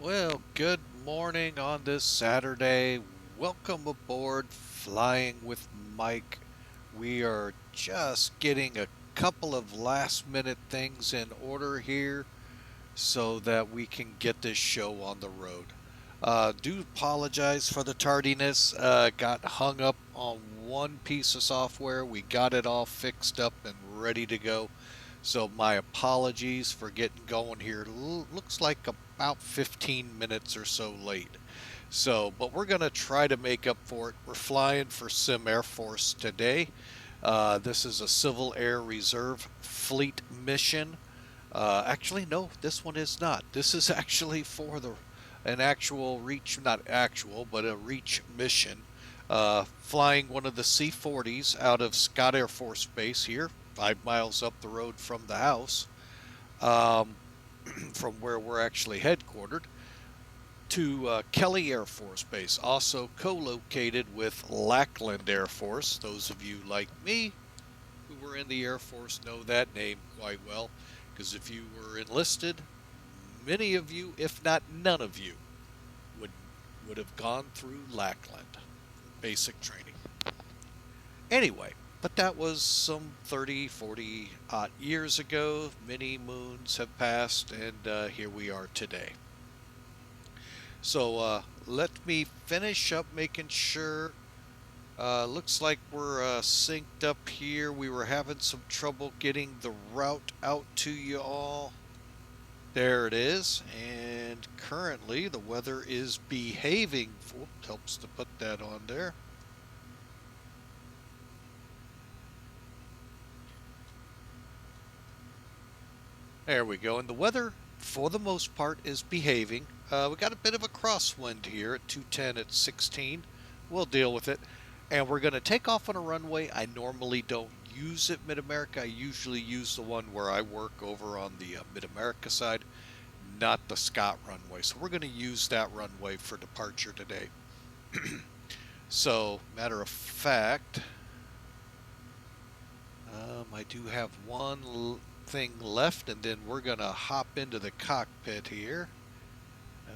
Well, good morning on this Saturday. Welcome aboard Flying with Mike. We are just getting a couple of last minute things in order here so that we can get this show on the road. Do apologize for the tardiness. Got hung up on one piece of software. We got it all fixed up and ready to go. So my apologies for getting going here. Looks like about 15 minutes or so late. But we're going to try to make up for it. We're flying for Sim Air Force today. This is a Civil Air Reserve Fleet mission. Actually, no, this one is not. This is actually for an actual reach, not actual, but a reach mission. Flying one of the C-40s out of Scott Air Force Base here, 5 miles up the road from the house, um, from where we're actually headquartered, to Kelly Air Force Base, also co-located with Lackland Air Force. Those of you like me who were in the Air Force know that name quite well, because if you were enlisted, many of you, if not none of you, would would have gone through Lackland for basic training. Anyway, but that was some 30, 40 odd years ago. Many moons have passed, and here we are today. Let me finish up making sure. Looks like we're synced up here. We were having some trouble getting the route out to you all. There it is. And currently the weather is behaving. Whoop, helps to put that on there. There we go. And the weather, for the most part, is behaving. We got a bit of a crosswind here at 210 at 16. We'll deal with it. And we're going to take off on a runway. I normally don't use it Mid-America. I usually use the one where I work over on the Mid-America side, not the Scott runway. So we're going to use that runway for departure today. So, matter of fact, I do have one thing left, and then we're going to hop into the cockpit here.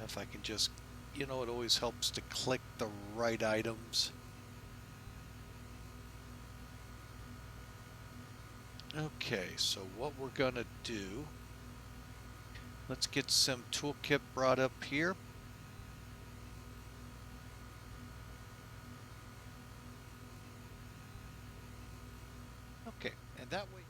If I can just, it always helps to click the right items. Okay, so what we're going to do, let's get some toolkit brought up here. Okay, and that way.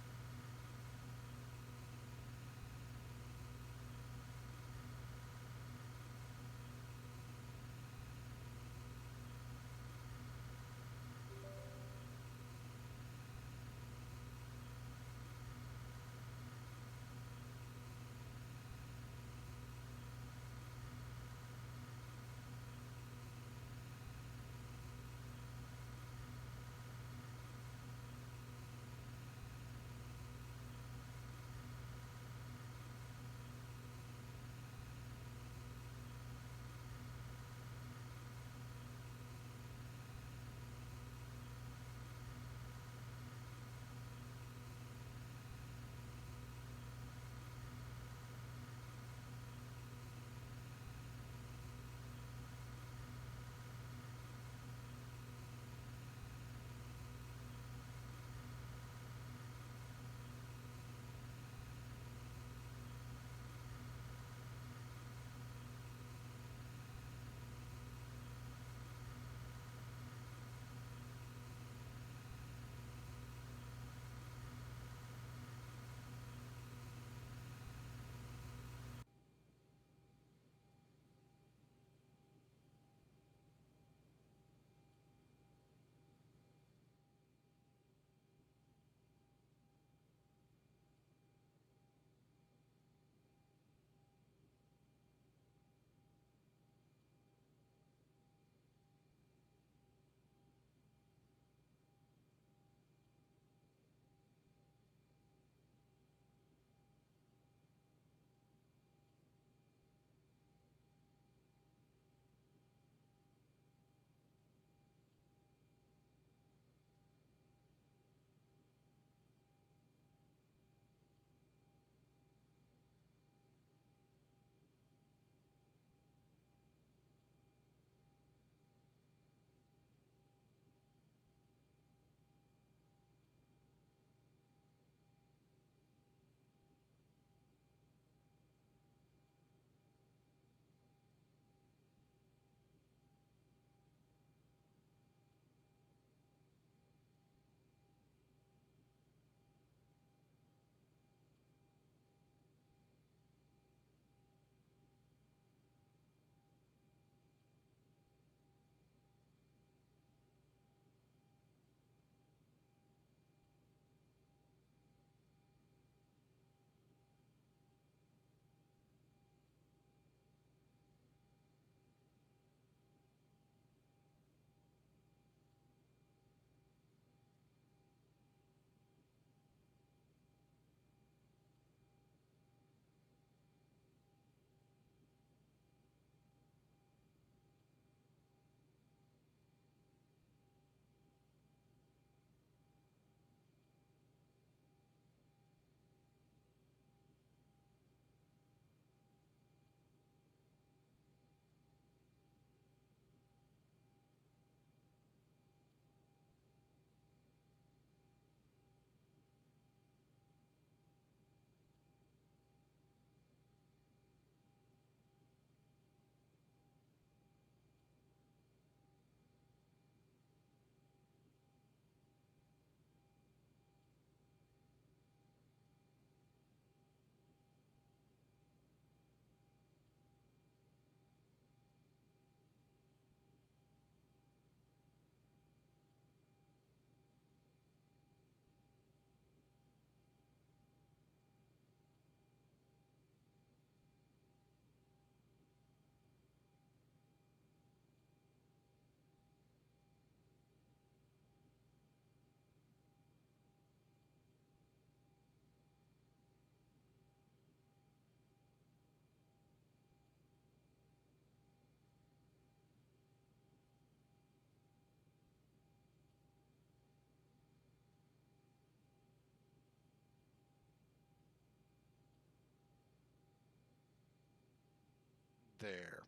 there.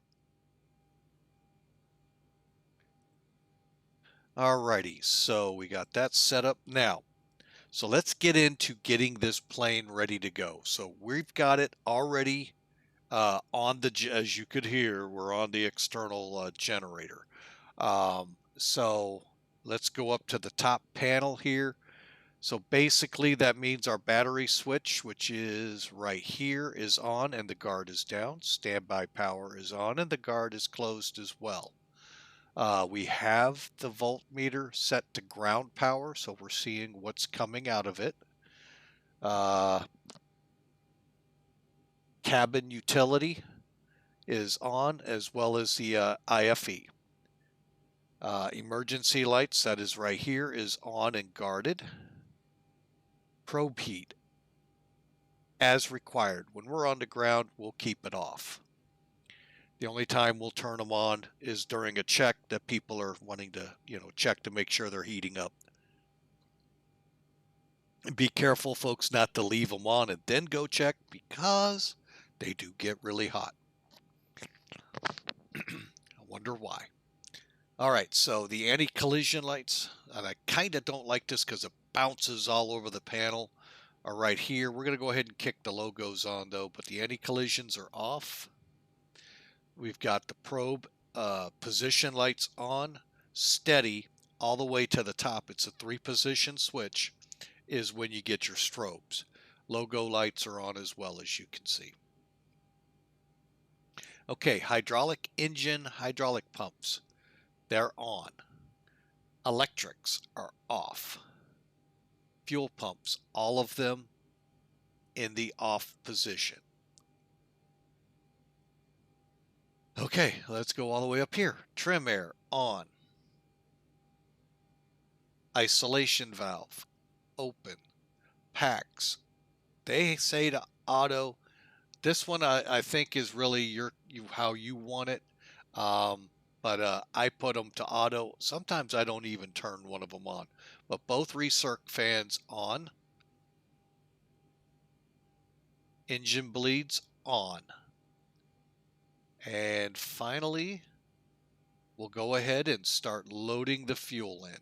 Alrighty, so we got that set up now. So let's get into getting this plane ready to go. So we've got it already on the, as you could hear, we're on the external generator. So let's go up to the top panel here. So basically that means our battery switch, which is right here, is on and the guard is down. Standby power is on and the guard is closed as well. We have the voltmeter set to ground power, so we're seeing what's coming out of it. Cabin utility is on, as well as the IFE. Emergency lights, that is right here, is on and guarded. Probe heat, as required. When we're on the ground, we'll keep it off. The only time we'll turn them on is during a check that people are wanting to, check to make sure they're heating up. And be careful, folks, not to leave them on and then go check, because they do get really hot. I wonder why. All right, so the anti-collision lights, and I kind of don't like this because it bounces all over the panel, are right here. We're going to go ahead and kick the logos on, though, but the anti-collisions are off. We've got the probe position lights on, steady, all the way to the top. It's a 3-position switch, is when you get your strobes. Logo lights are on as well, as you can see. Okay, hydraulic engine, hydraulic pumps, they're on. Electrics are off. Fuel pumps, all of them in the off position. Okay, let's go all the way up here. Trim air on. Isolation valve open. Packs, they say to auto. This one I think is really how you want it. But I put them to auto. Sometimes I don't even turn one of them on. But both recirc fans on. Engine bleeds on. And finally, we'll go ahead and start loading the fuel in.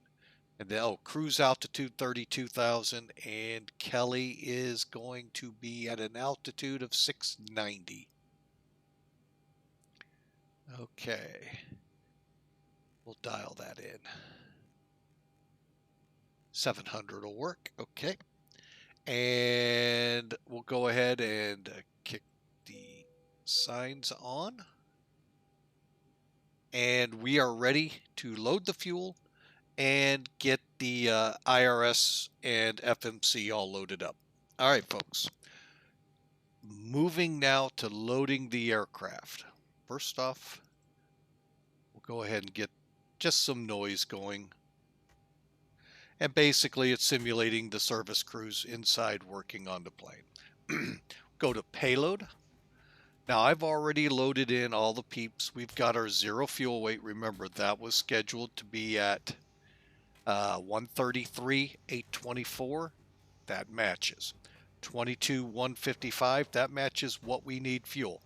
And then, cruise altitude 32,000, and Kelly is going to be at an altitude of 690. Okay. We'll dial that in. 700 will work. Okay. And we'll go ahead and kick the signs on. And we are ready to load the fuel and get the IRS and FMC all loaded up. All right, folks. Moving now to loading the aircraft. First off, we'll go ahead and get just some noise going. And basically it's simulating the service crews inside working on the plane. Go to payload. Now I've already loaded in all the peeps. We've got our 0 fuel weight. Remember, that was scheduled to be at 133, 824. That matches. 22, 155. That matches what we need fuel.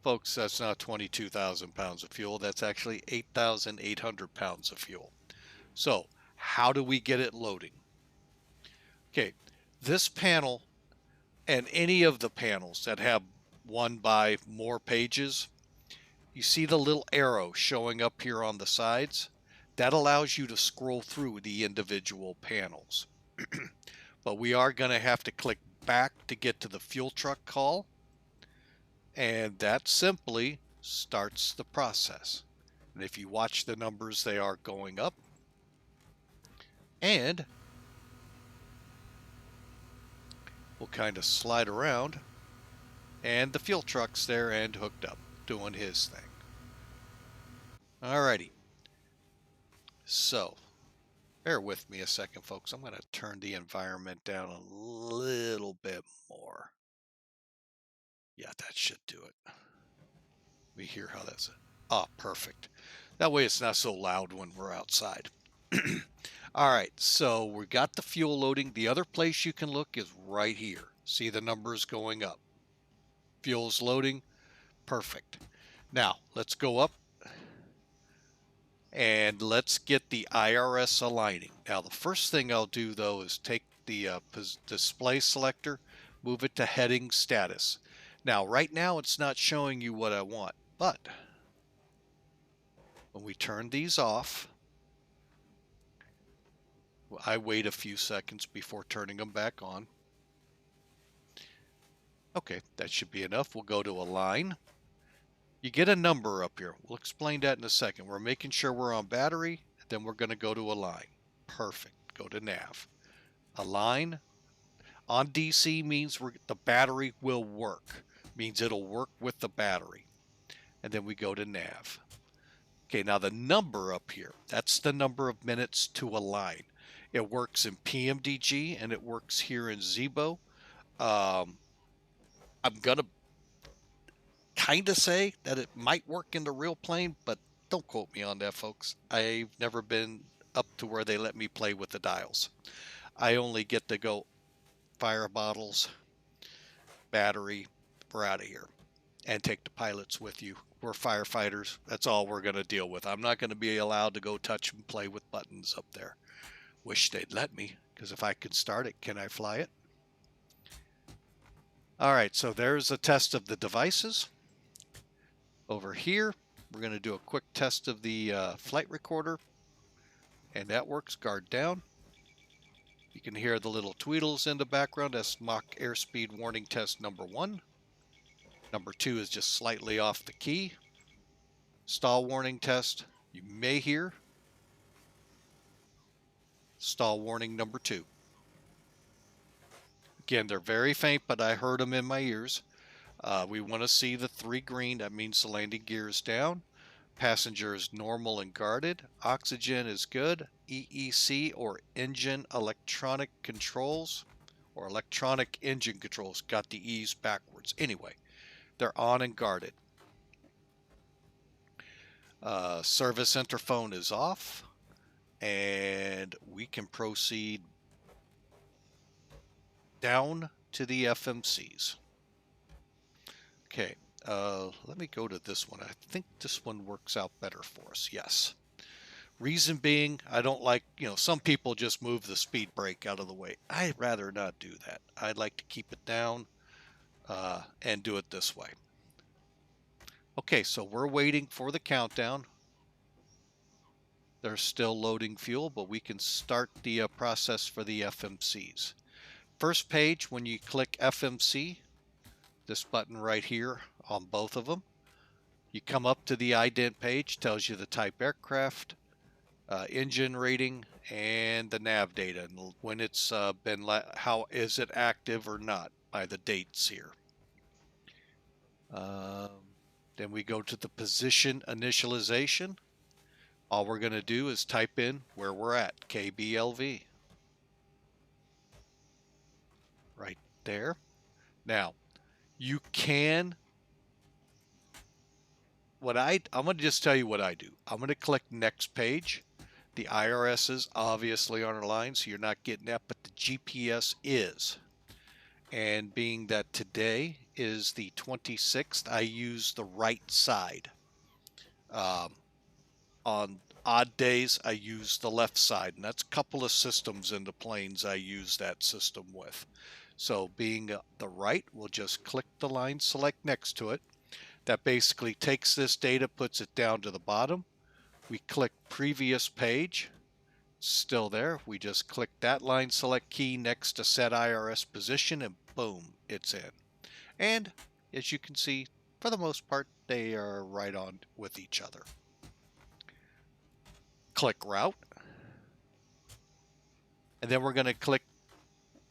Folks, that's not 22,000 pounds of fuel. That's actually 8,800 pounds of fuel. So how do we get it loading? Okay, this panel and any of the panels that have 1 by more pages, you see the little arrow showing up here on the sides? That allows you to scroll through the individual panels. But we are going to have to click back to get to the fuel truck call, and that simply starts the process. And if you watch the numbers, they are going up. And we'll kind of slide around, and the fuel truck's there and hooked up, doing his thing. Alrighty. So, bear with me a second, folks. I'm going to turn the environment down a little bit more. Yeah, that should do it. We hear how that's... Oh, perfect. That way it's not so loud when we're outside. All right, so we got the fuel loading. The other place you can look is right here. See the numbers going up. Fuel's loading. Perfect. Now, let's go up and let's get the IRS aligning. Now, the first thing I'll do though is take the display selector, move it to heading status. Now, right now it's not showing you what I want, but when we turn these off, I wait a few seconds before turning them back on. Okay, that should be enough. We'll go to align. You get a number up here. We'll explain that in a second. We're making sure we're on battery, then we're going to go to align. Perfect. Go to nav. Align on DC means the battery will work. Means it'll work with the battery. And then we go to nav. Okay, now the number up here, that's the number of minutes to align. It works in PMDG and it works here in Zibo. I'm going to kind of say that it might work in the real plane, but don't quote me on that, folks. I've never been up to where they let me play with the dials. I only get to go fire bottles, battery, we're out of here. And take the pilots with you. We're firefighters. That's all we're going to deal with. I'm not going to be allowed to go touch and play with buttons up there. Wish they'd let me, because if I could start it, can I fly it? All right, so there's a test of the devices. Over here, we're going to do a quick test of the flight recorder, and that works. Guard down. You can hear the little tweedles in the background. That's Mach airspeed warning test number 1. Number 2 is just slightly off the key. Stall warning test. You may hear stall warning number 2. Again, they're very faint, but I heard them in my ears. We want to see the 3 green. That means the landing gear is down. Passenger is normal and guarded. Oxygen is good. EEC or engine electronic controls or electronic engine controls. Got the E's backwards. Anyway, they're on and guarded. Service interphone is off. And we can proceed down to the FMCs. Okay, let me go to this one. I think this one works out better for us. Yes. Reason being, I don't like, some people just move the speed brake out of the way. I'd rather not do that. I'd like to keep it down and do it this way. Okay, so we're waiting for the countdown. They're still loading fuel, but we can start the process for the FMCs. First page, when you click FMC, this button right here on both of them, you come up to the ident page, tells you the type aircraft, engine rating, and the nav data, and when it's been, how is it active or not by the dates here. Then we go to the position initialization. All we're going to do is type in where we're at, KBLV. Right there. Now, you can, I'm going to just tell you what I do. I'm going to click next page. The IRS is obviously on our line, so you're not getting that, but the GPS is. And being that today is the 26th, I use the right side. On odd days, I use the left side, and that's a couple of systems in the planes I use that system with. So being the right, we'll just click the line select next to it. That basically takes this data, puts it down to the bottom. We click previous page, still there. We just click that line select key next to set IRS position, and boom, it's in. And as you can see, for the most part, they are right on with each other. Click route, and then we're going to click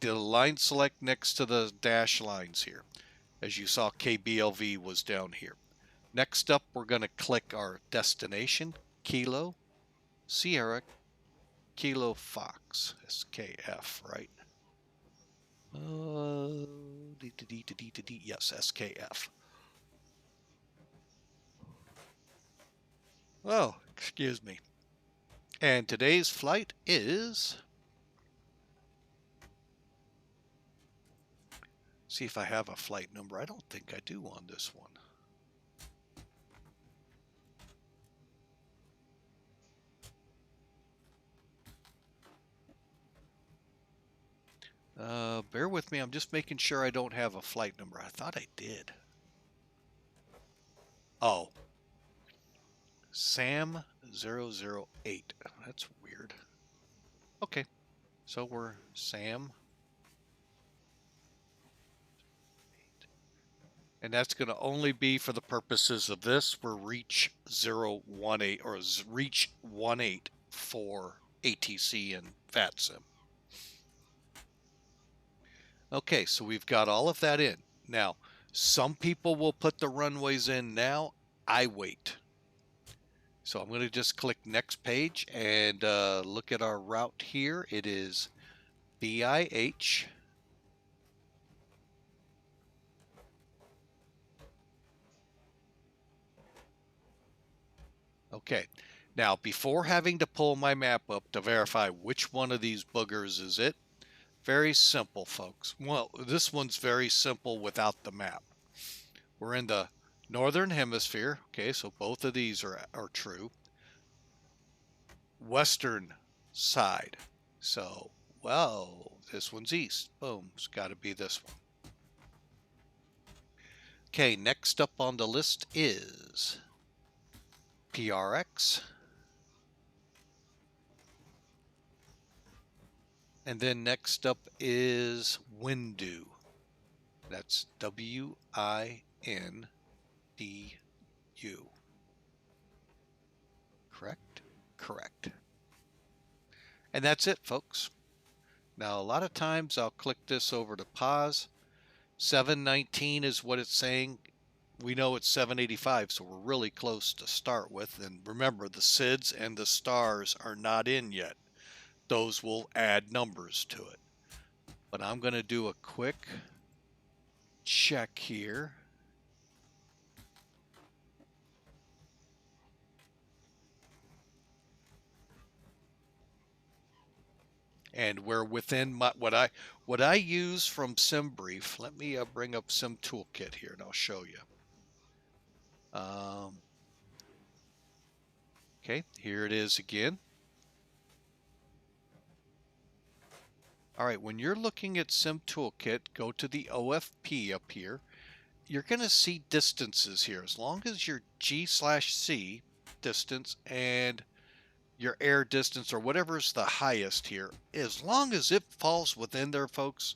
the line select next to the dash lines here. As you saw, KBLV was down here. Next up, we're going to click our destination, Kilo Sierra Kilo Fox, SKF, right? Yes, SKF. Oh, excuse me. And today's flight is, see if I have a flight number. I don't think I do on this one. Bear with me. I'm just making sure I don't have a flight number. I thought I did. Oh. SAM 008. That's weird. Okay. So we're SAM. And that's going to only be for the purposes of this. We're reach 018 or reach 18 for ATC and VATSIM. Okay, so we've got all of that in. Now, some people will put the runways in now. I wait. So I'm going to just click next page and look at our route here. It is BIH. Okay, now before having to pull my map up to verify which one of these boogers is it, very simple, folks. Well, this one's very simple without the map. We're in the northern hemisphere. Okay, so both of these are true. Western side. So, well, this one's east. Boom, it's got to be this one. Okay, next up on the list is PRX. And then next up is Windu. That's WINDU. Correct? Correct. And that's it, folks. Now, a lot of times I'll click this over to pause. 719 is what it's saying. We know it's 785, so we're really close to start with. And remember, the SIDS and the stars are not in yet. Those will add numbers to it. But I'm going to do a quick check here. And we're within what I use from SimBrief. Let me bring up Sim Toolkit here and I'll show you. Okay, here it is again. All right, when you're looking at Sim Toolkit, go to the OFP up here. You're going to see distances here. As long as your G/C distance and your air distance or whatever's the highest here, as long as it falls within there, folks,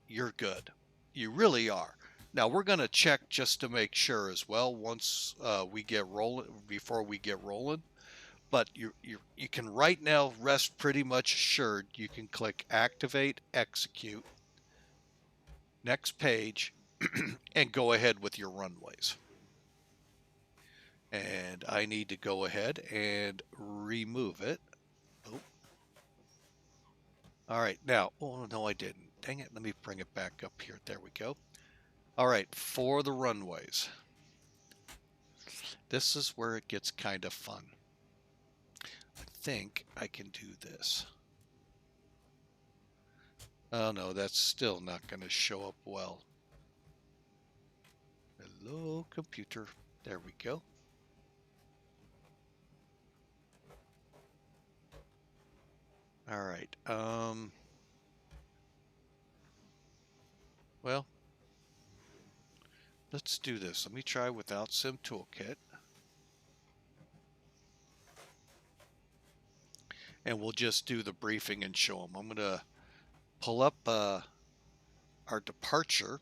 you're good. You really are. Now we're going to check just to make sure as well once we get rolling, before we get rolling. But you can right now rest pretty much assured. You can click activate, execute, next page, and go ahead with your runways. And I need to go ahead and remove it. Oh. All right, now, oh no, I didn't. Dang it, let me bring it back up here. There we go. All right, for the runways. This is where it gets kind of fun. I think I can do this. Oh no, that's still not going to show up well. Hello, computer. There we go. All right. Well, let's do this. Let me try without Sim Toolkit. And we'll just do the briefing and show them. I'm going to pull up our departure.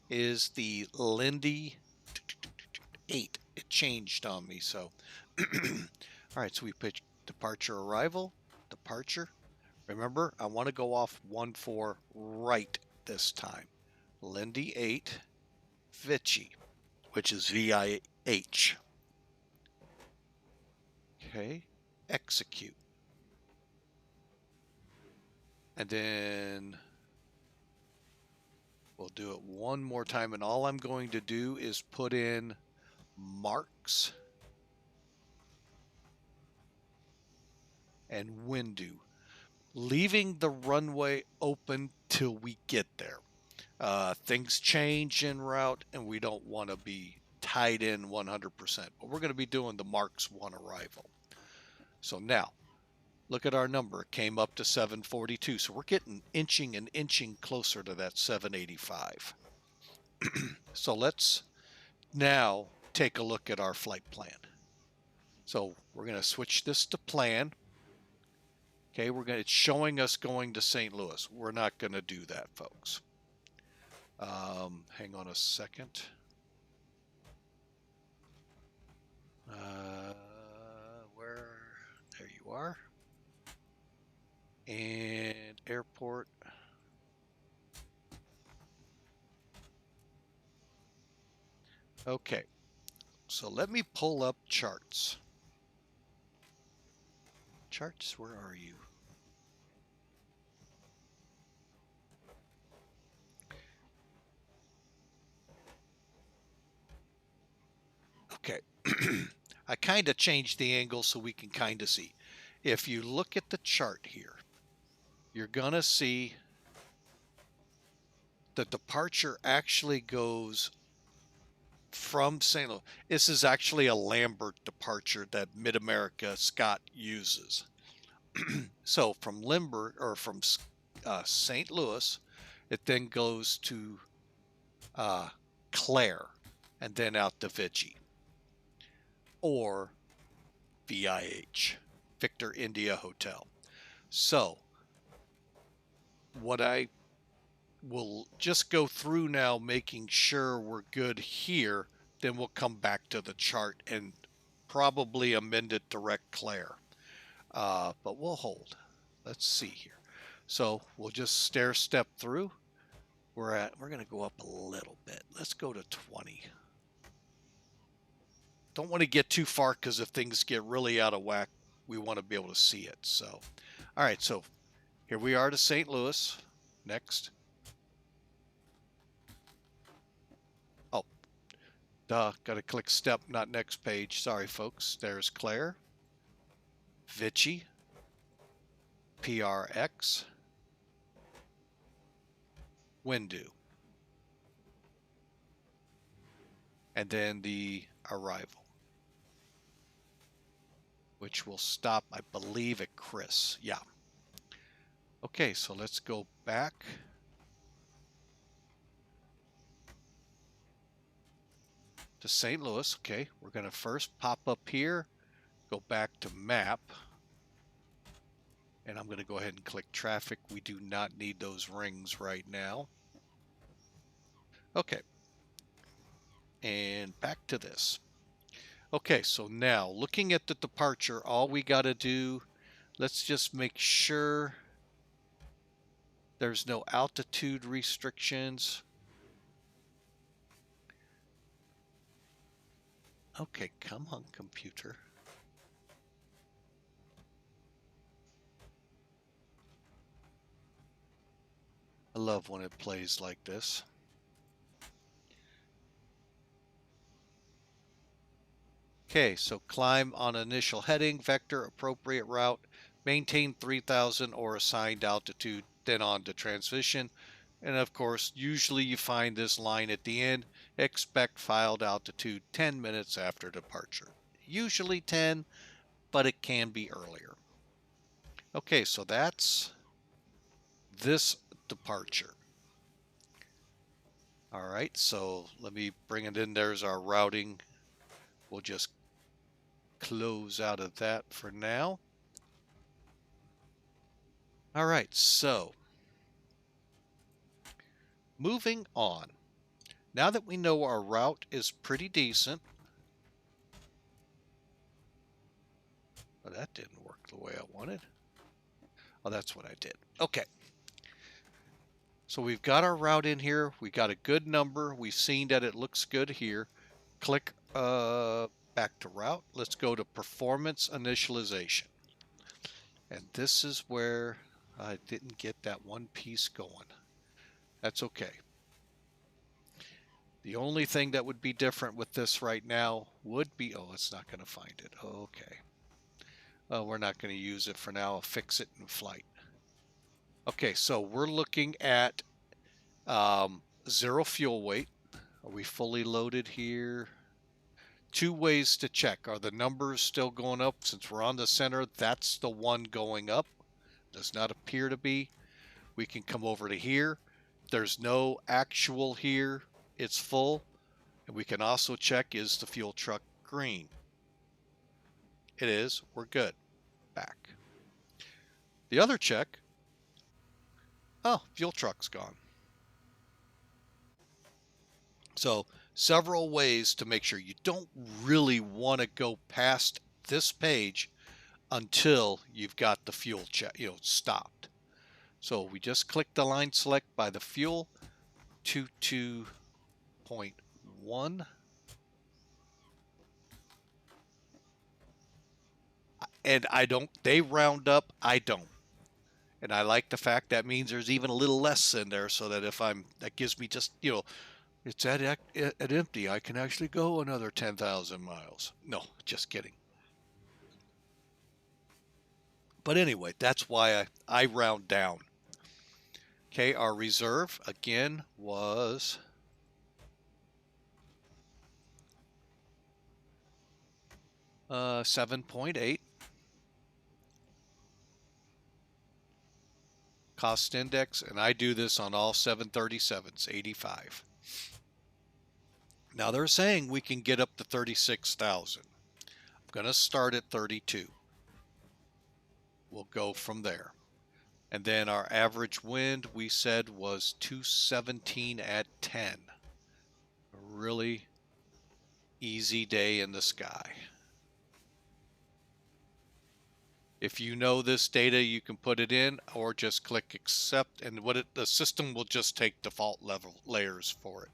Is the Lindy 8. It changed on me, so. All right, so we pitch departure arrival, departure. Remember, I want to go off 14 right this time. Lindy 8, Vichy, which is VIH. Okay, execute. And then we'll do it one more time, and all I'm going to do is put in marks and Windu, leaving the runway open till we get there. Things change en route, and we don't want to be tied in 100%, but we're going to be doing the marks 1 arrival. So now, Look at our number. It came up to 742. So we're getting inching and inching closer to that 785. So let's now take a look at our flight plan. So we're going to switch this to plan. Okay, it's showing us going to St. Louis. We're not going to do that, folks. Hang on a second. There you are. And airport. Okay, so let me pull up charts. Charts, where are you? Okay, I kind of changed the angle so we can kind of see. If you look at the chart here, you're going to see the departure actually goes from St. Louis. This is actually a Lambert departure that Mid-America Scott uses. So from St. Louis, it then goes to Clare and then out to Vichy or VIH, Victor India Hotel. So what I will just go through now, making sure we're good here, then we'll come back to the chart and probably amend it direct Clare. But we'll hold. Let's see here. So we'll just stair step through. We're going to go up a little bit. Let's go to 20. Don't want to get too far because if things get really out of whack, we want to be able to see it. So, all right. So here we are to St. Louis. Next. Oh, duh. Got to click step, not next page. Sorry, folks. There's Clare, Vichy, PRX, Windu, and then the arrival, which will stop, I believe, at Chris. Yeah. Okay, so let's go back. To St. Louis. Okay, we're going to first pop up here, go back to map, and I'm going to go ahead and click traffic. We do not need those rings right now. Okay, and back to this. Okay, so now looking at the departure, all we got to do, let's just make sure there's no altitude restrictions. Okay, come on, computer. I love when it plays like this. Okay, so climb on initial heading, vector, appropriate route, maintain 3000 or assigned altitude, then on to transition. And of course, usually you find this line at the end, expect filed altitude 10 minutes after departure. Usually 10, but it can be earlier. Okay, so that's this departure. All right, so let me bring it in. There's our routing. We'll just close out of that for now. All right, so moving on. Now that we know our route is pretty decent. Oh, that didn't work the way I wanted. Oh, that's what I did. Okay. So we've got our route in here. We got a good number. We've seen that it looks good here. Click back to route. Let's go to performance initialization. And this is where I didn't get that one piece going. That's okay. The only thing that would be different with this right now would be, oh, it's not going to find it. Okay. We're not going to use it for now. I'll fix it in flight. Okay, so we're looking at 0 fuel weight. Are we fully loaded here? two ways to check. Are the numbers still going up? Since we're on the center, that's the one going up. Does not appear to be. We can come over to here. There's no actual here. It's full. And we can also check, is the fuel truck green? It is. We're good. Back. The other check. Oh, fuel truck's gone. So several ways to make sure. You don't really want to go past this page until you've got the fuel check, stopped. So we just click the line select by the fuel, 22.1. And they round up, I don't. And I like the fact that means there's even a little less in there, so that that gives me just, it's at empty. I can actually go another 10,000 miles. No, just kidding. But anyway, that's why I round down. Okay, our reserve again was 7.8. Cost index, and I do this on all 737s, 85. Now they're saying we can get up to 36,000. I'm going to start at 32. We'll go from there. And then our average wind we said was 217 at 10. A really easy day in the sky. If you know this data, you can put it in or just click accept, and the system will just take default level layers for it.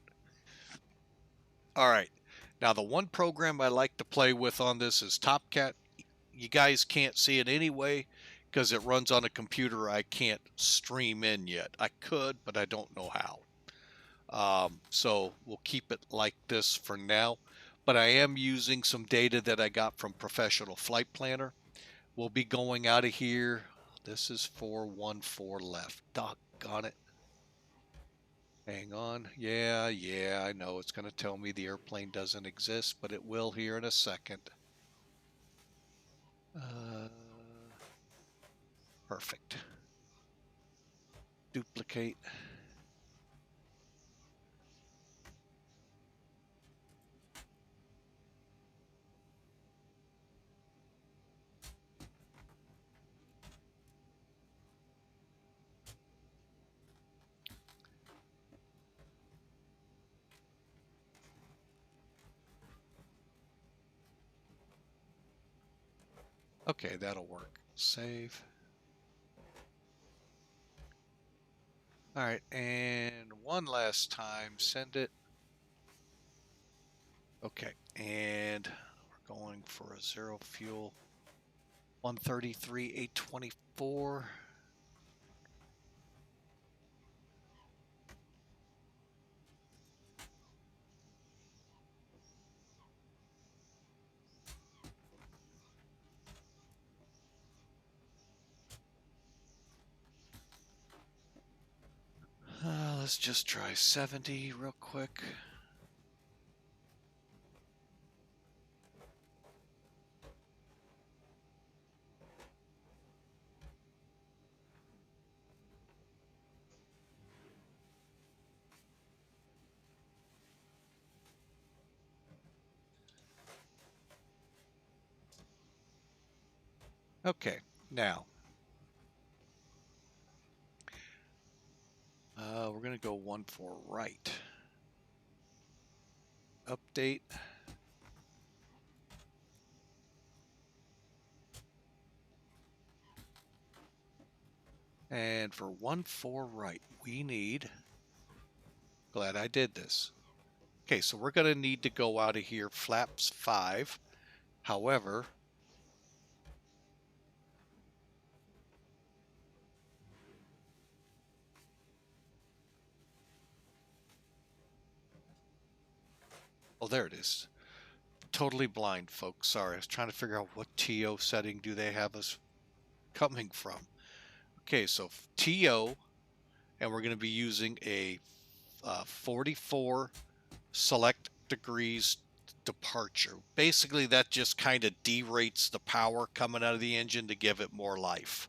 All right. Now the one program I like to play with on this is TopCat. You guys can't see it anyway because it runs on a computer I can't stream in yet. I could, but I don't know how. So we'll keep it like this for now. But I am using some data that I got from Professional Flight Planner. We'll be going out of here. This is 414 left. Doggone it. Hang on. Yeah, I know it's going to tell me the airplane doesn't exist, but it will here in a second. Perfect. Duplicate. Okay, that'll work. Save. All right, and one last time, send it. Okay, and we're going for a zero fuel. 133,824. Let's just try 70 real quick. Okay, now we're going to go 1 for right. Update. And for 1 for right, we need, glad I did this. Okay, so we're going to need to go out of here flaps 5. However, oh, there it is. Totally blind, folks. Sorry, I was trying to figure out what TO setting do they have us coming from. Okay, so TO, and we're going to be using a 44 select degrees departure. Basically, that just kind of derates the power coming out of the engine to give it more life.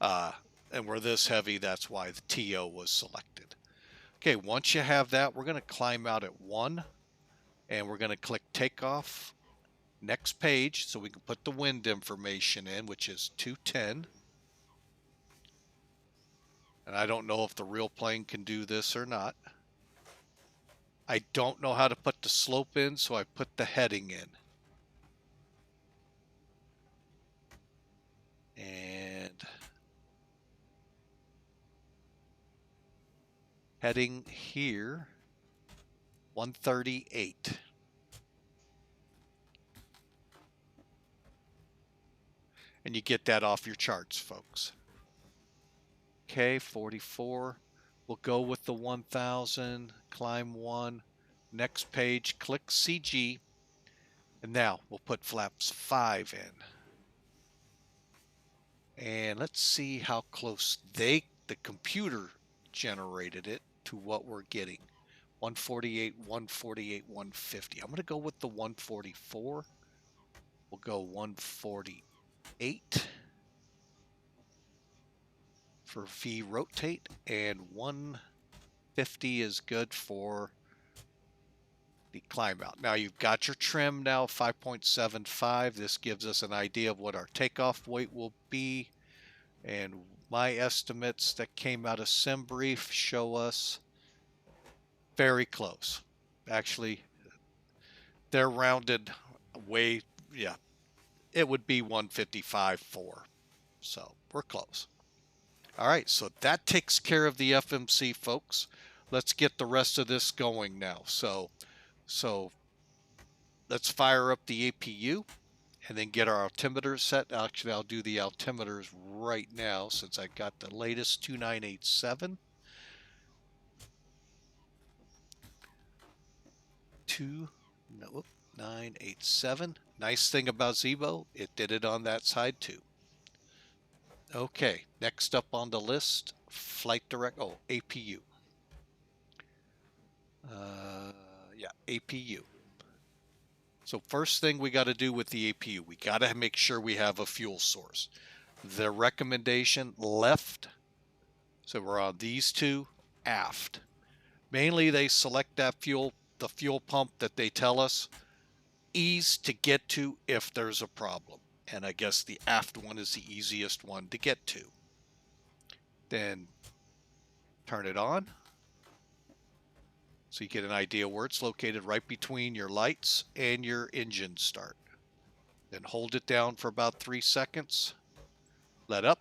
And we're this heavy, that's why the TO was selected. Okay, once you have that, we're going to climb out at 1, and we're going to click takeoff. Next page, so we can put the wind information in, which is 210. And I don't know if the real plane can do this or not. I don't know how to put the slope in, so I put the heading in. And heading here, 138. And you get that off your charts, folks. Okay, 44. We'll go with the 1000, climb 1. Next page, click CG. And now we'll put flaps 5 in. And let's see how close the computer generated it to what we're getting. 148, 148, 150. I'm going to go with the 144. We'll go 148 for V rotate, and 150 is good for the climb out. Now you've got your trim now, 5.75. This gives us an idea of what our takeoff weight will be. And my estimates that came out of SimBrief show us very close. Actually, they're rounded way, yeah, it would be 155.4. So we're close. All right, so that takes care of the FMC, folks. Let's get the rest of this going now. So let's fire up the APU and then get our altimeter set. Actually, I'll do the altimeters right now since I got the latest 2987. 2987. Nice thing about Zibo, it did it on that side too. Okay, next up on the list, APU. Yeah, APU. So first thing we got to do with the APU, we got to make sure we have a fuel source. The recommendation left, so we're on these two, aft. Mainly they select that fuel, the fuel pump that they tell us, ease to get to if there's a problem. And I guess the aft one is the easiest one to get to. Then turn it on. So you get an idea where it's located, right between your lights and your engine start. Then hold it down for about 3 seconds. Let up,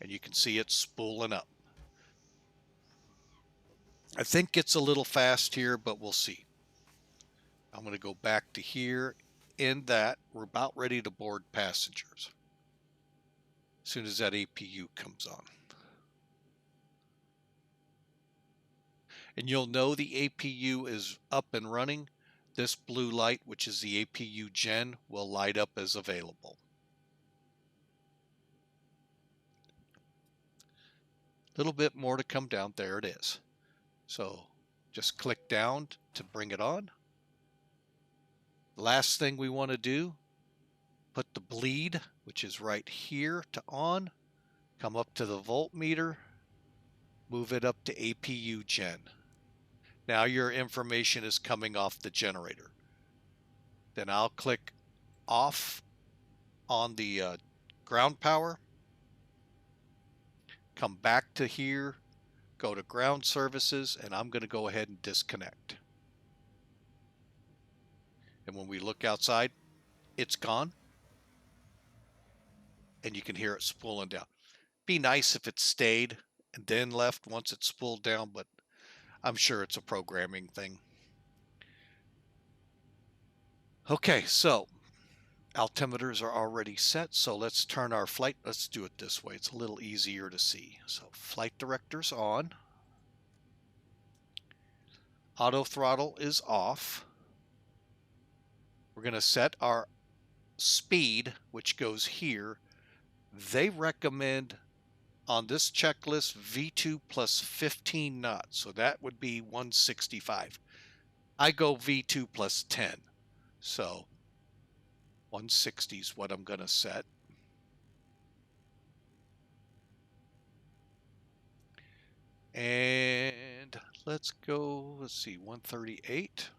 and you can see it spooling up. I think it's a little fast here, but we'll see. I'm going to go back to here. In that, we're about ready to board passengers as soon as that APU comes on. And you'll know the APU is up and running. This blue light, which is the APU gen, will light up as available. A little bit more to come down. There it is. So just click down to bring it on. Last thing we want to do, put the bleed, which is right here, to on. Come up to the voltmeter. Move it up to APU gen. Now your information is coming off the generator. Then I'll click off on the ground power. Come back to here, go to ground services, and I'm going to go ahead and disconnect. And when we look outside, it's gone. And you can hear it spooling down. Be nice if it stayed and then left once it spooled down, but I'm sure it's a programming thing. Okay, so altimeters are already set, so let's turn our flight. Let's do it this way. It's a little easier to see. So flight director's on. Auto throttle is off. We're going to set our speed, which goes here. They recommend on this checklist V2 plus 15 knots, so that would be 165. I go V2 plus 10. So 160 is what I'm going to set. And let's go, let's see, 138.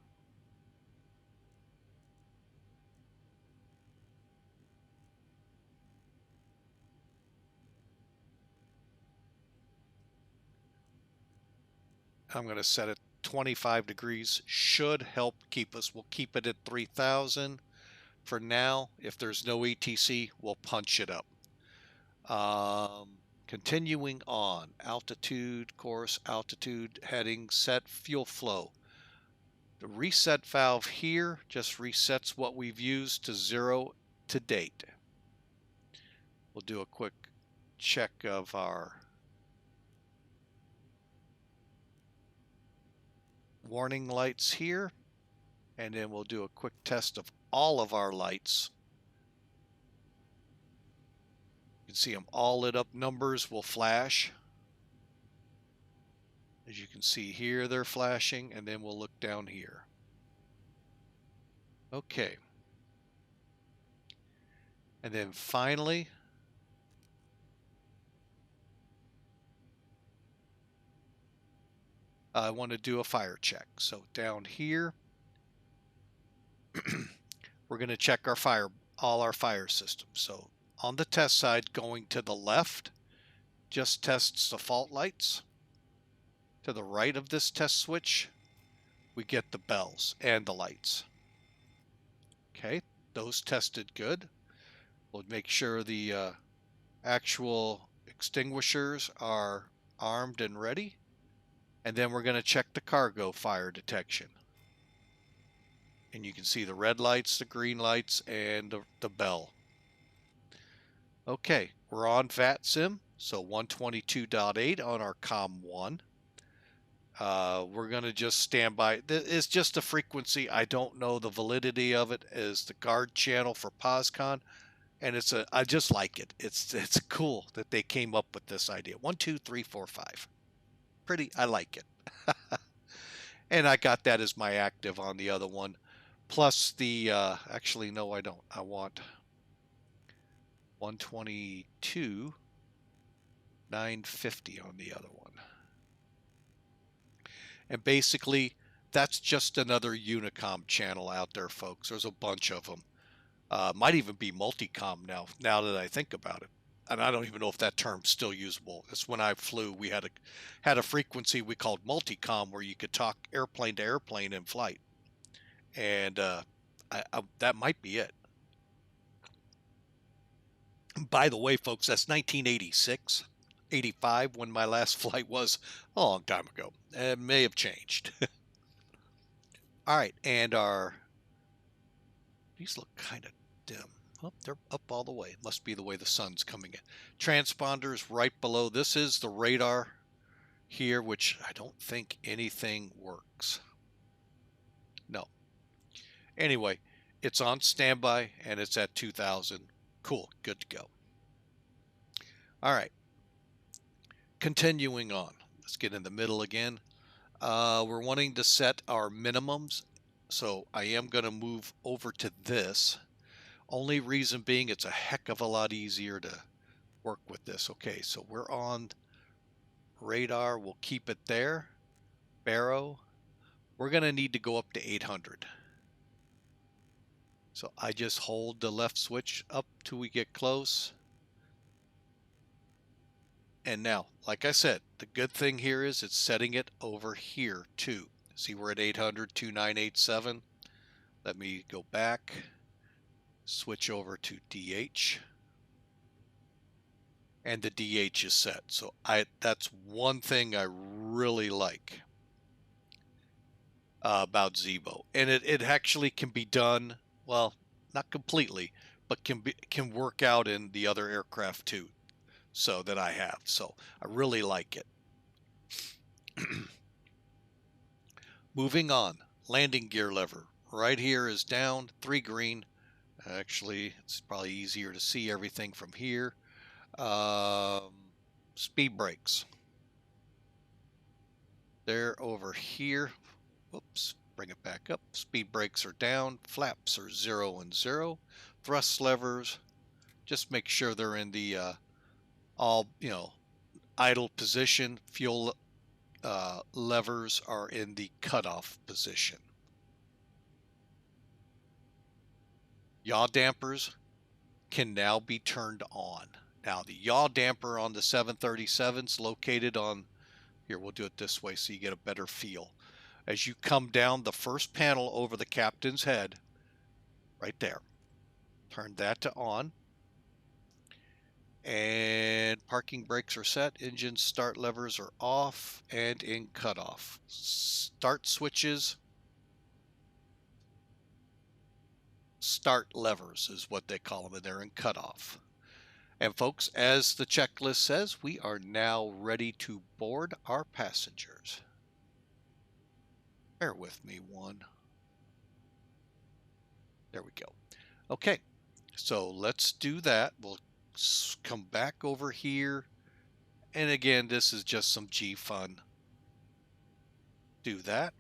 I'm going to set it 25 degrees. Should help keep us. We'll keep it at 3,000 for now. If there's no ETC, we'll punch it up. Continuing on, altitude, course, altitude, heading, set, fuel flow. The reset valve here just resets what we've used to 0 to date. We'll do a quick check of our warning lights here, and then we'll do a quick test of all of our lights. You can see them all lit up. Numbers will flash. As you can see here, they're flashing, and then we'll look down here. Okay. And then finally, I want to do a fire check. So down here, we're going to check all our fire systems. So on the test side, going to the left, just tests the fault lights. To the right of this test switch, we get the bells and the lights. Okay, those tested good. We'll make sure the actual extinguishers are armed and ready. And then we're going to check the cargo fire detection. And you can see the red lights, the green lights, and the bell. Okay, we're on VATSIM, so 122.8 on our COM1. We're going to just stand by. It's just a frequency. I don't know the validity of it as the guard channel for POSCON. And I just like it. It's cool that they came up with this idea. 1, 2, 3, 4, 5. I like it. And I got that as my active on the other one. Plus the, actually, no, I don't. I want 122, 950 on the other one. And basically, that's just another Unicom channel out there, folks. There's a bunch of them. Might even be multicom now that I think about it. And I don't even know if that term's still usable. It's when I flew, we had a frequency we called multicom where you could talk airplane to airplane in flight. And that might be it. By the way, folks, that's 1986, 85 when my last flight was, a long time ago. It may have changed. All right, and these look kind of dim. Oh, they're up all the way. Must be the way the sun's coming in. Transponders right below. This is the radar here, which I don't think anything works. No. Anyway, it's on standby and it's at 2,000. Cool. Good to go. All right. Continuing on. Let's get in the middle again. We're wanting to set our minimums. So I am going to move over to this. Only reason being it's a heck of a lot easier to work with this. Okay, so we're on radar. We'll keep it there. Barrow. We're going to need to go up to 800. So I just hold the left switch up till we get close. And now, like I said, the good thing here is it's setting it over here too. See, we're at 800, 2987. Let me go back. Switch over to DH. And the DH is set. So that's one thing I really like about Zibo. And it actually can be done, well, not completely, but can work out in the other aircraft too. So that I have. So I really like it. Moving on. Landing gear lever. Right here is down, 3 green. Actually, it's probably easier to see everything from here. Speed brakes. They're over here. Whoops. bring it back up. Speed brakes are down. Flaps are 0 and 0. Thrust levers, just make sure they're in the all, idle position. Fuel levers are in the cutoff position. Yaw dampers can now be turned on. Now the yaw damper on the 737 is located on, here we'll do it this way so you get a better feel. As you come down the first panel over the captain's head, right there, turn that to on. And parking brakes are set, engine start levers are off and in cutoff. Start switches, start levers is what they call them, and they're in cutoff. And folks, as the checklist says, we are now ready to board our passengers. Bear with me one. There we go. Okay, so let's do that. We'll come back over here. And again, this is just some G fun. Do that.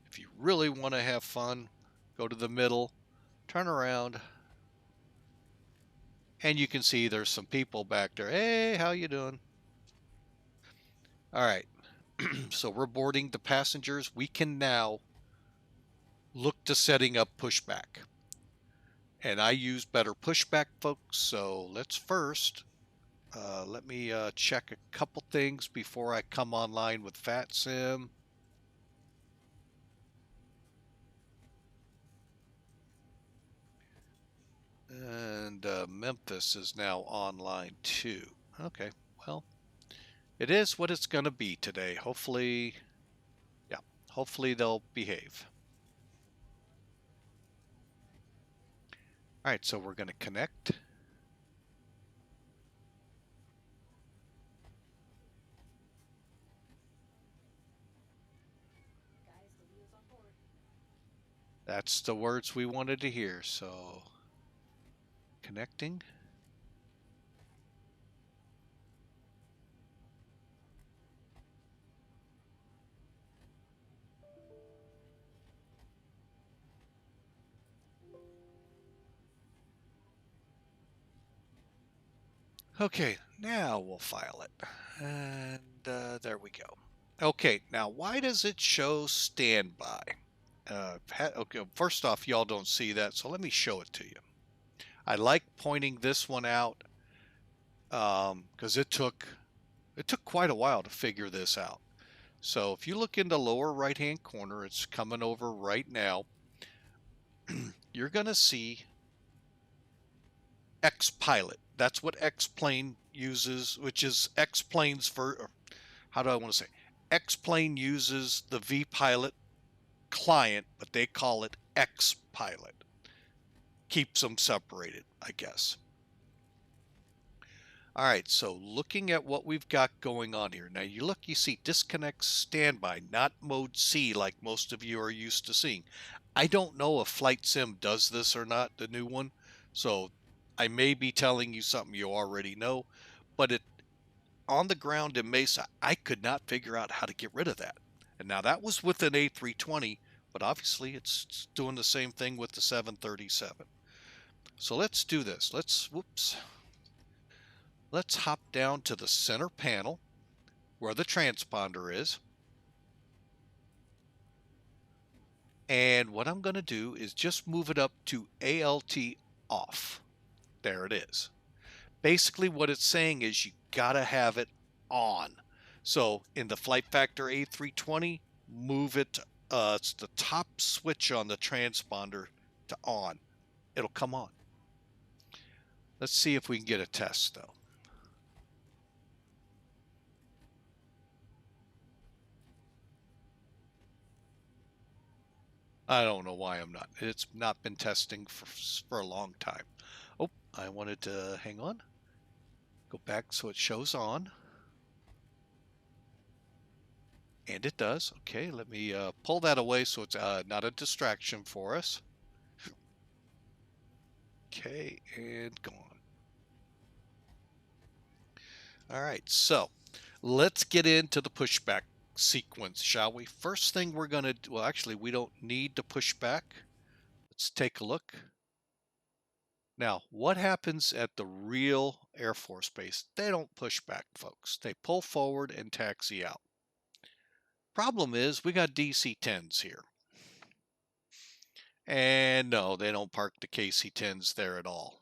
If you really want to have fun, go to the middle, turn around, and you can see there's some people back there. Hey, how you doing? All right, so we're boarding the passengers. We can now look to setting up pushback. And I use better pushback, folks, so let's first, let me check a couple things before I come online with VATSIM. And Memphis is now online too. Okay, well, it is what it's going to be today. Hopefully, yeah, hopefully they'll behave. All right, so we're going to connect. That's the words we wanted to hear, so connecting. Okay, now we'll file it. And there we go. Okay, now why does it show standby? Okay, first off, y'all don't see that, so let me show it to you. I like pointing this one out because it took quite a while to figure this out. So if you look in the lower right hand corner, it's coming over right now. You're gonna see X pilot. That's what X plane uses, which is X planes for, how do I want to say? X plane uses the V pilot client, but they call it X pilot. Keeps them separated, I guess. All right, so looking at what we've got going on here. Now you look, you see disconnect standby, not mode C like most of you are used to seeing. I don't know if Flight Sim does this or not, the new one. So I may be telling you something you already know, but on the ground in Mesa, I could not figure out how to get rid of that. And now that was with an A320, but obviously it's doing the same thing with the 737. So let's do this. Let's hop down to the center panel where the transponder is. And what I'm going to do is just move it up to ALT off. There it is. Basically what it's saying is you got to have it on. So in the Flight Factor A320, move it, it's the top switch on the transponder to on. It'll come on. Let's see if we can get a test though. I don't know why I'm not. It's not been testing for a long time. Oh, I wanted to hang on. Go back so it shows on. And it does. Okay, let me pull that away so it's not a distraction for us. Okay, and gone. All right, so let's get into the pushback sequence, shall we? First thing we're going to do, well, actually, we don't need to push back. Let's take a look. Now, what happens at the real Air Force Base? They don't push back, folks. They pull forward and taxi out. Problem is, we got DC-10s here. And no, they don't park the KC-10s there at all.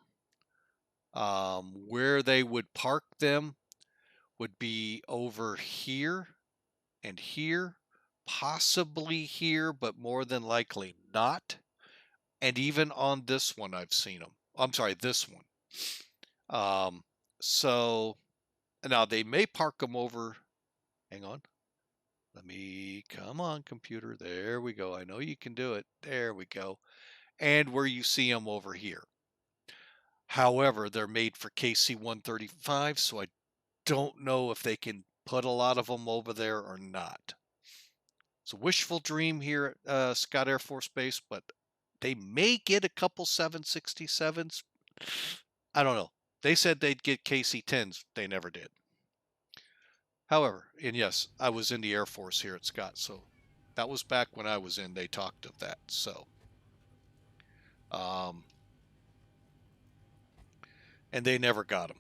Where they would park them would be over here and here, possibly here, but more than likely not. And even on this one, I've seen them. I'm sorry, this one. So now they may park them over. Hang on. Come on, computer. There we go. I know you can do it. There we go. And where you see them over here. However, they're made for KC-135, so I don't know if they can put a lot of them over there or not. It's a wishful dream here at Scott Air Force Base, but they may get a couple 767s. I don't know. They said they'd get KC-10s. They never did. However, and yes, I was in the Air Force here at Scott, so that was back when I was in. They talked of that. So, and they never got them.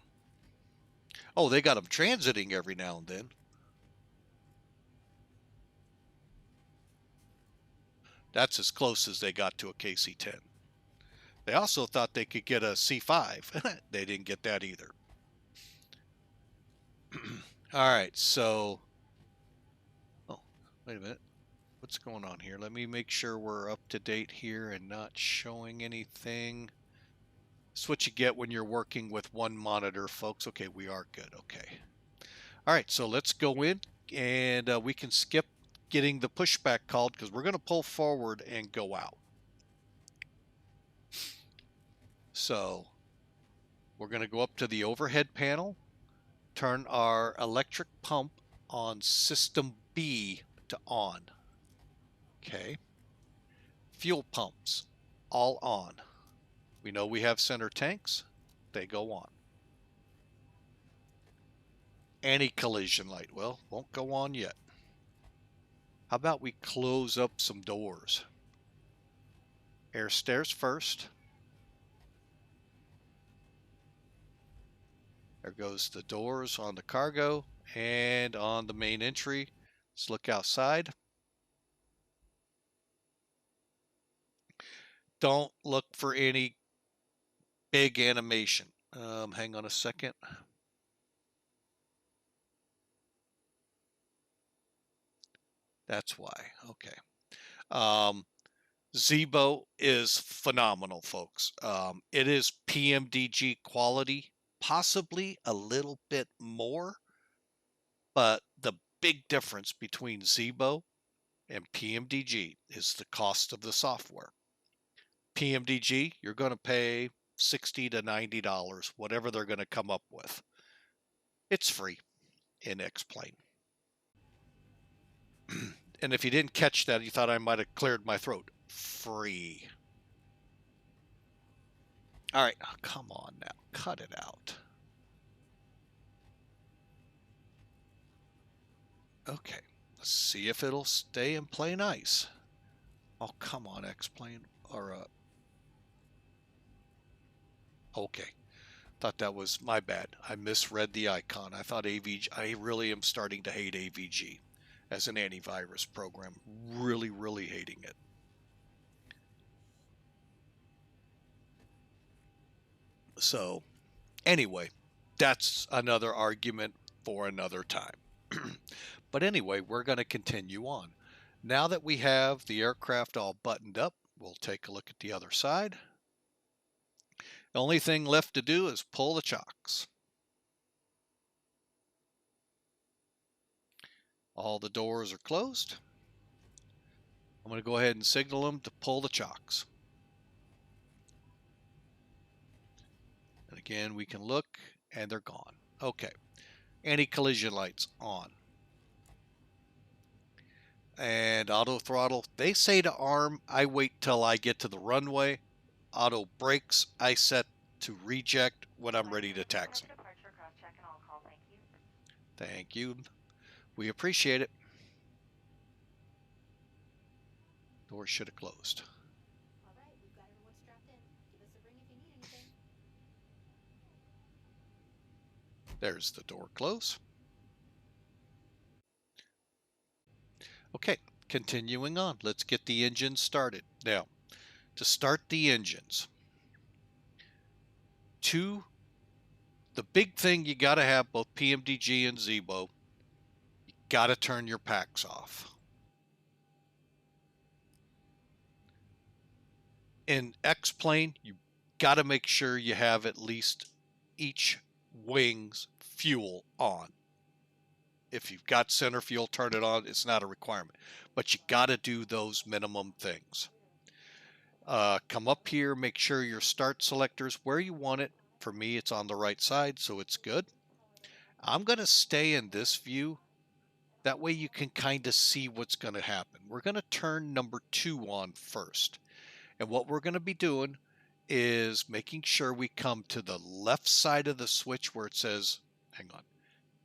Oh, they got them transiting every now and then. That's as close as they got to a KC-10. They also thought they could get a C-5. They didn't get that either. All right, so, oh, wait a minute. What's going on here? Let me make sure we're up to date here and not showing anything. That's what you get when you're working with one monitor, folks. Okay, we are good. Okay. All right, so let's go in, and we can skip getting the pushback called because we're going to pull forward and go out. So we're going to go up to the overhead panel, turn our electric pump on system B to on. Okay. Fuel pumps, all on. We know we have center tanks. They go on. Anti-collision light, well, won't go on yet. How about we close up some doors? Air stairs first. There goes the doors on the cargo and on the main entry. Let's look outside. Don't look for any big animation. Hang on a second. That's why. Okay. Zibo is phenomenal, folks. It is PMDG quality, possibly a little bit more, but the big difference between Zibo and PMDG is the cost of the software. PMDG, you're going to pay $60 to $90, whatever they're going to come up with. It's free in X-Plane. And if you didn't catch that, you thought I might have cleared my throat. Free. All right, oh, come on now. Cut it out. Okay, let's see if it'll stay and play nice. Oh, come on, X-Plane. Or, okay. Thought that was my bad. I misread the icon. I thought AVG. I really am starting to hate AVG as an antivirus program. Really, really hating it. So, anyway, that's another argument for another time. But anyway, we're going to continue on. Now that we have the aircraft all buttoned up, we'll take a look at the other side. The only thing left to do is pull the chocks. All the doors are closed. I'm going to go ahead and signal them to pull the chocks. And again, we can look and they're gone. Okay. Anti-collision lights on. And auto throttle, they say to arm. I wait till I get to the runway. Auto brakes, I set to reject when I'm ready to taxi. Thank you. We appreciate it. Door should have closed. All right, we've got everyone strapped in. Give us a ring if you need anything. There's the door close. Okay, continuing on. Let's get the engines started. Now, to start the engines, the big thing you got to have, both PMDG and Zibo, you got to turn your packs off. In X-plane, you got to make sure you have at least each wing's fuel on. If you've got center fuel, turn it on. It's not a requirement, but you got to do those minimum things. Come up here, make sure your start selector's where you want it. For me, it's on the right side, so it's good. I'm going to stay in this view. That way you can kind of see what's going to happen. We're going to turn number 2 on first. And what we're going to be doing is making sure we come to the left side of the switch where it says, hang on,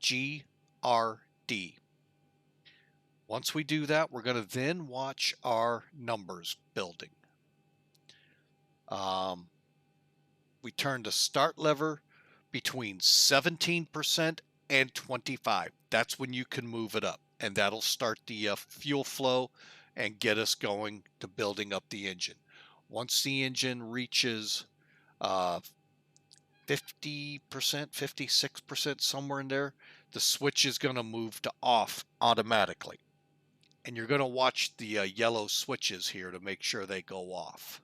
GRD. Once we do that, we're going to then watch our numbers building. We turn the start lever between 17% and 25%. That's when you can move it up, and that'll start the fuel flow and get us going to building up the engine. Once the engine reaches 50%, 56%, somewhere in there, the switch is going to move to off automatically. And you're going to watch the yellow switches here to make sure they go off.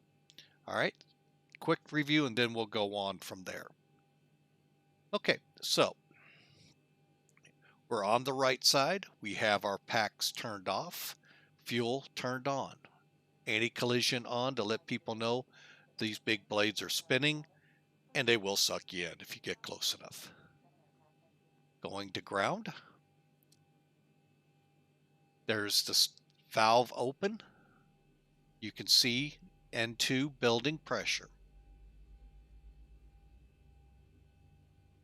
All right, quick review, and then we'll go on from there. Okay, so we're on the right side. We have our packs turned off, fuel turned on, anti-collision on to let people know these big blades are spinning, and they will suck you in if you get close enough. Going to ground. There's the valve open. You can see N2 building pressure.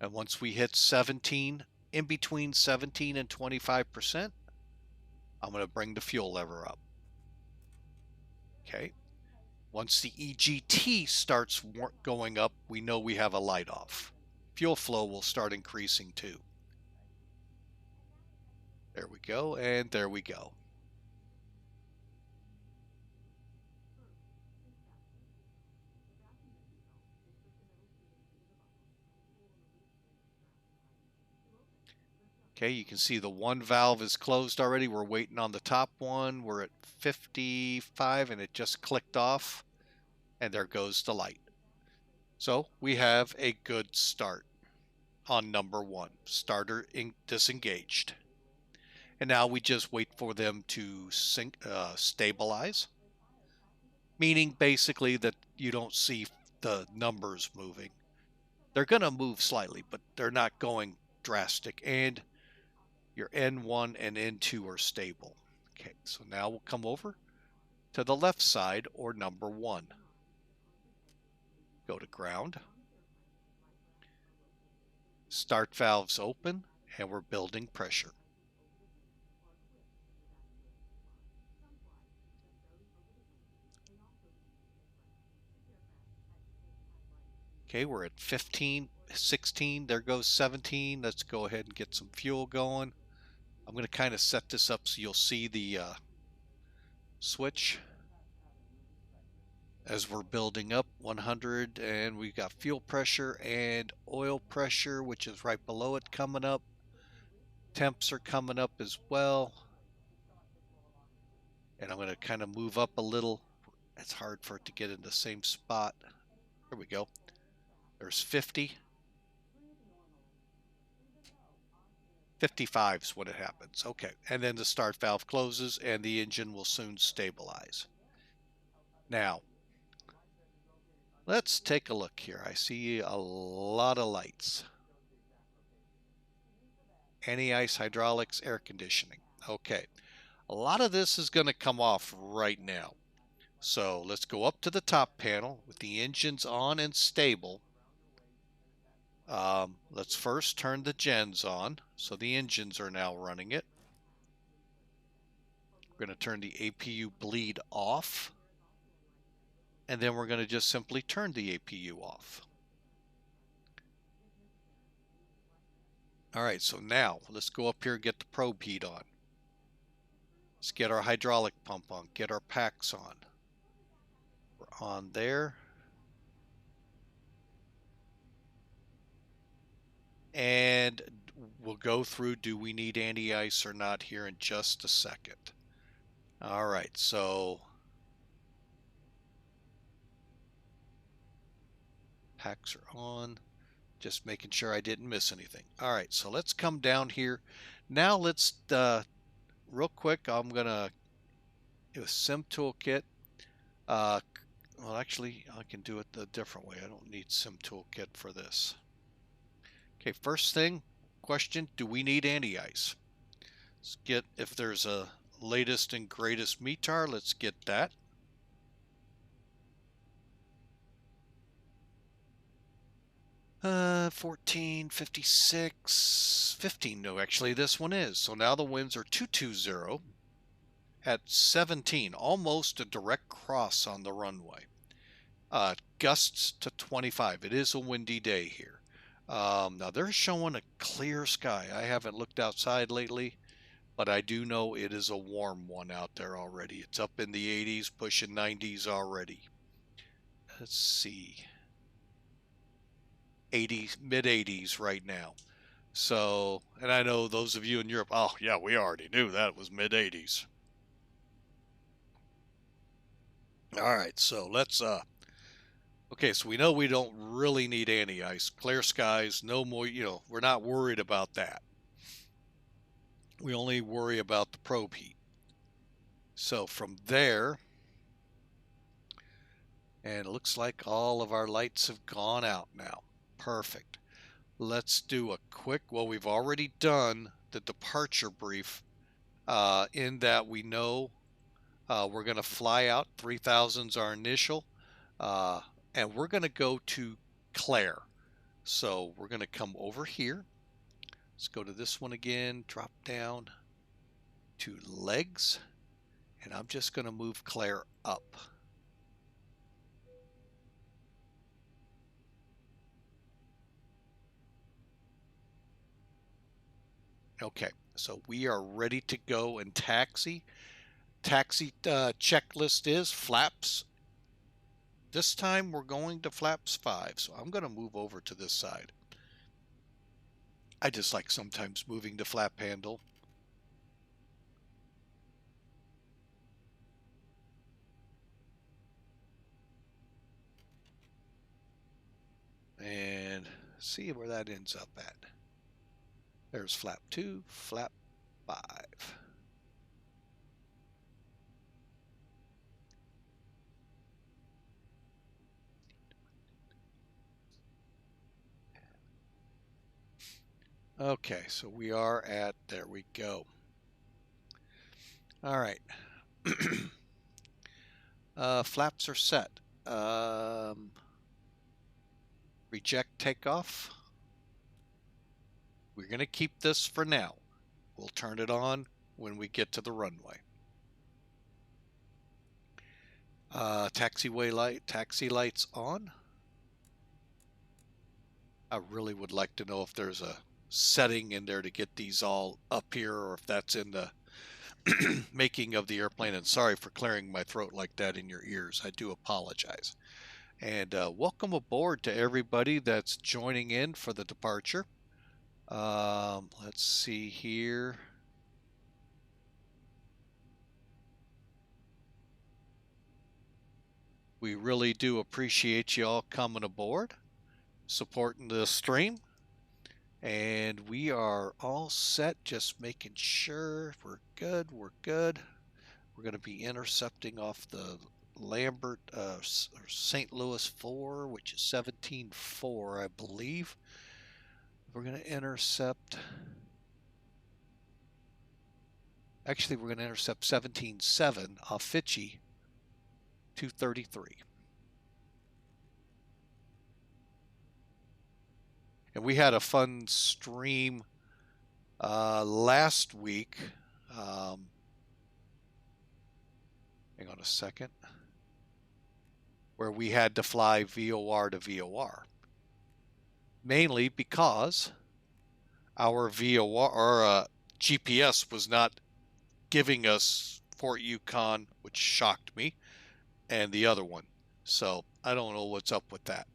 And once we hit 17, in between 17 and 25%, I'm going to bring the fuel lever up. Okay. Once the EGT starts going up, we know we have a light off. Fuel flow will start increasing too. There we go, and there we go. Okay, you can see the one valve is closed already. We're waiting on the top one. We're at 55 and it just clicked off, and there goes the light. So we have a good start on number 1. Starter disengaged. And now we just wait for them to stabilize, meaning basically that you don't see the numbers moving. They're going to move slightly, but they're not going drastic. And your N1 and N2 are stable. Okay, so now we'll come over to the left side, or number 1. Go to ground. Start valves open, and we're building pressure. Okay, we're at 15, 16, there goes 17. Let's go ahead and get some fuel going. I'm going to kind of set this up so you'll see the switch as we're building up 100, and we've got fuel pressure and oil pressure, which is right below it, coming up. Temps are coming up as well. And I'm going to kind of move up a little. It's hard for it to get in the same spot. There we go. There's 50. 55 is when it happens. Okay, and then the start valve closes and the engine will soon stabilize. Now, let's take a look here. I see a lot of lights. Anti-ice, hydraulics, air conditioning. Okay, a lot of this is going to come off right now. So let's go up to the top panel with the engines on and stable. Let's first turn the gens on, so the engines are now running it. We're going to turn the APU bleed off. And then we're going to just simply turn the APU off. All right, so now let's go up here and get the probe heat on. Let's get our hydraulic pump on, get our packs on. We're on there. And we'll go through, do we need anti-ice or not here in just a second. All right, so packs are on. Just making sure I didn't miss anything. All right, so let's come down here. Now let's, real quick, I'm going to do a Sim Toolkit. Well, actually, I can do it a different way. I don't need Sim Toolkit for this. Okay, first thing, question, do we need anti-ice? Let's get, if there's a latest and greatest METAR, let's get that. Uh, 1456, 15, no, actually this one is. So now the winds are 220 at 17, almost a direct cross on the runway. Gusts to 25. It is a windy day here. Now they're showing a clear sky. I haven't looked outside lately, but I do know it is a warm one out there already. It's up in the 80s, pushing 90s already. Let's see. 80s, mid 80s right now. So, and I know those of you in Europe, oh yeah, we already knew that was mid 80s. All right, so let's okay, so we know we don't really need anti-ice. Clear skies, no more, we're not worried about that. We only worry about the probe heat. So from there, and it looks like all of our lights have gone out now. Perfect. Let's do a quick, well, we've already done the departure brief in that we know we're going to fly out. 3000's our initial, and we're going to go to Claire. So we're going to come over here. Let's go to this one again, drop down to legs, and I'm just going to move Claire up. Okay, so we are ready to go and taxi. Taxi checklist is flaps. This time we're going to flaps 5, so I'm going to move over to this side. I just like sometimes moving the flap handle. And see where that ends up at. There's flap 2, flap 5. Okay, so we are at, there we go. All right. Flaps are set. Reject takeoff. We're going to keep this for now. We'll turn it on when we get to the runway. Taxiway light, taxi lights on. I really would like to know if there's a setting in there to get these all up here, or if that's in the making of the airplane. And sorry for clearing my throat like that in your ears. I do apologize. And welcome aboard to everybody that's joining in for the departure. Let's see here. We really do appreciate you all coming aboard, supporting the stream. And we are all set, just making sure we're good. We're good. We're going to be intercepting off the Lambert St. Louis 4, which is 17.4, I believe. We're going to intercept. Actually, we're going to intercept 17.7 off Fitchy 233. And we had a fun stream last week. hang on a second, where we had to fly VOR to VOR. Mainly because our VOR or GPS was not giving us Fort Yukon, which shocked me, and the other one. So I don't know what's up with that.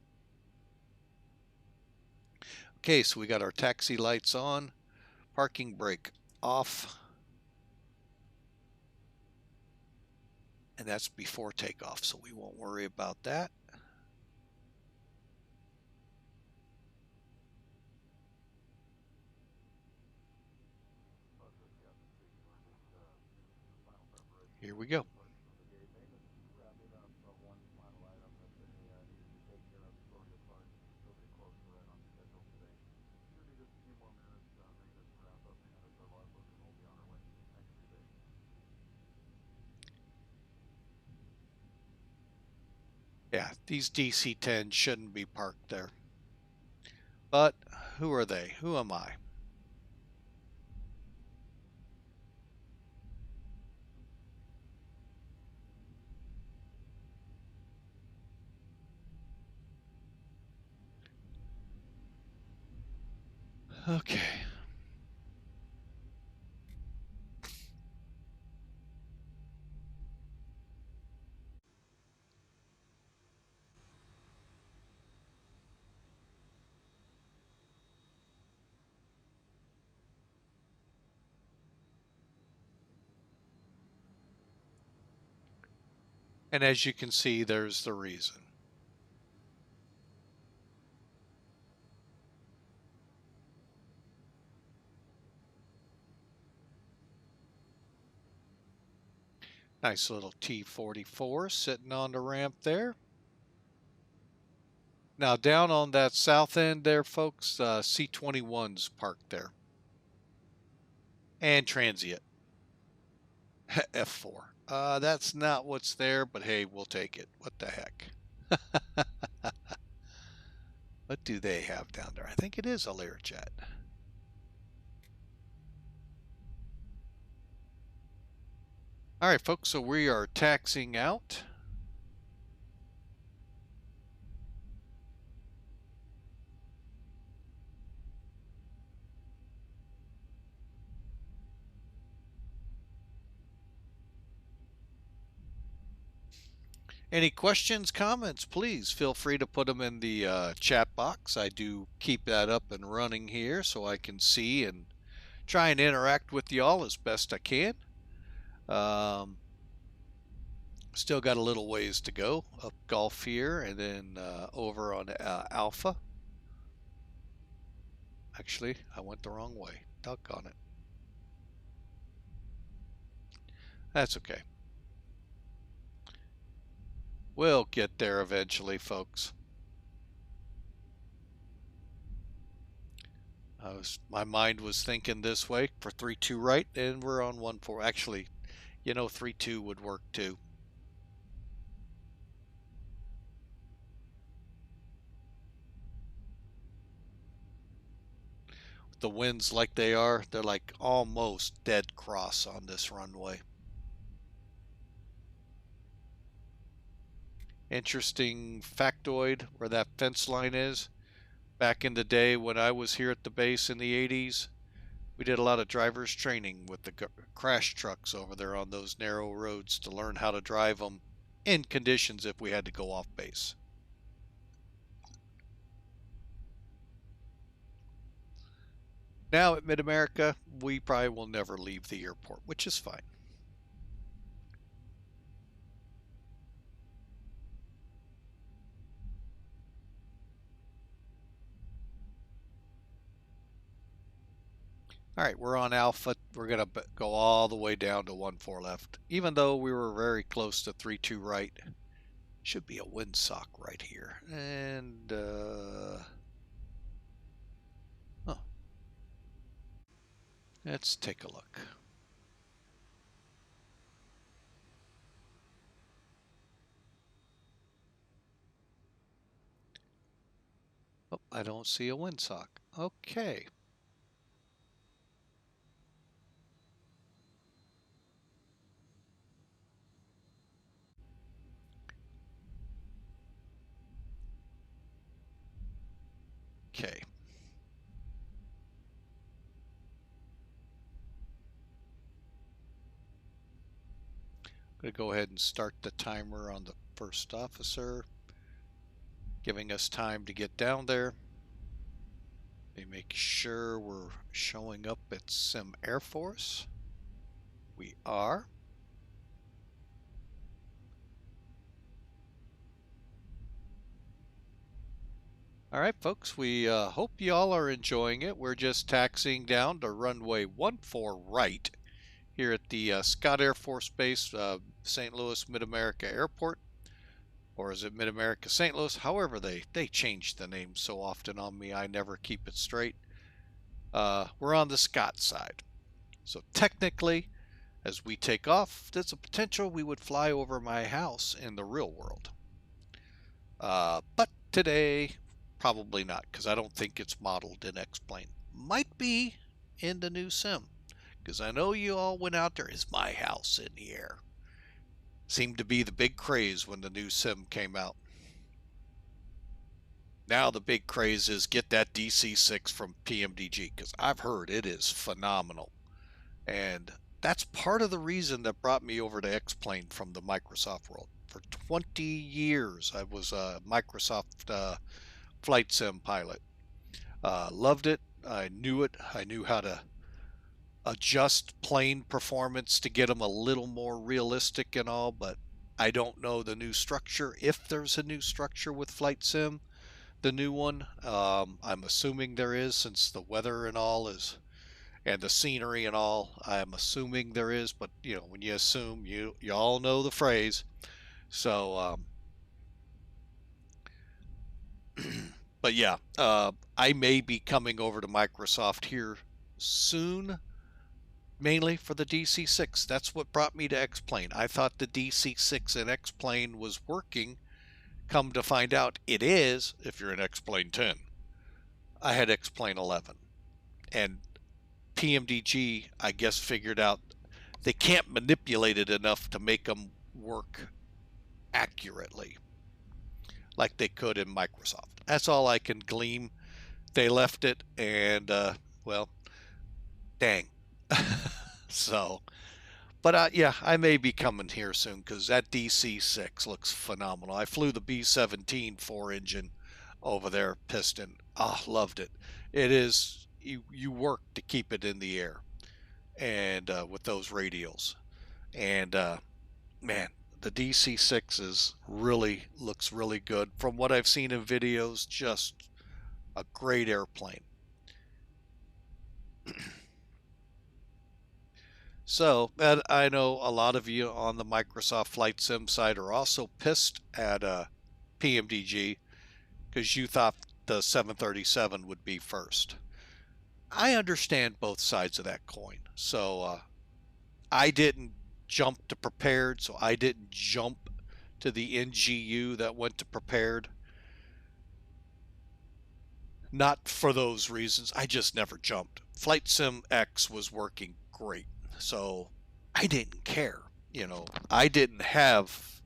Okay, so we got our taxi lights on, parking brake off, and that's before takeoff, so we won't worry about that. Here we go. Yeah, these DC-10s shouldn't be parked there. But who are they? Who am I? Okay. And as you can see, there's the reason. Nice little T-44 sitting on the ramp there. Now down on that south end there, folks, C-21's parked there. And transient. F4. That's not what's there, but hey, we'll take it. What the heck? What do they have down there? I think it is a Learjet. All right, folks, so we are taxiing out. Any questions, comments, please feel free to put them in the chat box. I do keep that up and running here so I can see and try and interact with y'all as best I can. Still got a little ways to go up Gulf here and then over on Alpha. Actually, I went the wrong way. Doggone it. That's okay. We'll get there eventually, folks. My mind was thinking this way for 3-2 right, and we're on 1-4. Actually, you know, 3-2 would work too. The winds like they are, they're like almost dead cross on this runway. Interesting factoid where that fence line is. Back in the day when I was here at the base in the 80s, we did a lot of driver's training with the crash trucks over there on those narrow roads to learn how to drive them in conditions if we had to go off base. Now at Mid-America, we probably will never leave the airport, which is fine. All right, we're on Alpha. We're going to go all the way down to 1-4 left. Even though we were very close to 3-2 right, should be a windsock right here. And, let's take a look. Oh, I don't see a windsock. Okay. Okay. I'm going to go ahead and start the timer on the first officer, giving us time to get down there. Let me make sure we're showing up at Sim Air Force. We are. All right, folks, we hope you all are enjoying it. We're just taxiing down to runway 14 right here at the Scott Air Force Base, St. Louis Mid-America Airport. Or is it Mid-America St. Louis? However, they change the name so often on me, I never keep it straight. We're on the Scott side. So technically, as we take off, there's a potential we would fly over my house in the real world. But today, probably not, because I don't think it's modeled in X-Plane. Might be in the new sim, because I know you all went out there. Is my house in the air? Seemed to be the big craze when the new sim came out. Now the big craze is get that DC-6 from PMDG, because I've heard it is phenomenal. And that's part of the reason that brought me over to X-Plane from the Microsoft world. For 20 years, I was a Microsoft flight sim pilot. Loved it. I knew it. I knew how to adjust plane performance to get them a little more realistic and all, but I don't know the new structure. If there's a new structure with flight sim, the new one, I'm assuming there is, since the weather and all is, and the scenery and all, I'm assuming there is, but you know, when you assume, you all know the phrase. So but yeah, I may be coming over to Microsoft here soon, mainly for the DC-6. That's what brought me to X-Plane. I thought the DC-6 in X-Plane was working. Come to find out, it is if you're in X-Plane 10. I had X-Plane 11. And PMDG, I guess, figured out they can't manipulate it enough to make them work accurately like they could in Microsoft. That's all I can glean. They left it, and well, dang. So, but yeah, I may be coming here soon because that DC-6 looks phenomenal. I flew the B-17 4-engine over there, piston. Ah, oh, loved it. It is, you work to keep it in the air, and with those radials. And man, the DC-6 is really looks really good. From what I've seen in videos, just a great airplane. So, I know a lot of you on the Microsoft Flight Sim side are also pissed at PMDG because you thought the 737 would be first. I understand both sides of that coin. So, I didn't jump to prepared, so I didn't jump to the NGU that went to prepared. Not for those reasons. I just never jumped. Flight Sim X was working great. So I didn't care. You know, I didn't have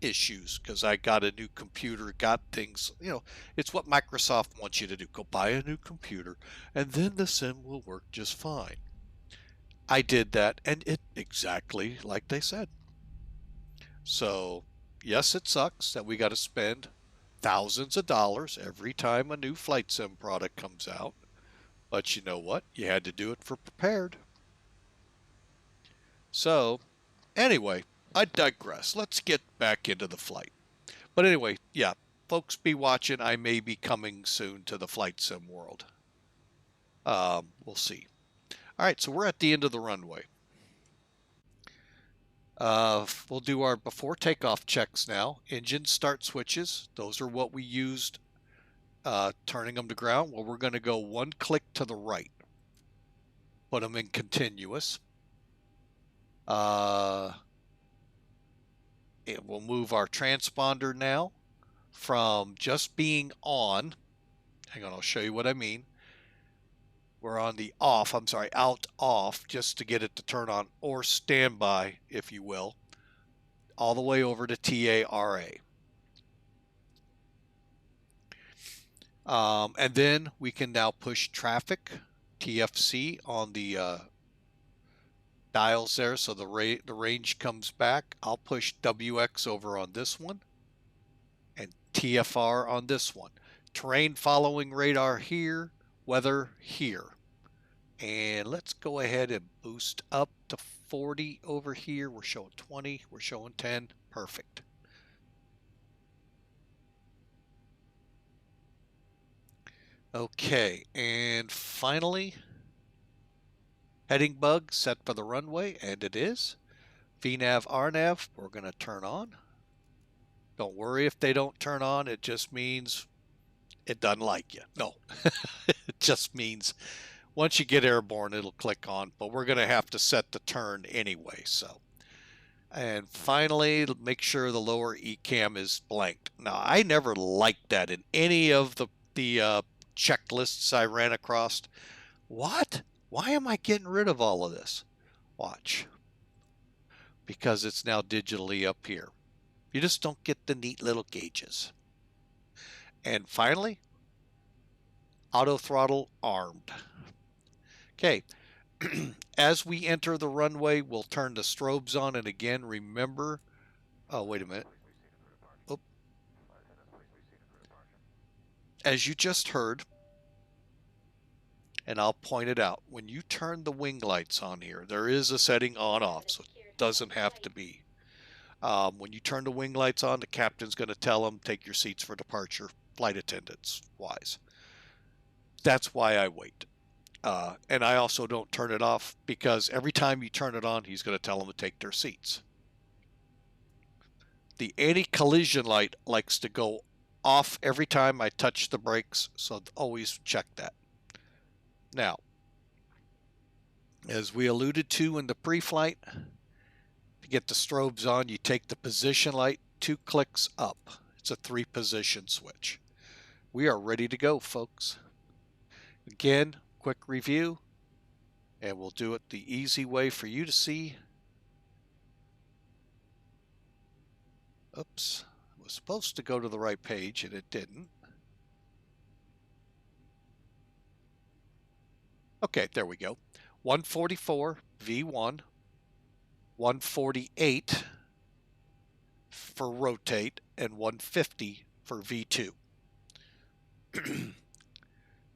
issues because I got a new computer, got things, you know, it's what Microsoft wants you to do. Go buy a new computer and then the sim will work just fine. I did that and it exactly like they said. So, yes, it sucks that we got to spend thousands of dollars every time a new flight sim product comes out. But you know what? You had to do it for prepared. So, anyway, I digress. Let's get back into the flight. But anyway, yeah, folks be watching. I may be coming soon to the flight sim world. We'll see. All right, so we're at the end of the runway. We'll do our before takeoff checks now. Engine start switches. Those are what we used turning them to ground. Well, we're going to go one click to the right. Put them in continuous. It will move our transponder now from just being on. Hang on, I'll show you what I mean. We're on the off, I'm sorry, out off, just to get it to turn on, or standby, if you will, all the way over to TARA. And then we can now push traffic, TFC, on the dials there, so the range comes back. I'll push WX over on this one and TFR on this one. Terrain following radar here, weather here. And let's go ahead and boost up to 40 over here. We're showing 20, we're showing 10. Perfect. Okay, and finally, heading bug set for the runway, and it is. VNAV, RNAV, we're going to turn on. Don't worry if they don't turn on. It just means it doesn't like you. No, it just means once you get airborne, it'll click on, but we're going to have to set the turn anyway. So, and finally, make sure the lower ECAM is blanked. Now, I never liked that in any of the checklists I ran across. What? Why am I getting rid of all of this? Watch. Because it's now digitally up here. You just don't get the neat little gauges. And finally, auto throttle armed. Okay, as we enter the runway, we'll turn the strobes on. And again, remember, oh, wait a minute. Oh. As you just heard, and I'll point it out, when you turn the wing lights on here, there is a setting on off, so it doesn't have to be. When you turn the wing lights on, the captain's going to tell them, take your seats for departure, flight attendants wise. That's why I wait. And I also don't turn it off because every time you turn it on, he's going to tell them to take their seats. The anti-collision light likes to go off every time I touch the brakes, so always check that. Now, as we alluded to in the pre-flight, to get the strobes on, you take the position light 2 clicks up. It's a 3-position switch. We are ready to go, folks. Again, quick review, and we'll do it the easy way for you to see. Oops, I was supposed to go to the right page and it didn't. Okay, there we go. 144 V1, 148 for rotate, and 150 for V2.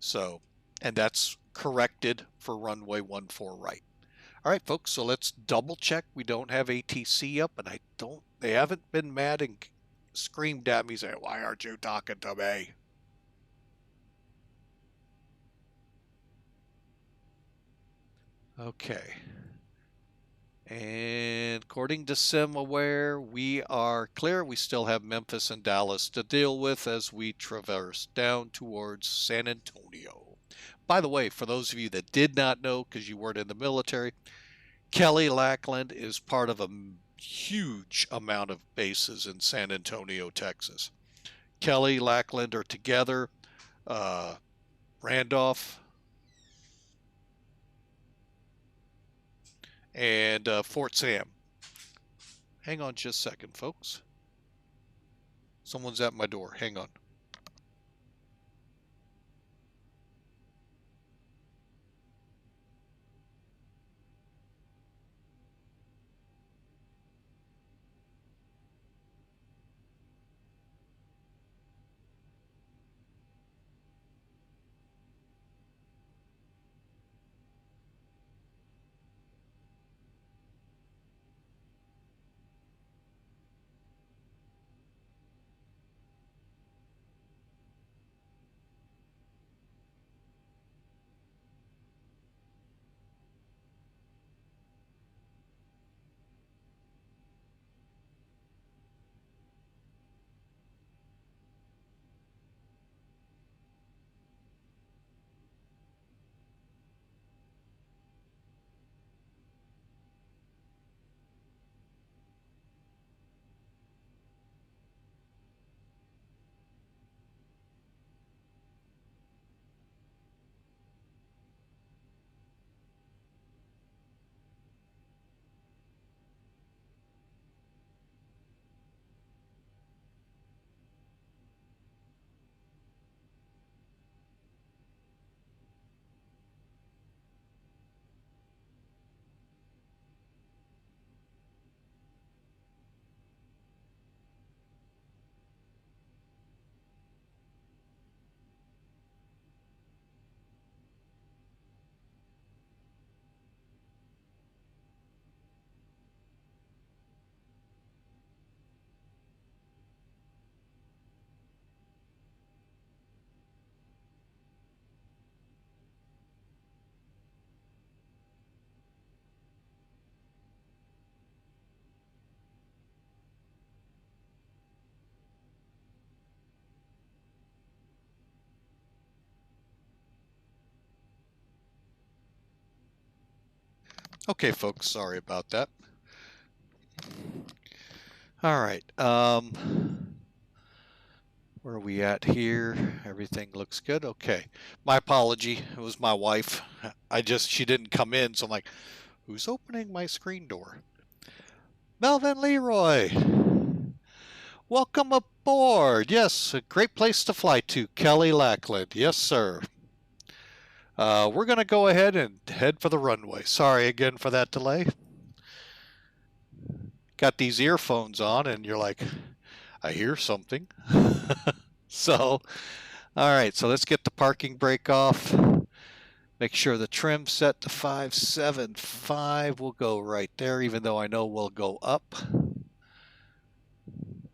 So, and that's corrected for runway 14 right. All right, folks, so let's double check we don't have ATC up, and they haven't been mad and screamed at me saying, why aren't you talking to me? Okay. And according to SimAware, we are clear. We still have Memphis and Dallas to deal with as we traverse down towards San Antonio. By the way, for those of you that did not know because you weren't in the military, Kelly Lackland is part of a huge amount of bases in San Antonio, Texas. Kelly, Lackland are together. Randolph and Fort Sam. Hang on just a second, folks. Someone's at my door. Hang on. Okay, folks, sorry about that. All right. Where are we at here? Everything looks good. Okay. My apology. It was my wife. She didn't come in, so I'm like, who's opening my screen door? Melvin Leroy. Welcome aboard. Yes, a great place to fly to, Kelly Lackland. Yes, sir. We're going to go ahead and head for the runway. Sorry again for that delay. Got these earphones on, and you're like, I hear something. So, all right, so let's get the parking brake off. Make sure the trim's set to 575. We'll go right there, even though I know we'll go up.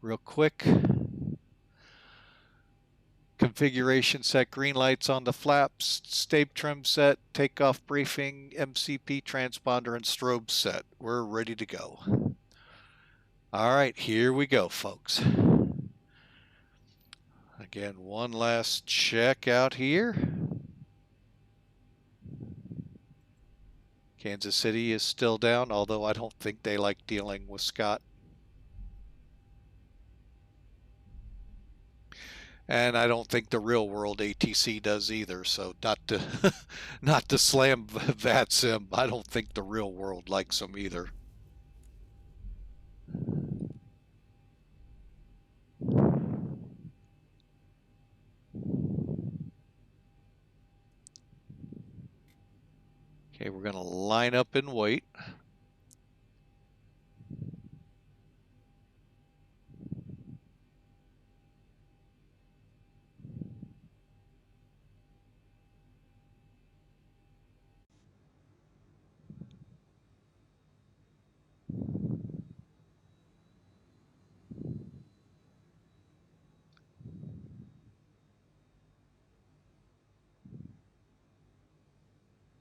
Real quick. Configuration set, green lights on the flaps, state trim set, takeoff briefing, MCP transponder, and strobe set. We're ready to go. All right, here we go, folks. Again, one last check out here. Kansas City is still down, although I don't think they like dealing with Scott. And I don't think the real world ATC does either. So not to not to slam VATSIM, I don't think the real world likes them either. Okay, we're going to line up and wait.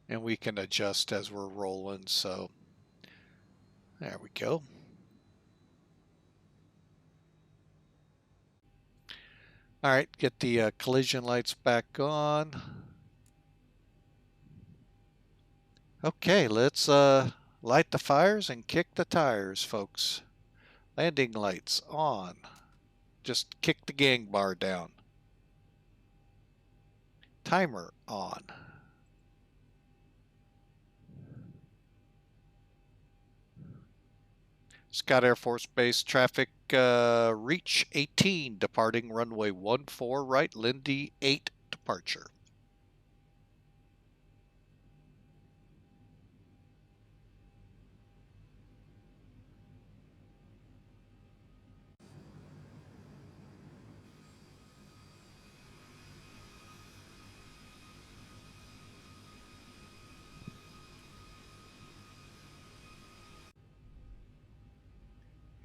And we can adjust as we're rolling. So there we go. All right, get the collision lights back on. Okay, let's light the fires and kick the tires, folks. Landing lights on. Just kick the gang bar down. Timer on. Scott Air Force Base traffic reach 18 departing runway 14 right, Lindy 8 departure.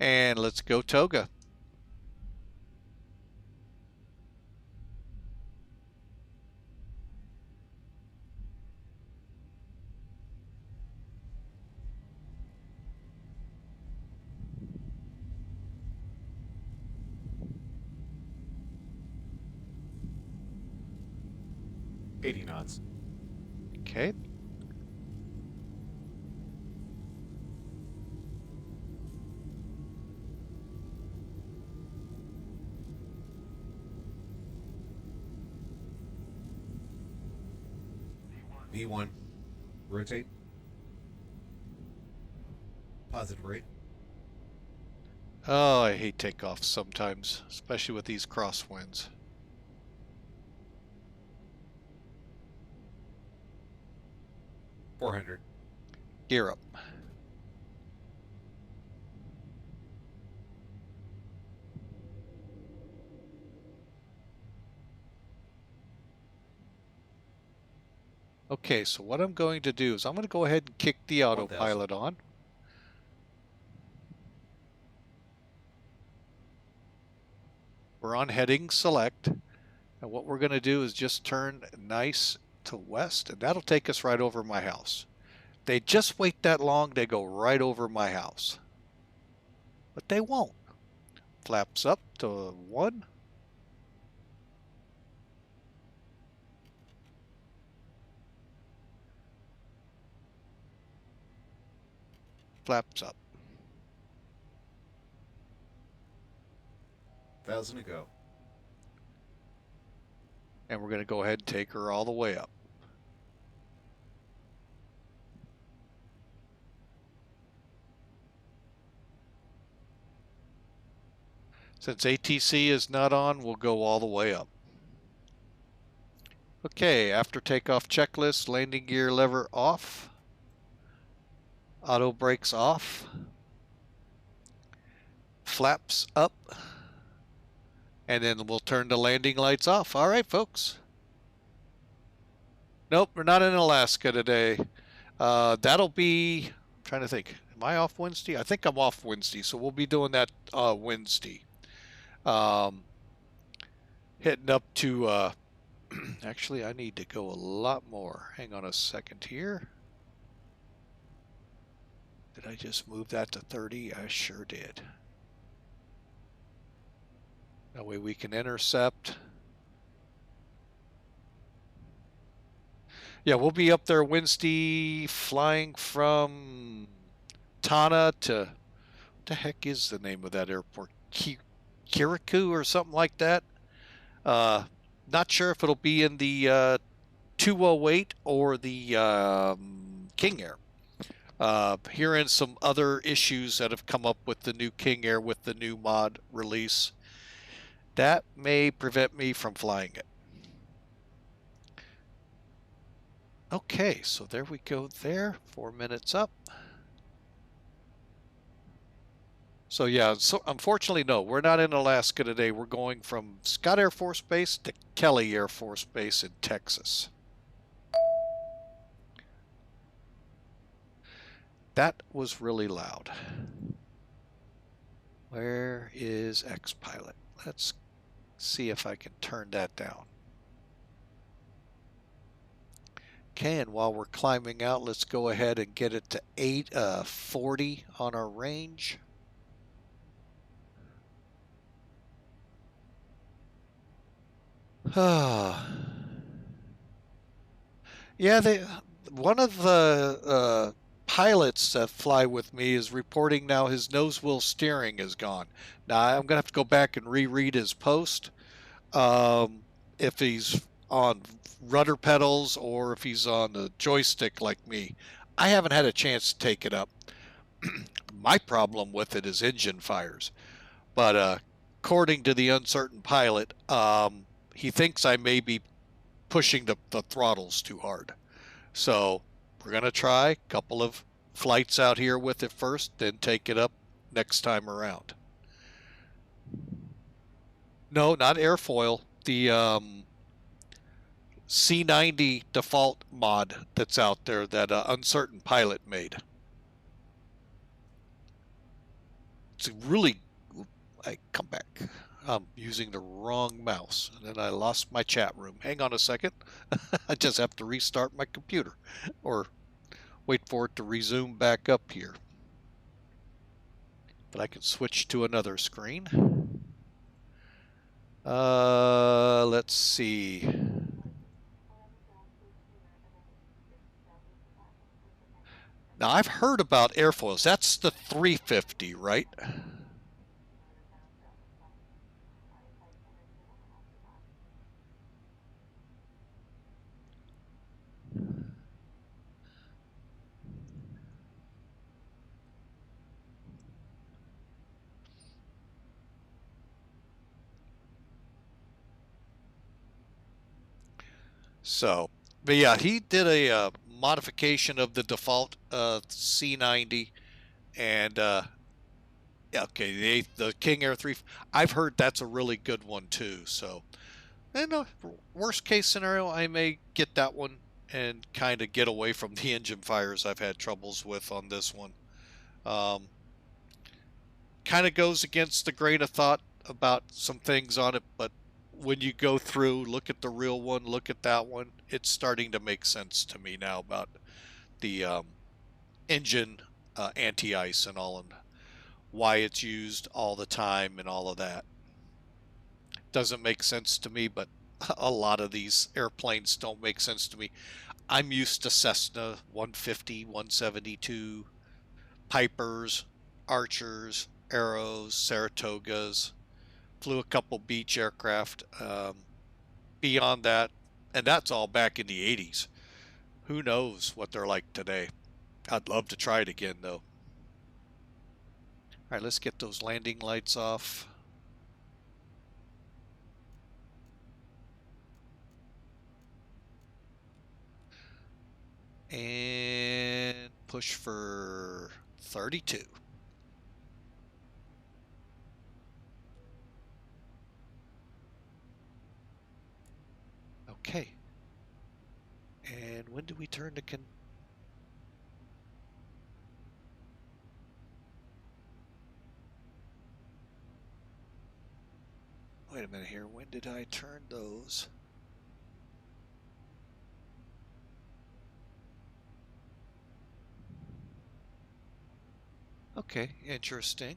And let's go Toga. $80 knots. Okay. V1. Rotate. Positive rate. Oh, I hate takeoffs sometimes, especially with these crosswinds. $400. Gear up. Okay, so what I'm going to do is I'm going to go ahead and kick the autopilot on. We're on heading select. And what we're going to do is just turn nice to west, and that'll take us right over my house. They just wait that long, they go right over my house. But they won't. Flaps up to 1. flaps up. 1,000 to go. And we're going to go ahead and take her all the way up. Since ATC is not on, we'll go all the way up. Okay, after takeoff checklist, landing gear lever off. Auto brakes off. Flaps up. And then we'll turn the landing lights off. All right, folks. Nope, we're not in Alaska today. That'll be, I'm trying to think, am I off Wednesday? I think I'm off Wednesday, so we'll be doing that Wednesday. Heading up to, actually, I need to go a lot more. Hang on a second here. Did I just move that to 30? I sure did. That way we can intercept. Yeah, we'll be up there Wednesday, flying from Tana to, what the heck is the name of that airport? Kirikou or something like that. Not sure if it'll be in the 208 or the King Air. Hearing some other issues that have come up with the new King Air with the new mod release. That may prevent me from flying it. Okay, so there we go there. 4 minutes up. So yeah, so unfortunately, no, we're not in Alaska today. We're going from Scott Air Force Base to Kelly Air Force Base in Texas. That was really loud. Where is X-Pilot? Let's see if I can turn that down. Okay, and while we're climbing out, let's go ahead and get it to 840 on our range. Yeah, one of the pilots that fly with me is reporting now his nose wheel steering is gone. Now I'm gonna have to go back and reread his post. If he's on rudder pedals or if he's on the joystick like me. I haven't had a chance to take it up. My problem with it is engine fires. But according to the uncertain pilot, he thinks I may be pushing the throttles too hard. So we're going to try a couple of flights out here with it first, then take it up next time around. No, not airfoil. The C90 default mod that's out there that Uncertain Pilot made. It's really, I come back. I'm using the wrong mouse, and then I lost my chat room. Hang on a second. I just have to restart my computer, or wait for it to resume back up here. But I can switch to another screen. Let's see. Now, I've heard about airfoils. That's the 350, right? So, but yeah, he did a modification of the default C90, and yeah, okay, the King Air 3. I've heard that's a really good one too. So, and worst case scenario, I may get that one and kind of get away from the engine fires I've had troubles with on this one. Kind of goes against the grain of thought about some things on it, but when you go through, look at the real one, look at that one, it's starting to make sense to me now about the engine anti-ice and all, and why it's used all the time and all of that. Doesn't make sense to me, but a lot of these airplanes don't make sense to me. I'm used to Cessna 150, 172, Pipers, Archers, Arrows, Saratogas, flew a couple beach aircraft. Beyond that, and that's all back in the 80s. Who knows what they're like today? I'd love to try it again, though. All right, let's get those landing lights off. And push for 32. Okay. And when do we turn to Wait a minute here. When did I turn those? Okay, interesting.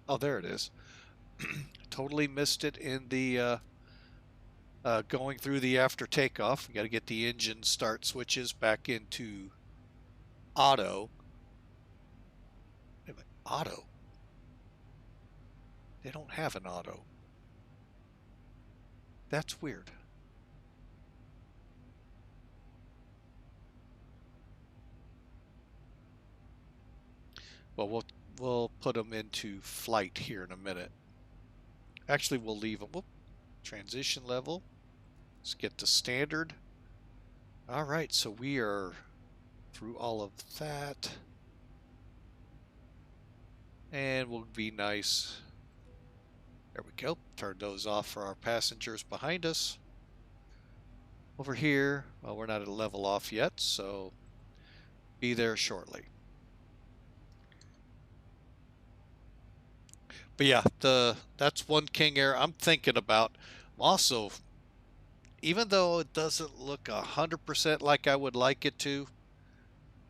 Oh, there it is. Totally missed it in the going through the after takeoff. You got to get the engine start switches back into auto. Wait a minute, auto? They don't have an auto. That's weird. Well, we'll put them into flight here in a minute. Actually, we'll leave them. Whoop, transition level. Let's get to standard. All right, so we are through all of that. And we'll be nice. There we go. Turn those off for our passengers behind us. Over here, well, we're not at a level off yet, so be there shortly. But yeah, that's one King Air I'm thinking about. Also, even though it doesn't look 100% like I would like it to,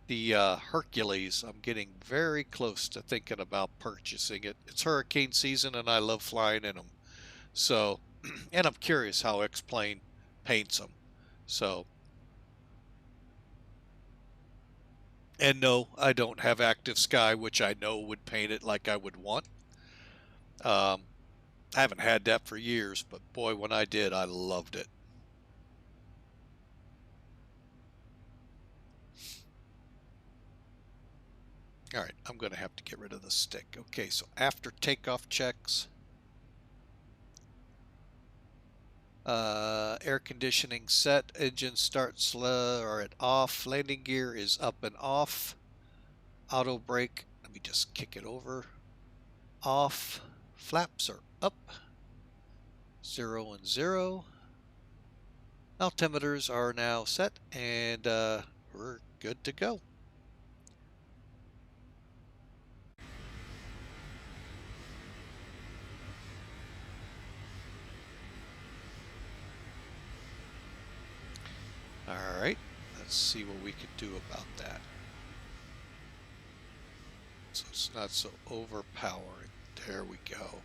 the Hercules, I'm getting very close to thinking about purchasing it. It's hurricane season and I love flying in them. So, and I'm curious how X-Plane paints them. So, and no, I don't have Active Sky, which I know would paint it like I would want. I haven't had that for years, but boy, when I did, I loved it. All right, I'm going to have to get rid of the stick. Okay, so after takeoff checks, air conditioning set, engine start slow or at off, landing gear is up and off, auto brake, let me just kick it over, off, flaps are up, 0 and 0, altimeters are now set, and we're good to go. All right, let's see what we can do about that. So it's not so overpowering. There we go.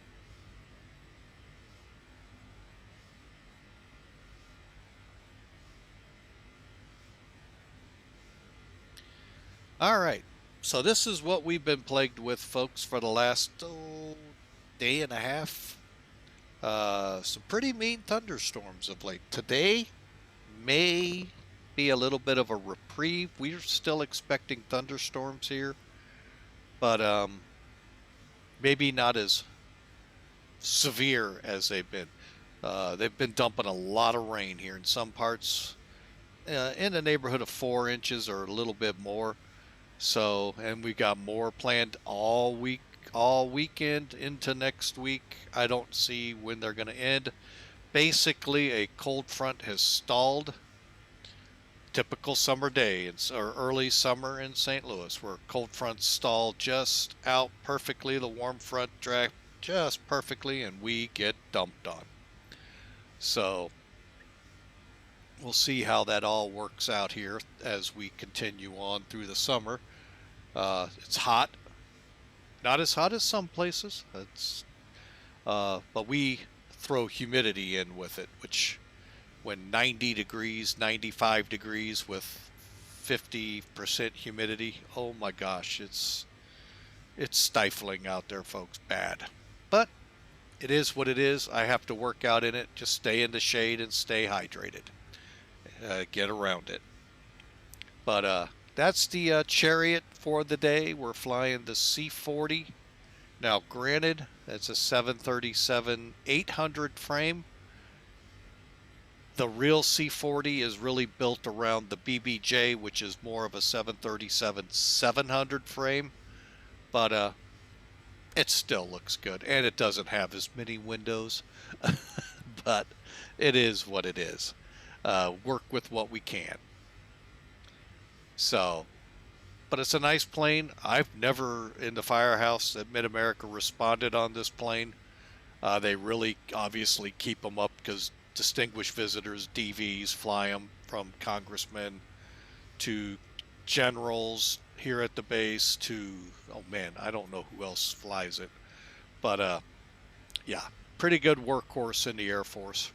All right, so this is what we've been plagued with, folks, for the last day and a half. Some pretty mean thunderstorms of late. Today may be a little bit of a reprieve. We're still expecting thunderstorms here, but maybe not as severe as they've been. They've been dumping a lot of rain here in some parts, in the neighborhood of 4 inches or a little bit more. So, and we got more planned all week, all weekend into next week. I don't see when they're going to end. Basically, a cold front has stalled. Typical summer day, or early summer in St. Louis, where cold fronts stall just out perfectly, the warm front draft just perfectly, and we get dumped on. So, we'll see how that all works out here as we continue on through the summer. It's hot, not as hot as some places. But we throw humidity in with it, which when 90 degrees, 95 degrees with 50% humidity, oh my gosh, it's stifling out there, folks, bad. But it is what it is. I have to work out in it. Just stay in the shade and stay hydrated. Get around it. But that's the Chariot for the day. We're flying the C-40. Now, granted, that's a 737-800 frame. The real C-40 is really built around the BBJ, which is more of a 737-700 frame. But it still looks good, and it doesn't have as many windows. But it is what it is. Work with what we can. So, but it's a nice plane. I've never in the firehouse at Mid-America responded on this plane. They really obviously keep them up because distinguished visitors, DVs, fly them, from congressmen to generals here at the base to, oh man, I don't know who else flies it. But yeah, pretty good workhorse in the Air Force.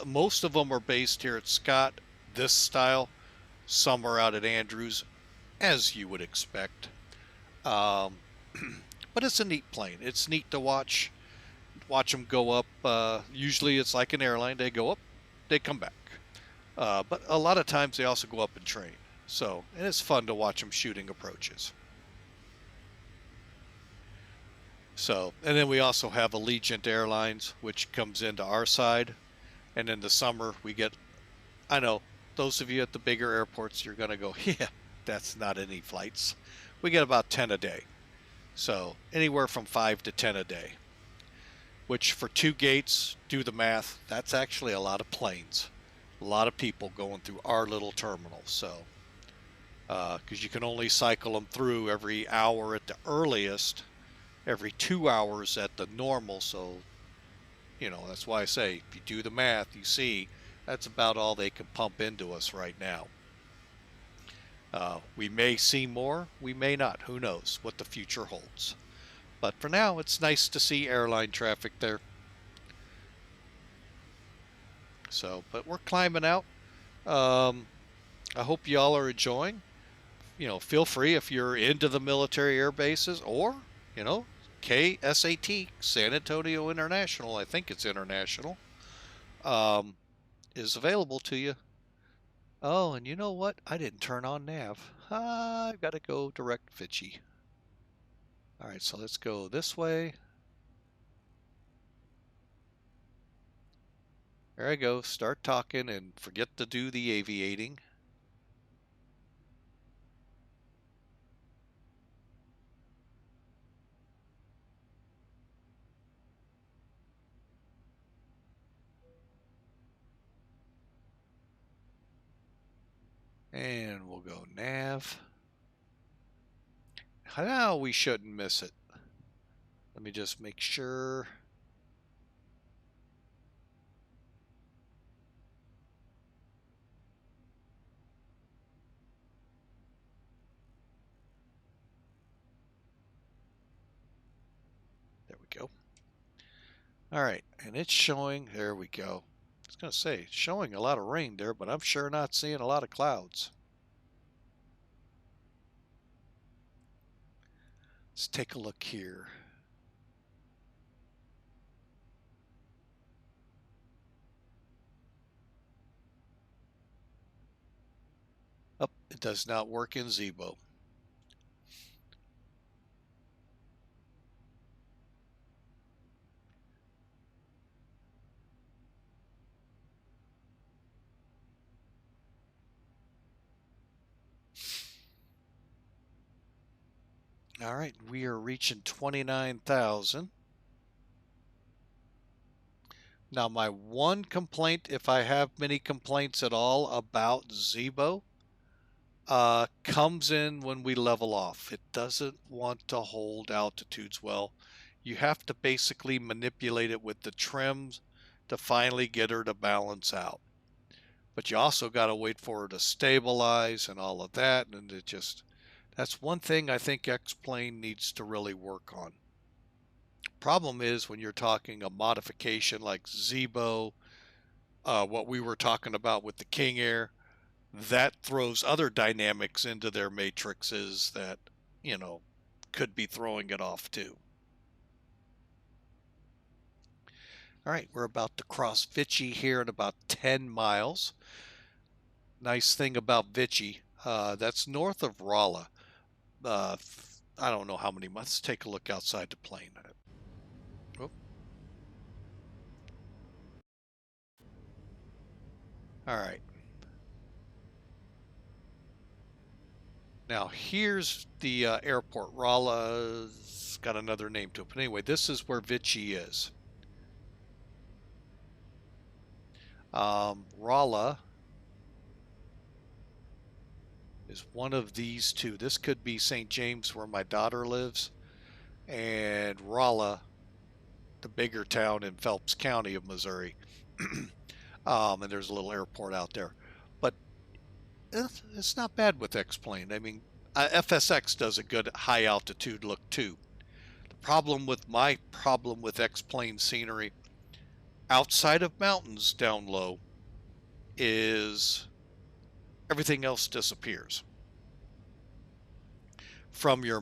Most of them are based here at Scott, this style. Some are out at Andrews, as you would expect. But it's a neat plane. It's neat to watch them go up. Usually it's like an airline. They go up, they come back. But a lot of times they also go up and train. So, and it's fun to watch them shooting approaches. So, and then we also have Allegiant Airlines, which comes into our side. And in the summer we get, I know, those of you at the bigger airports, you're going to go, yeah, that's not any flights. We get about 10 a day. So anywhere from 5 to 10 a day, which for 2 gates, do the math, that's actually a lot of planes. A lot of people going through our little terminal. So, because you can only cycle them through every hour at the earliest, every 2 hours at the normal. So, you know, that's why I say, if you do the math, you see, that's about all they can pump into us right now. We may see more, we may not. Who knows what the future holds. But for now, it's nice to see airline traffic there. So, but we're climbing out. I hope y'all are enjoying. You know, feel free if you're into the military air bases, or, you know, KSAT, San Antonio International, I think it's international, is available to you. Oh, and you know what? I didn't turn on nav. I've got to go direct Fitchy. All right, so let's go this way. There I go. Start talking and forget to do the aviating. And we'll go nav. Now we shouldn't miss it. Let me just make sure. There we go. All right, and it's showing, there we go. I was going to say, it's showing a lot of rain there, but I'm sure not seeing a lot of clouds. Let's take a look here. Oh, it does not work in Zibo. All right, we are reaching 29,000. Now, my one complaint, if I have many complaints at all about Zibo, comes in when we level off. It doesn't want to hold altitudes well. You have to basically manipulate it with the trims to finally get her to balance out. But you also got to wait for her to stabilize and all of that, and it just, that's one thing I think X-Plane needs to really work on. problem is when you're talking a modification like Zibo, what we were talking about with the King Air, that throws other dynamics into their matrices that, could be throwing it off too. All right, we're about to cross Vichy here in about 10 miles. Nice thing about Vichy, that's north of Rolla. I don't know how many months. Take a look outside the plane. Oh. All right. Now here's the airport. Rolla's got another name to it. But anyway, this is where Vichy is. Rolla is one of these two. This could be St. James where my daughter lives, and Rolla, the bigger town in Phelps County of Missouri. And there's a little airport out there. But it's not bad with X-Plane. I mean, FSX does a good high altitude look too. My problem with X-Plane scenery outside of mountains down low is everything else disappears. From your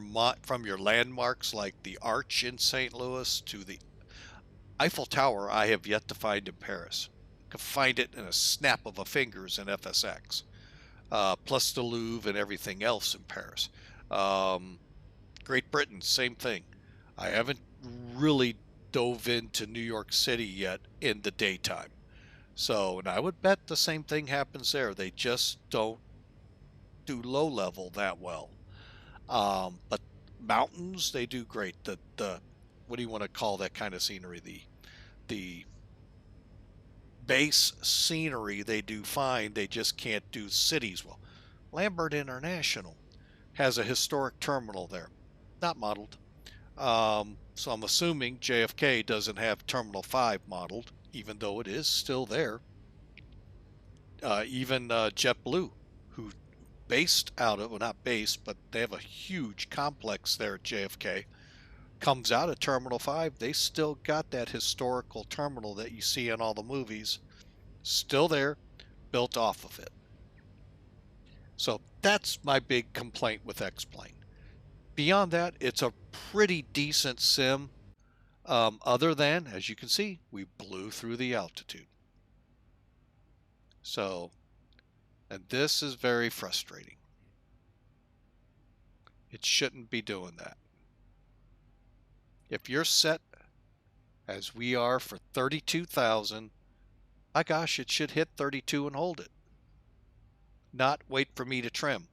landmarks like the Arch in St. Louis to the Eiffel Tower, I have yet to find in Paris. I can find it in a snap of a fingers in FSX. Plus the Louvre and everything else in Paris. Great Britain, same thing. I haven't really dove into New York City yet in the daytime. So, and I would bet the same thing happens there. They just don't do low level that well. But mountains, they do great. The what do you want to call that kind of scenery? The base scenery they do fine. They just can't do cities well. Lambert International has a historic terminal there, not modeled. So I'm assuming JFK doesn't have Terminal 5 modeled, even though it is still there. Even JetBlue, who based out of, well, not based, but they have a huge complex there at JFK, comes out of Terminal 5. They still got that historical terminal that you see in all the movies, still there, built off of it. So that's my big complaint with X-Plane. Beyond that, it's a pretty decent sim, other than, as you can see, we blew through the altitude. So, and this is very frustrating. It shouldn't be doing that. If you're set, as we are, for 32,000, my gosh, it should hit 32 and hold it. Not wait for me to trim.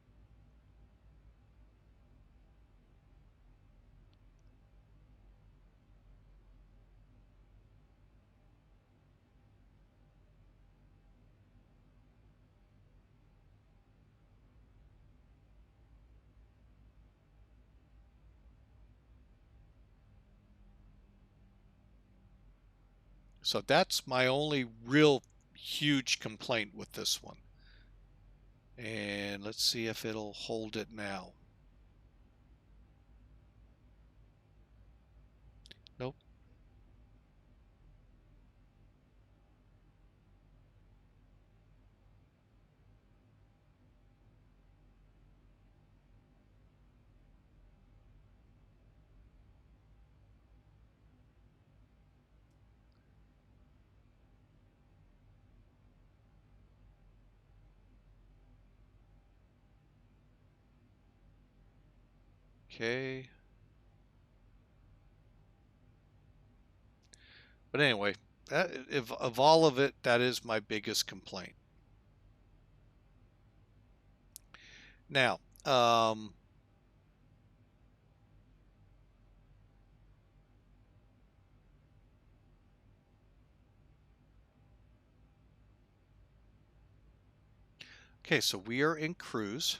So that's my only real huge complaint with this one. And let's see if it'll hold it now. Nope. Okay. But anyway, of all of it, that is my biggest complaint. Now, okay, so we are in cruise.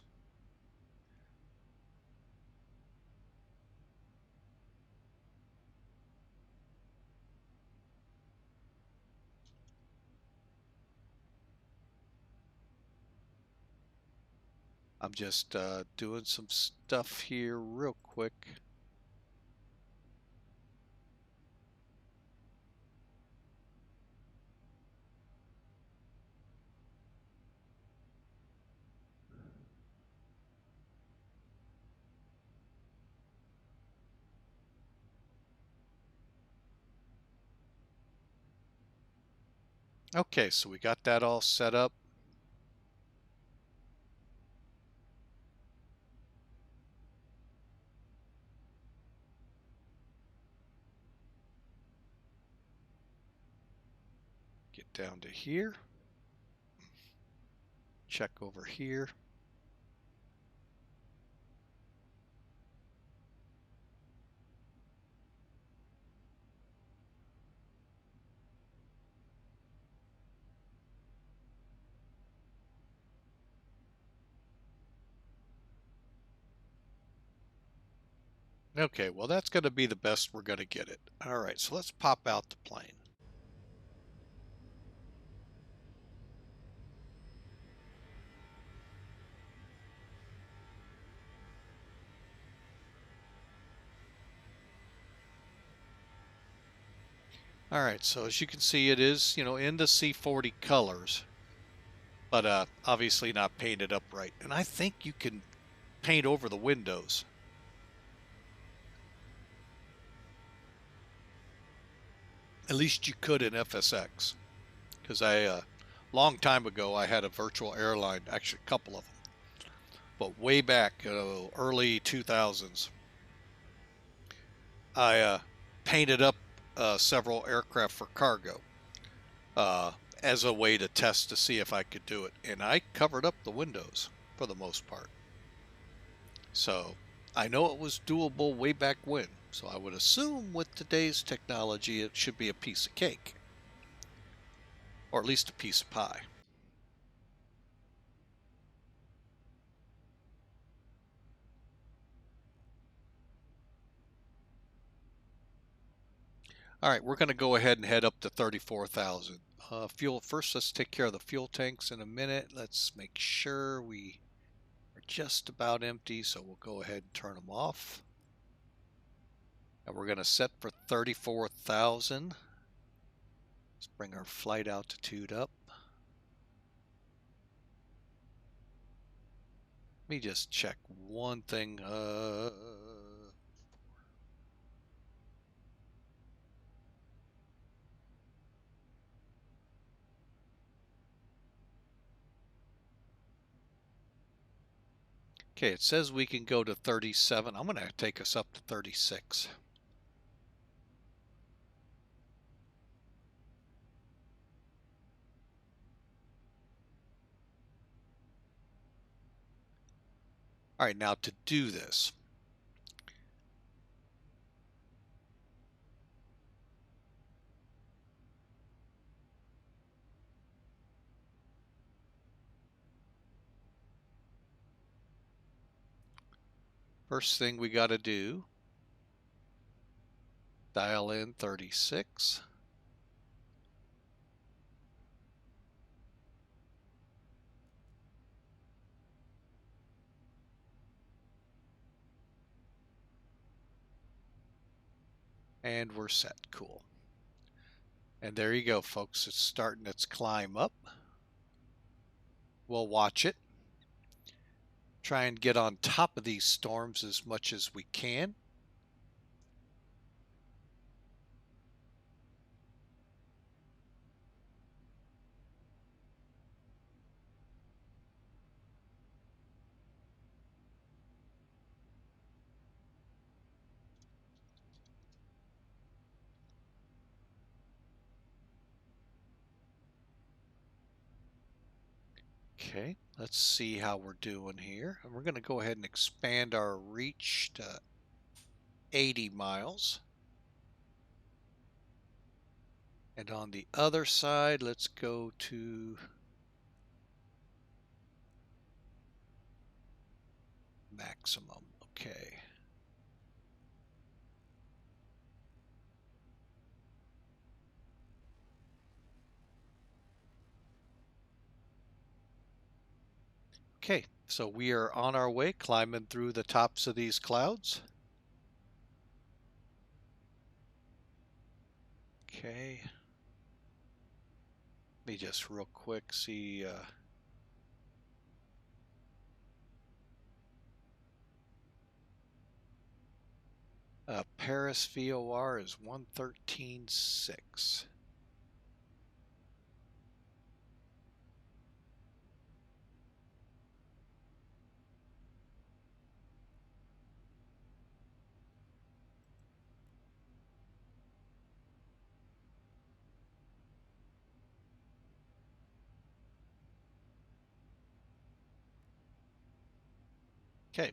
I'm just doing some stuff here real quick. Okay, so we got that all set up. Get down to here. Check over here. Okay, well that's going to be the best we're going to get it. All right, so let's pop out the plane. All right, so as you can see, it is, in the C-40 colors, but obviously not painted up right. And I think you can paint over the windows. At least you could in FSX, because long time ago, I had a virtual airline, actually a couple of them, but way back, early 2000s, I painted up several aircraft for cargo as a way to test to see if I could do it. And I covered up the windows for the most part. So I know it was doable way back when. So I would assume with today's technology, it should be a piece of cake, or at least a piece of pie. All right, we're going to go ahead and head up to 34,000. Fuel first. Let's take care of the fuel tanks in a minute. Let's make sure we are just about empty, so we'll go ahead and turn them off. And we're going to set for 34,000. Let's bring our flight altitude up. Let me just check one thing. Okay, it says we can go to 37. I'm going to take us up to 36. All right, now to do this, first thing we got to do, dial in 36. And we're set. Cool. And there you go, folks. It's starting its climb up. We'll watch it. Try and get on top of these storms as much as we can. Okay, let's see how we're doing here. And we're going to go ahead and expand our reach to 80 miles. And on the other side, let's go to maximum. Okay. Okay, so we are on our way, climbing through the tops of these clouds. Okay. Let me just real quick see. Paris VOR is 113.6. Okay.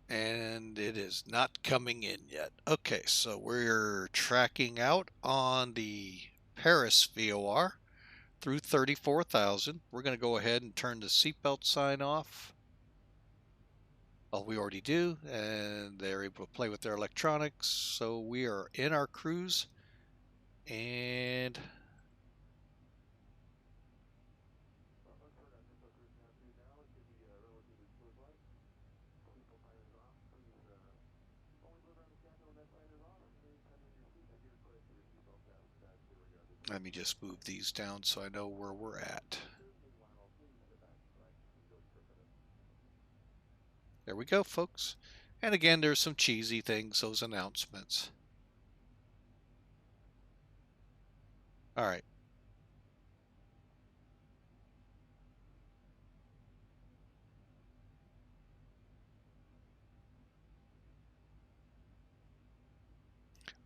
And it is not coming in yet. Okay, so we're tracking out on the Paris VOR through 34,000. We're going to go ahead and turn the seatbelt sign off. Well, we already do, and they're able to play with their electronics. So we are in our cruise, and let me just move these down so I know where we're at. There we go, folks. And again, there's some cheesy things, those announcements. All right.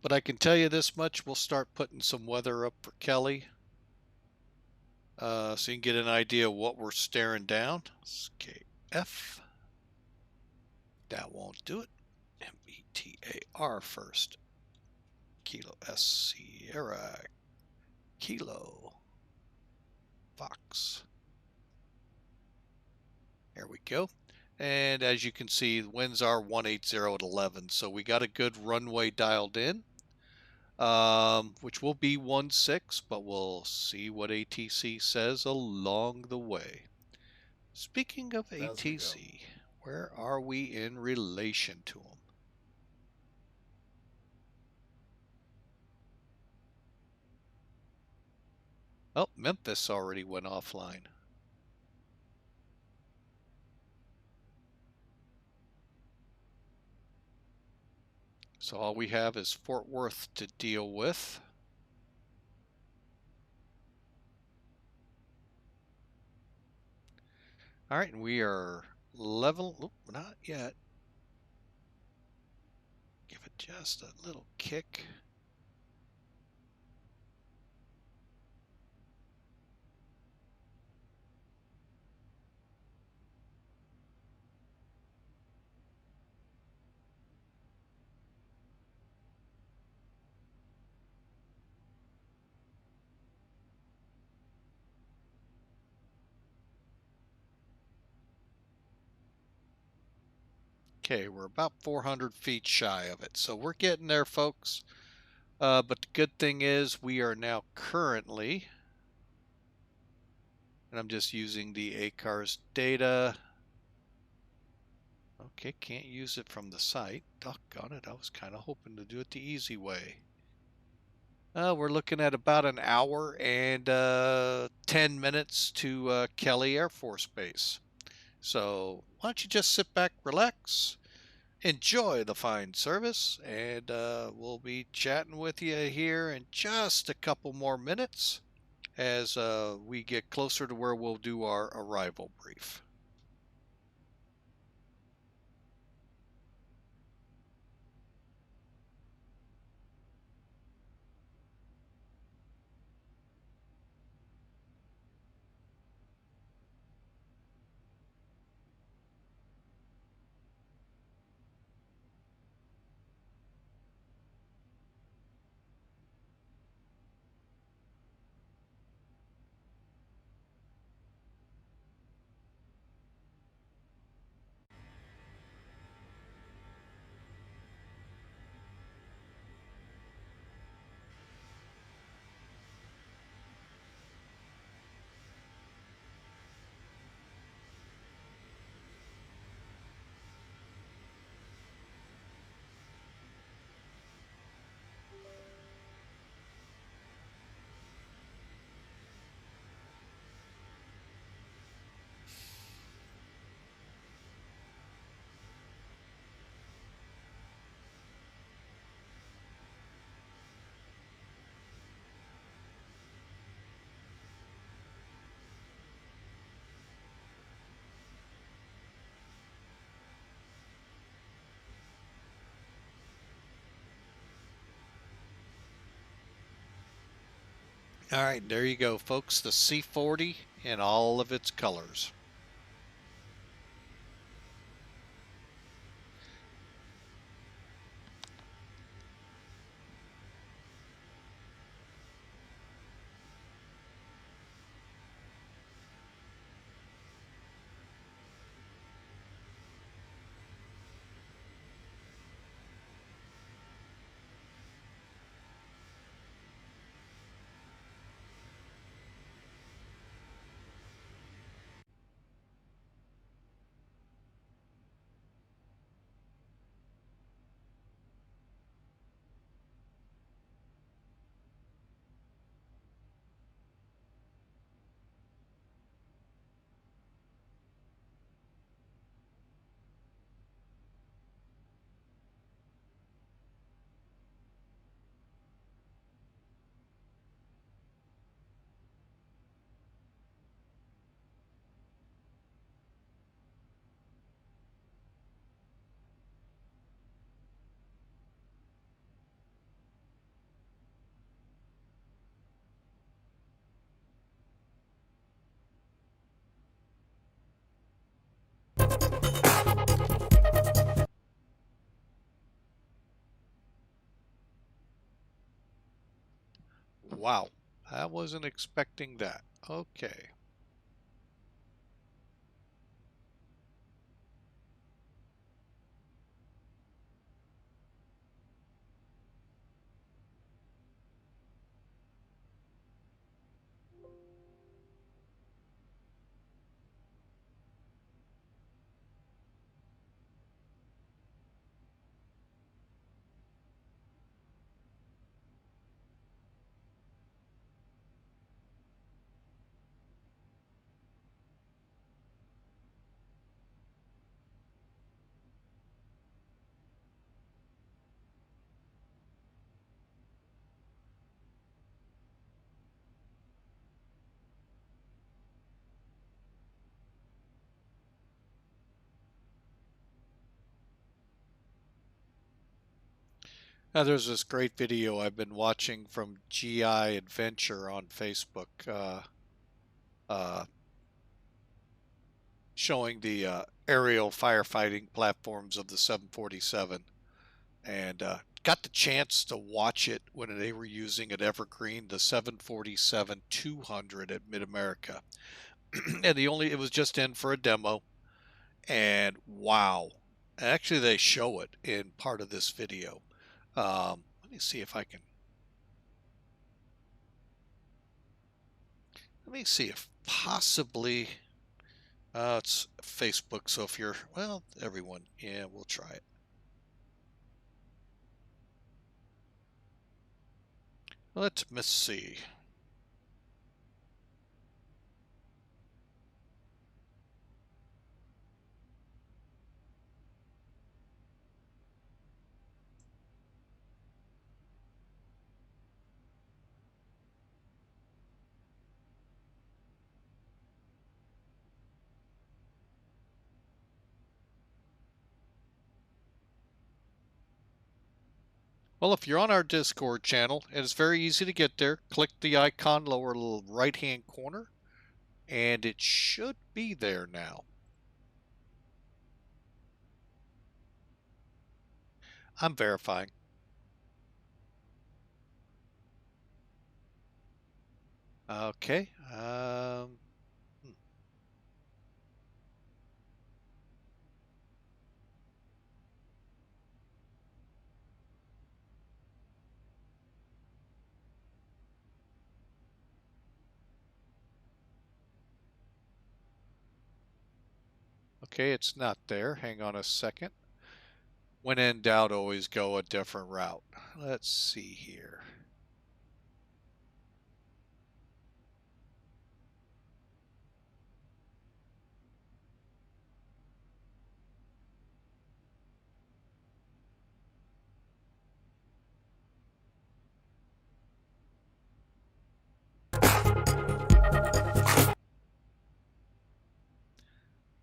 But I can tell you this much, we'll start putting some weather up for Kelly. So you can get an idea of what we're staring down. KF. That won't do it. METAR first. Kilo S Sierra. Kilo. Fox. There we go. And as you can see, the winds are 180 at 11. So we got a good runway dialed in. Which will be 16, but we'll see what ATC says along the way. Speaking of ATC, where are we in relation to them? Oh, Memphis already went offline. So all we have is Fort Worth to deal with. All right, and we are level, not yet. Give it just a little kick. Okay, we're about 400 feet shy of it. So we're getting there, folks. But the good thing is we are now currently, and I'm just using the ACARS data. Okay, can't use it from the site. Doggone it, I was kind of hoping to do it the easy way. We're looking at about an hour and 10 minutes to Kelly Air Force Base. So why don't you just sit back, relax, enjoy the fine service, and we'll be chatting with you here in just a couple more minutes as we get closer to where we'll do our arrival brief. All right, there you go, folks. The C-40 in all of its colors. Wow, I wasn't expecting that. Okay. Now, there's this great video I've been watching from GI Adventure on Facebook, uh, showing the aerial firefighting platforms of the 747, and got the chance to watch it when they were using at Evergreen the 747-200 at Mid-America. And it was just in for a demo, and wow. Actually, they show it in part of this video. Let me see if I can. Let me see if possibly. It's Facebook, so if you're, well, everyone, yeah, we'll try it. Let me see. Well, if you're on our Discord channel, and it's very easy to get there, click the icon lower little right-hand corner, and it should be there now. I'm verifying. Okay. Okay, it's not there. Hang on a second. When in doubt, always go a different route. Let's see here.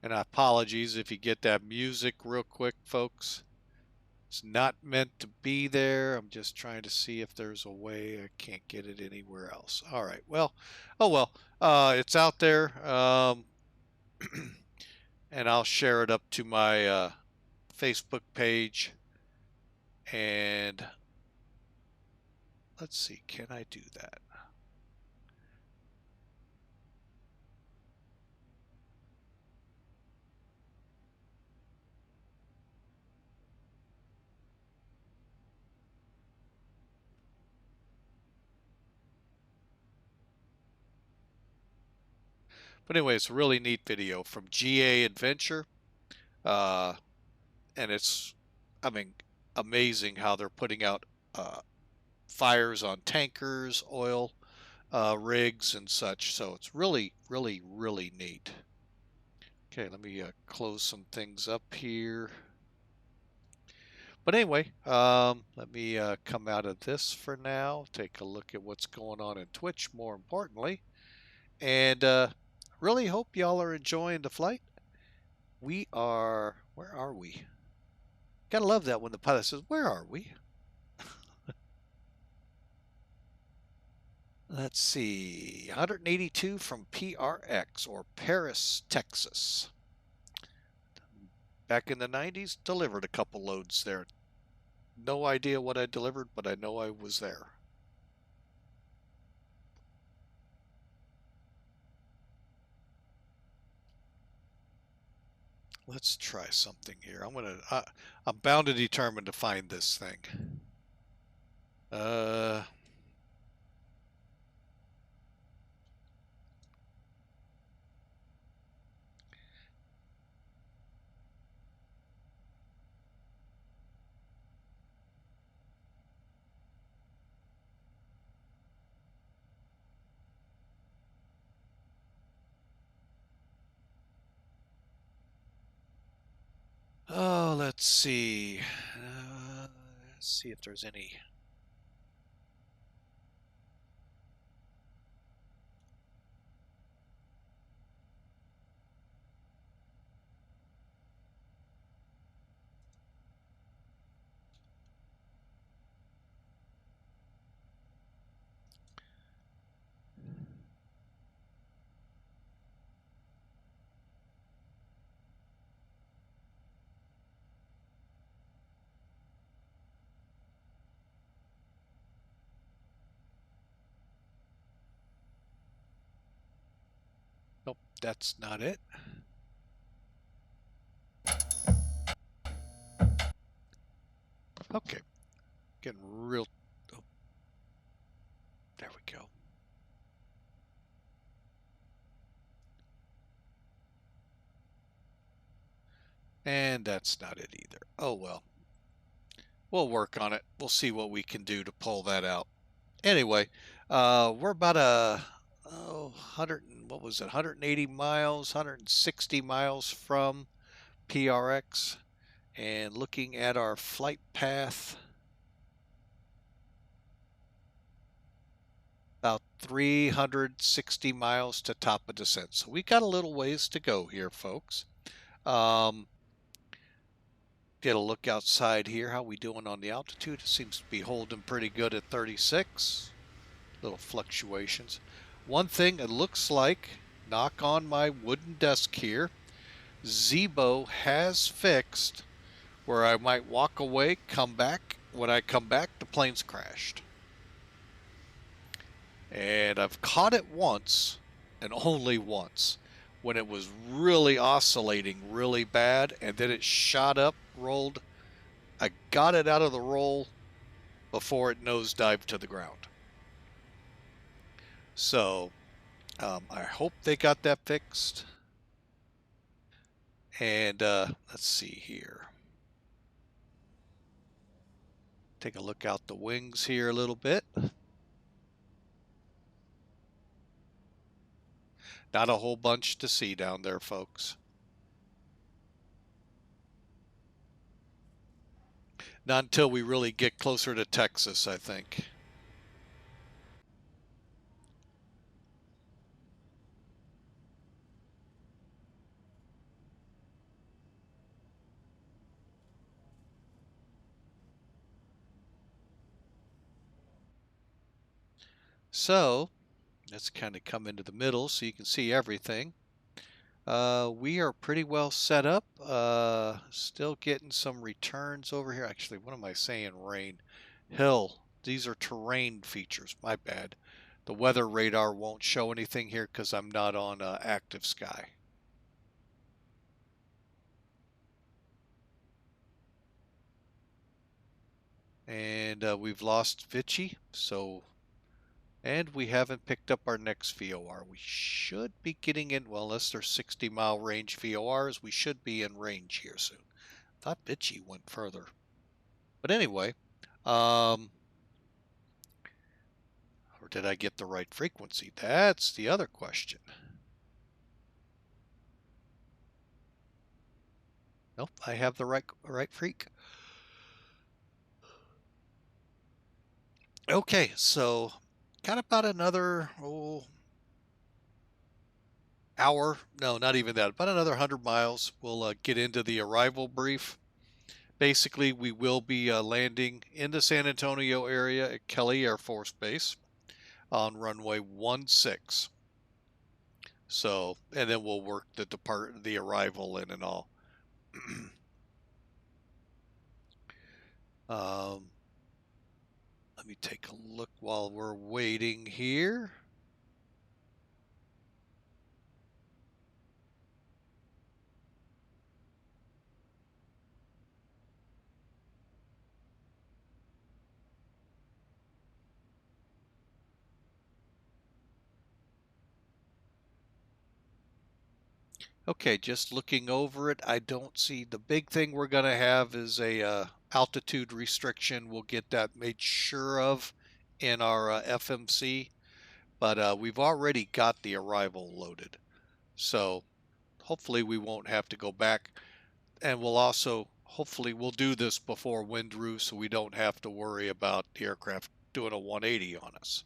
And apologies if you get that music real quick, folks. It's not meant to be there. I'm just trying to see if there's a way I can't get it anywhere else. All right. Well, oh well. It's out there. And I'll share it up to my Facebook page. And let's see, can I do that? But anyway, it's a really neat video from GA Adventure. And it's, I mean, amazing how they're putting out fires on tankers, oil rigs, and such. So it's really, really, really neat. Okay, let me close some things up here. But anyway, let me come out of this for now. Take a look at what's going on in Twitch, more importantly. And really hope y'all are enjoying the flight. We are, where are we? Gotta love that when the pilot says, where are we? Let's see, 182 from PRX, or Paris, Texas. Back in the 90s, delivered a couple loads there. No idea what I delivered, but I know I was there. Let's try something here. I'm bound and determined to find this thing. Oh, let's see. Let's see if there's any. Nope, that's not it. Okay, getting real. Oh, there we go. And that's not it either. Oh well. We'll work on it. We'll see what we can do to pull that out. Anyway, we're about what was it? 180 miles, 160 miles from PRX, and looking at our flight path, about 360 miles to top of descent. So we got a little ways to go here, folks. Get a look outside here. How we doing on the altitude? It seems to be holding pretty good at 36. Little fluctuations. One thing it looks like, knock on my wooden desk here, Zibo has fixed where I might walk away, come back. When I come back, the plane's crashed. And I've caught it once, and only once, when it was really oscillating really bad, and then it shot up, rolled. I got it out of the roll before it nosedived to the ground. So I hope they got that fixed. And let's see here. Take a look out the wings here a little bit. Not a whole bunch to see down there, folks. Not until we really get closer to Texas, I think. So let's kind of come into the middle so you can see everything. We are pretty well set up. Still getting some returns over here. Actually, what am I saying? Rain. Hill. These are terrain features. My bad. The weather radar won't show anything here because I'm not on active sky. And we've lost Vichy, and we haven't picked up our next VOR. We should be getting in, well, unless they're 60-mile range VORs, we should be in range here soon. Thought Vichy went further. But anyway, or did I get the right frequency? That's the other question. Nope, I have the right freak. Okay, so got about another hour. No, not even that. About another 100 miles. We'll get into the arrival brief. Basically, we will be landing in the San Antonio area at Kelly Air Force Base on runway 16. So, and then we'll work the arrival in and all. Let me take a look while we're waiting here. Okay, just looking over it, I don't see the big thing we're going to have is a altitude restriction. We'll get that made sure of in our FMC, but we've already got the arrival loaded. So hopefully we won't have to go back, and we'll also hopefully we'll do this before wind roof so we don't have to worry about the aircraft doing a 180 on us.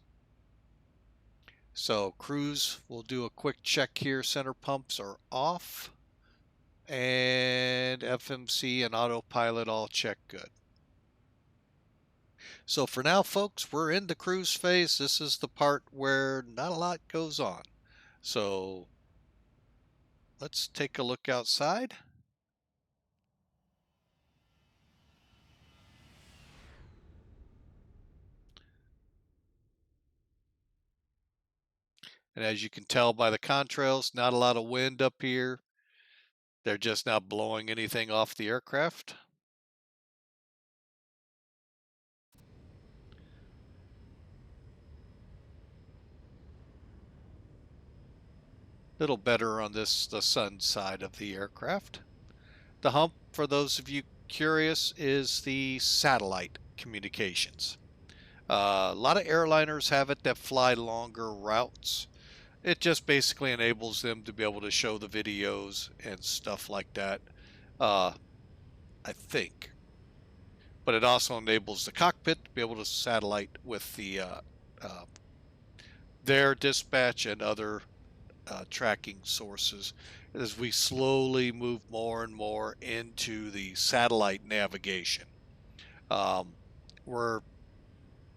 So cruise, we'll do a quick check here. Center pumps are off, and FMC and autopilot all check good. So for now, folks, we're in the cruise phase. This is the part where not a lot goes on. So let's take a look outside. And as you can tell by the contrails, not a lot of wind up here. They're just not blowing anything off the aircraft. Little better on the sun side of the aircraft. The hump, for those of you curious, is the satellite communications. A lot of airliners have it that fly longer routes. It just basically enables them to be able to show the videos and stuff like that, I think. But it also enables the cockpit to be able to satellite with their dispatch and other tracking sources as we slowly move more and more into the satellite navigation. We're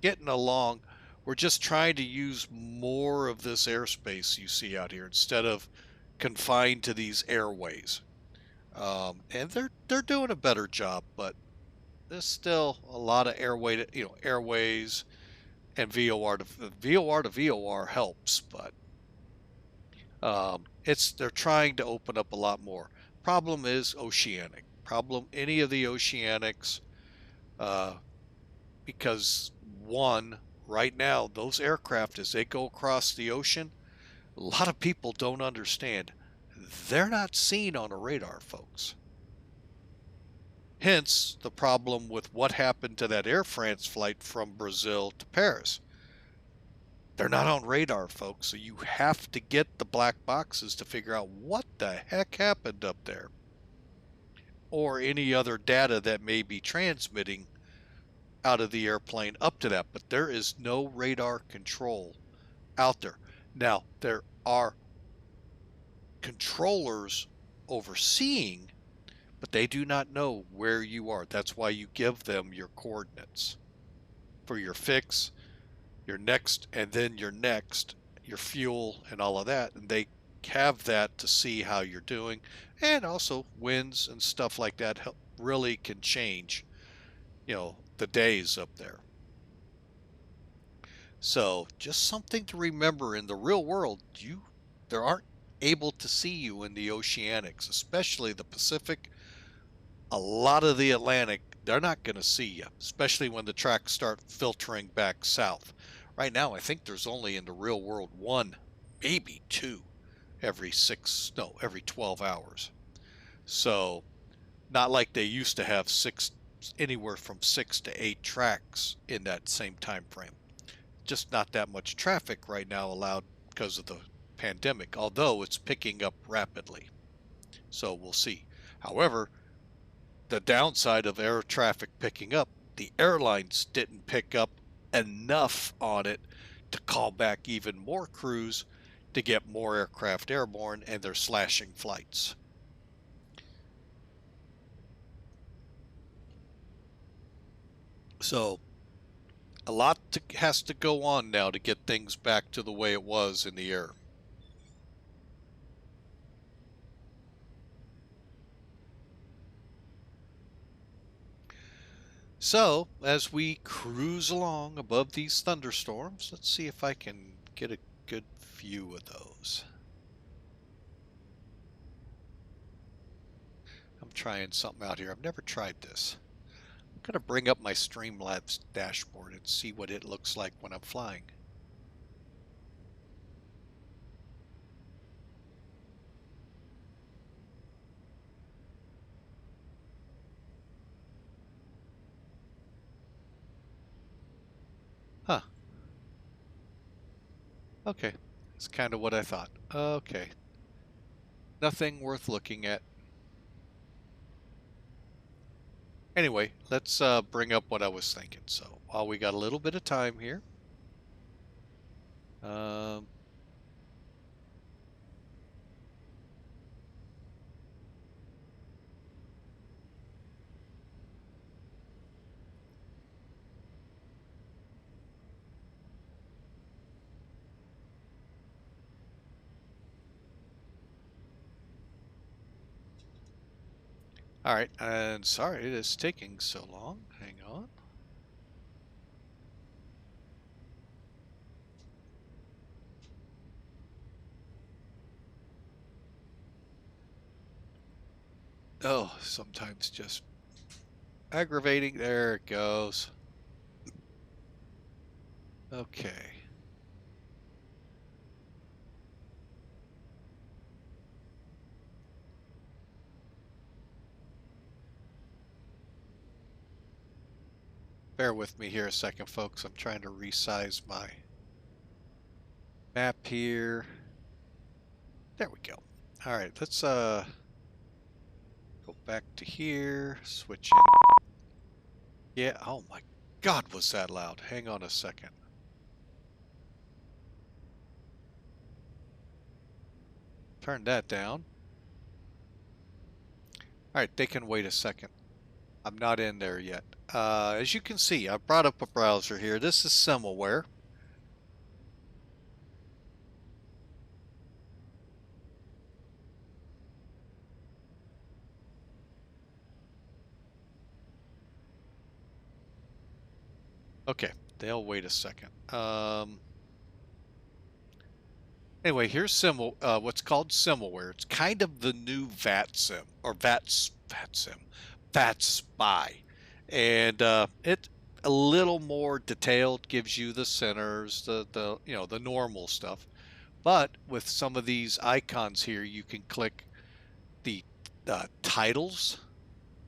getting along. We're just trying to use more of this airspace you see out here instead of confined to these airways. And they're doing a better job, but there's still a lot of airways and VOR to VOR helps, but they're trying to open up a lot more. Problem is oceanic. Any of the oceanics, because one, right now, those aircraft, as they go across the ocean, a lot of people don't understand. They're not seen on a radar, folks. Hence the problem with what happened to that Air France flight from Brazil to Paris. They're not on radar, folks, so you have to get the black boxes to figure out what the heck happened up there, or any other data that may be transmitting out of the airplane up to that. But there is no radar control out there. Now, there are controllers overseeing, but they do not know where you are. That's why you give them your coordinates for your fix, your next, and then your next, your fuel, and all of that. And they have that to see how you're doing. And also winds and stuff like that really can change, the days up there. So just something to remember in the real world, there aren't able to see you in the oceanics, especially the Pacific. A lot of the Atlantic, they're not going to see you, especially when the tracks start filtering back south. Right now, I think there's only in the real world one, maybe two, every 12 hours. So, not like they used to have anywhere from 6 to 8 tracks in that same time frame. Just not that much traffic right now allowed because of the pandemic, although it's picking up rapidly. So we'll see. However, the downside of air traffic picking up, the airlines didn't pick up enough on it to call back even more crews to get more aircraft airborne, and they're slashing flights. So a lot has to go on now to get things back to the way it was in the air. So, as we cruise along above these thunderstorms, let's see if I can get a good view of those. I'm trying something out here. I've never tried this. I'm going to bring up my Streamlabs dashboard and see what it looks like when I'm flying. Okay, that's kind of what I thought. Okay. Nothing worth looking at. Anyway, let's bring up what I was thinking. So while we got a little bit of time here, all right, and sorry it is taking so long. Hang on. Oh, sometimes just aggravating. There it goes. Okay. Bear with me here a second, folks. I'm trying to resize my map here. There we go. All right, let's go back to here, switch in. Yeah, oh my God, was that loud? Hang on a second. Turn that down. All right, they can wait a second. I'm not in there yet. As you can see, I brought up a browser here. This is SIMAware. Okay, they'll wait a second. Anyway, here's what's called SIMAware. It's kind of the new VATSIM or VATSPY, and it's a little more detailed. Gives you the centers, the the normal stuff. But with some of these icons here, you can click the titles,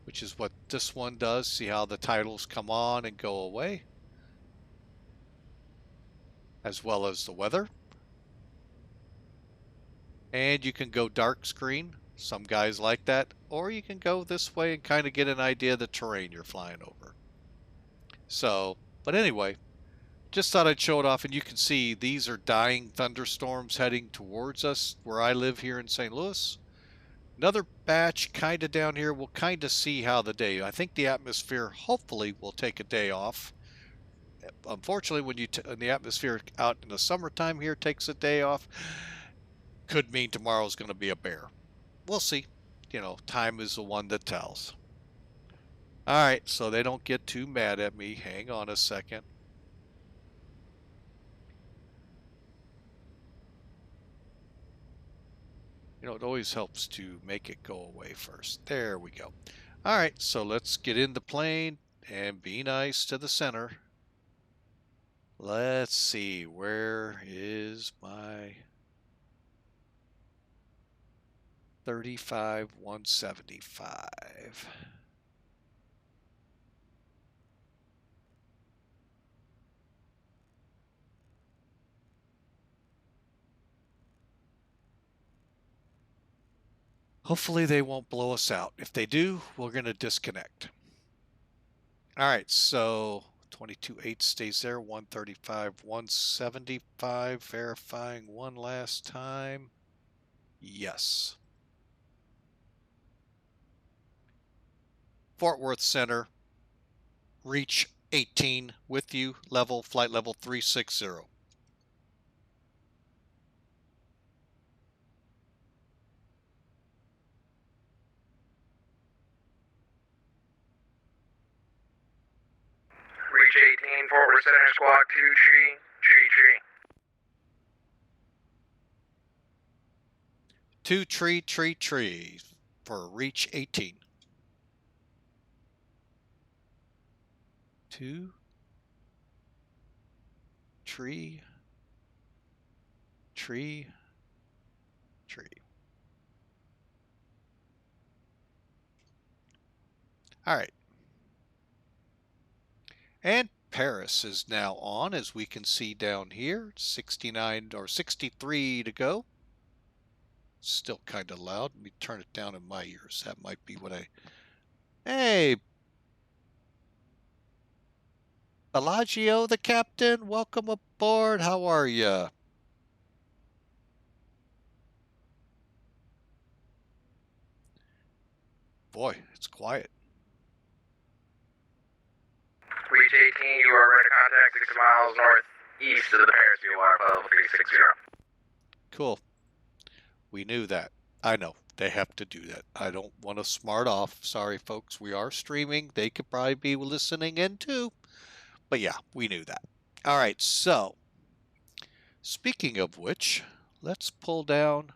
which is what this one does. See how the titles come on and go away, as well as the weather. And you can go dark screen. Some guys like that. Or you can go this way and kind of get an idea of the terrain you're flying over. So, but anyway, just thought I'd show it off. And you can see these are dying thunderstorms heading towards us where I live here in St. Louis. Another batch kind of down here. We'll kind of see how the day. I think the atmosphere hopefully will take a day off. Unfortunately, when the atmosphere out in the summertime here takes a day off, could mean tomorrow's going to be a bear. We'll see. Time is the one that tells. All right, so they don't get too mad at me. Hang on a second. It always helps to make it go away first. There we go. All right, so let's get in the plane and be nice to the center. Let's see, where is my 35,175? Hopefully they won't blow us out. If they do, we're going to disconnect. All right, so 22.8 stays there, 135, 175, verifying one last time. Yes. Fort Worth Center, reach 18 with you, flight level 360. Reach 18, Fort Worth Center, Squawk 2, tree. Tree for reach 18. 2 tree. All right. And Paris is now on, as we can see down here. 69 or 63 to go. Still kind of loud. Let me turn it down in my ears. That might be what I... Hey, Bellagio, the captain. Welcome aboard. How are you? Boy, it's quiet. Reach 18, you are ready to contact 6 miles northeast of the Paris VOR level 360. Cool. We knew that. I know. They have to do that. I don't want to smart off. Sorry, folks. We are streaming. They could probably be listening in too. But yeah, we knew that. All right, so speaking of which, let's pull down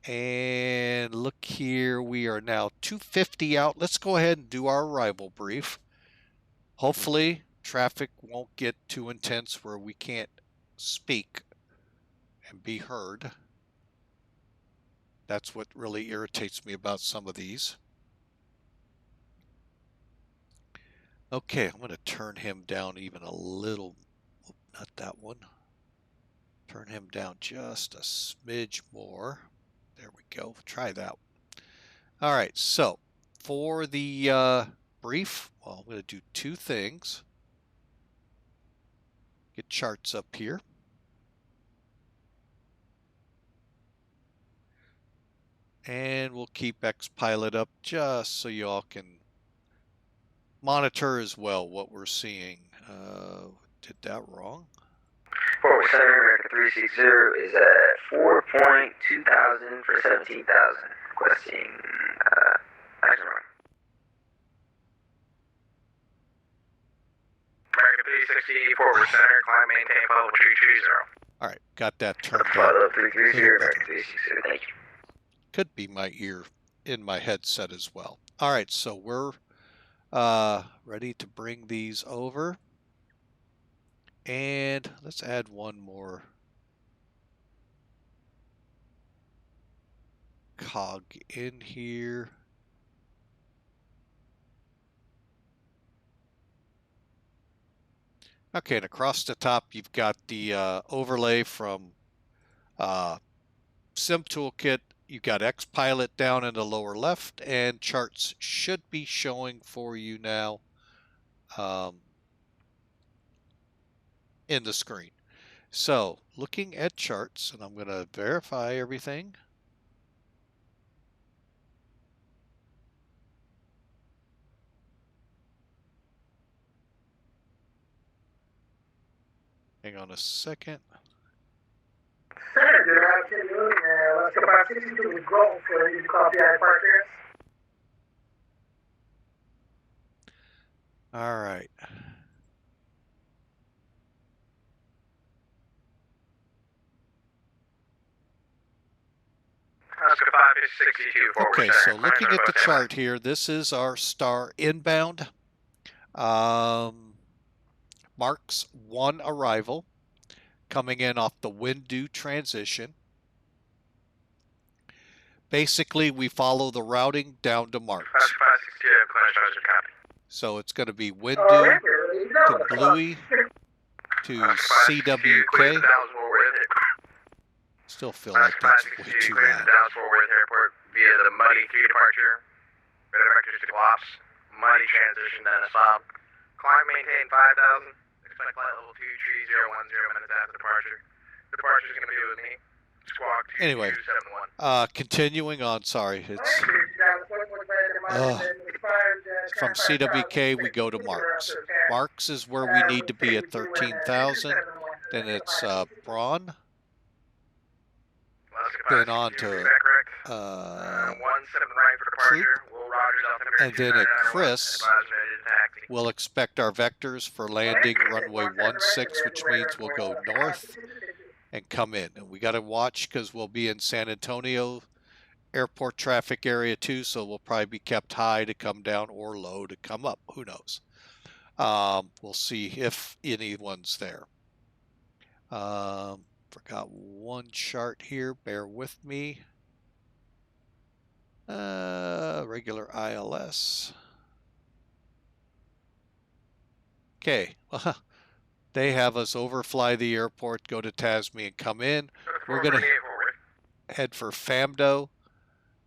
and look here. We are now 250 out. Let's go ahead and do our arrival brief. Hopefully, traffic won't get too intense where we can't speak and be heard. That's what really irritates me about some of these. Okay, I'm going to turn him down even a little. Not that one. Turn him down just a smidge more. There we go. Try that one. All right, so for the brief, well, I'm going to do two things. Get charts up here. And we'll keep XPilot up just so you all can monitor as well what we're seeing. Did that wrong? Forward Center, America 360 is at 4.2000 for 17,000. Requesting, action run. America 360, Forward Center, climb, maintain, level 220. All right, got that turned Follow down. 330, America 360, thank you. Could be my ear in my headset as well. All right, so we're ready to bring these over. And let's add one more cog in here. Okay, and across the top, you've got the overlay from Sim Toolkit. You've got XPilot down in the lower left, and charts should be showing for you now in the screen. So looking at charts, and I'm going to verify everything. Hang on a second. Sir, good afternoon. Let's go back 62 with Golf. You copy I park here? All right. Let's go 562 forward. Okay, center. so Climb looking to at the both chart here, this is our star inbound. Marks one arrival coming in off the wind-due transition. Basically, we follow the routing down to Marks. 562, Clinch, Roger, copy. So it's going to be wind-due to Bluey to CWK. Still feel like that's way too clear loud. the Dallas Fort Worth Airport via the Muddy 3 departure. Radar vectors to Glops. Muddy transition, then a stop. Climb, maintain 5,000. Expect flight level 23010 minutes after departure. Departure is going to be with me. Squawk 2271. Anyway, continuing on. Sorry, it's from CWK we go to Marks. Marks is where we need to be at 13,000. Then it's Braun. Then on to Troop. And then at Chris, we'll expect our vectors for landing runway 16, which means we'll go north and come in. And we got to watch because we'll be in San Antonio airport traffic area too, so we'll probably be kept high to come down or low to come up. Who knows? We'll see if anyone's there. Forgot one chart here. Bear with me. Regular ILS. Okay, they have us overfly the airport, go to Tasman, and come in. We're going to 448 forward. head for FAMDO.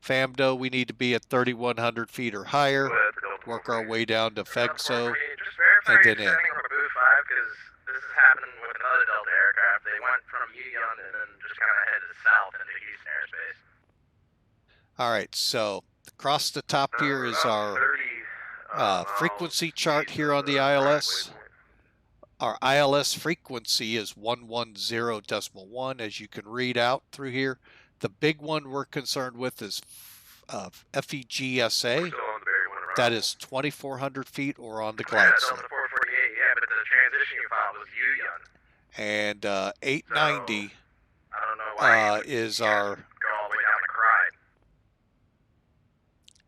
FAMDO, we need to be at 3,100 feet or higher. Go ahead for Delta Work our 448. way down to Delta FEGSO, 448, just verify and you're then in. descending on booth 5 because this is happening with another Delta aircraft. They went from Union and then just kind of headed south into Houston airspace. All right, so across the top here is our 30 frequency chart here on the ILS. Our ILS frequency is 110.1, as you can read out through here. The big one we're concerned with is FEGSA. That is 2,400 feet or on the glide slope. Delta 448, yeah, but the transition you filed was Union. And 890 I don't know why is you our go all the way down to Cride.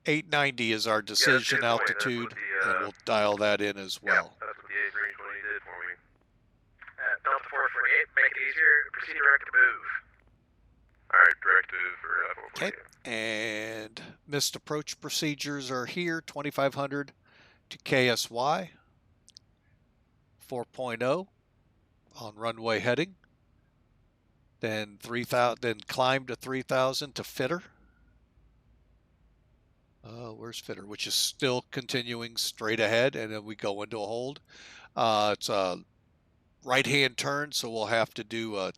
890 is our decision altitude, and we'll dial that in as well. That's what the A320 did for me. Delta 448, make it easier. Proceed direct to move. Alright, directive for 448. Okay, and missed approach procedures are here, 2,500 to KSY, 4.0 on runway heading, then 3,000, then climb to 3,000 to Fitter. Where's Fitter? Which is still continuing straight ahead, and then we go into a hold. It's a right-hand turn, so we'll have to do a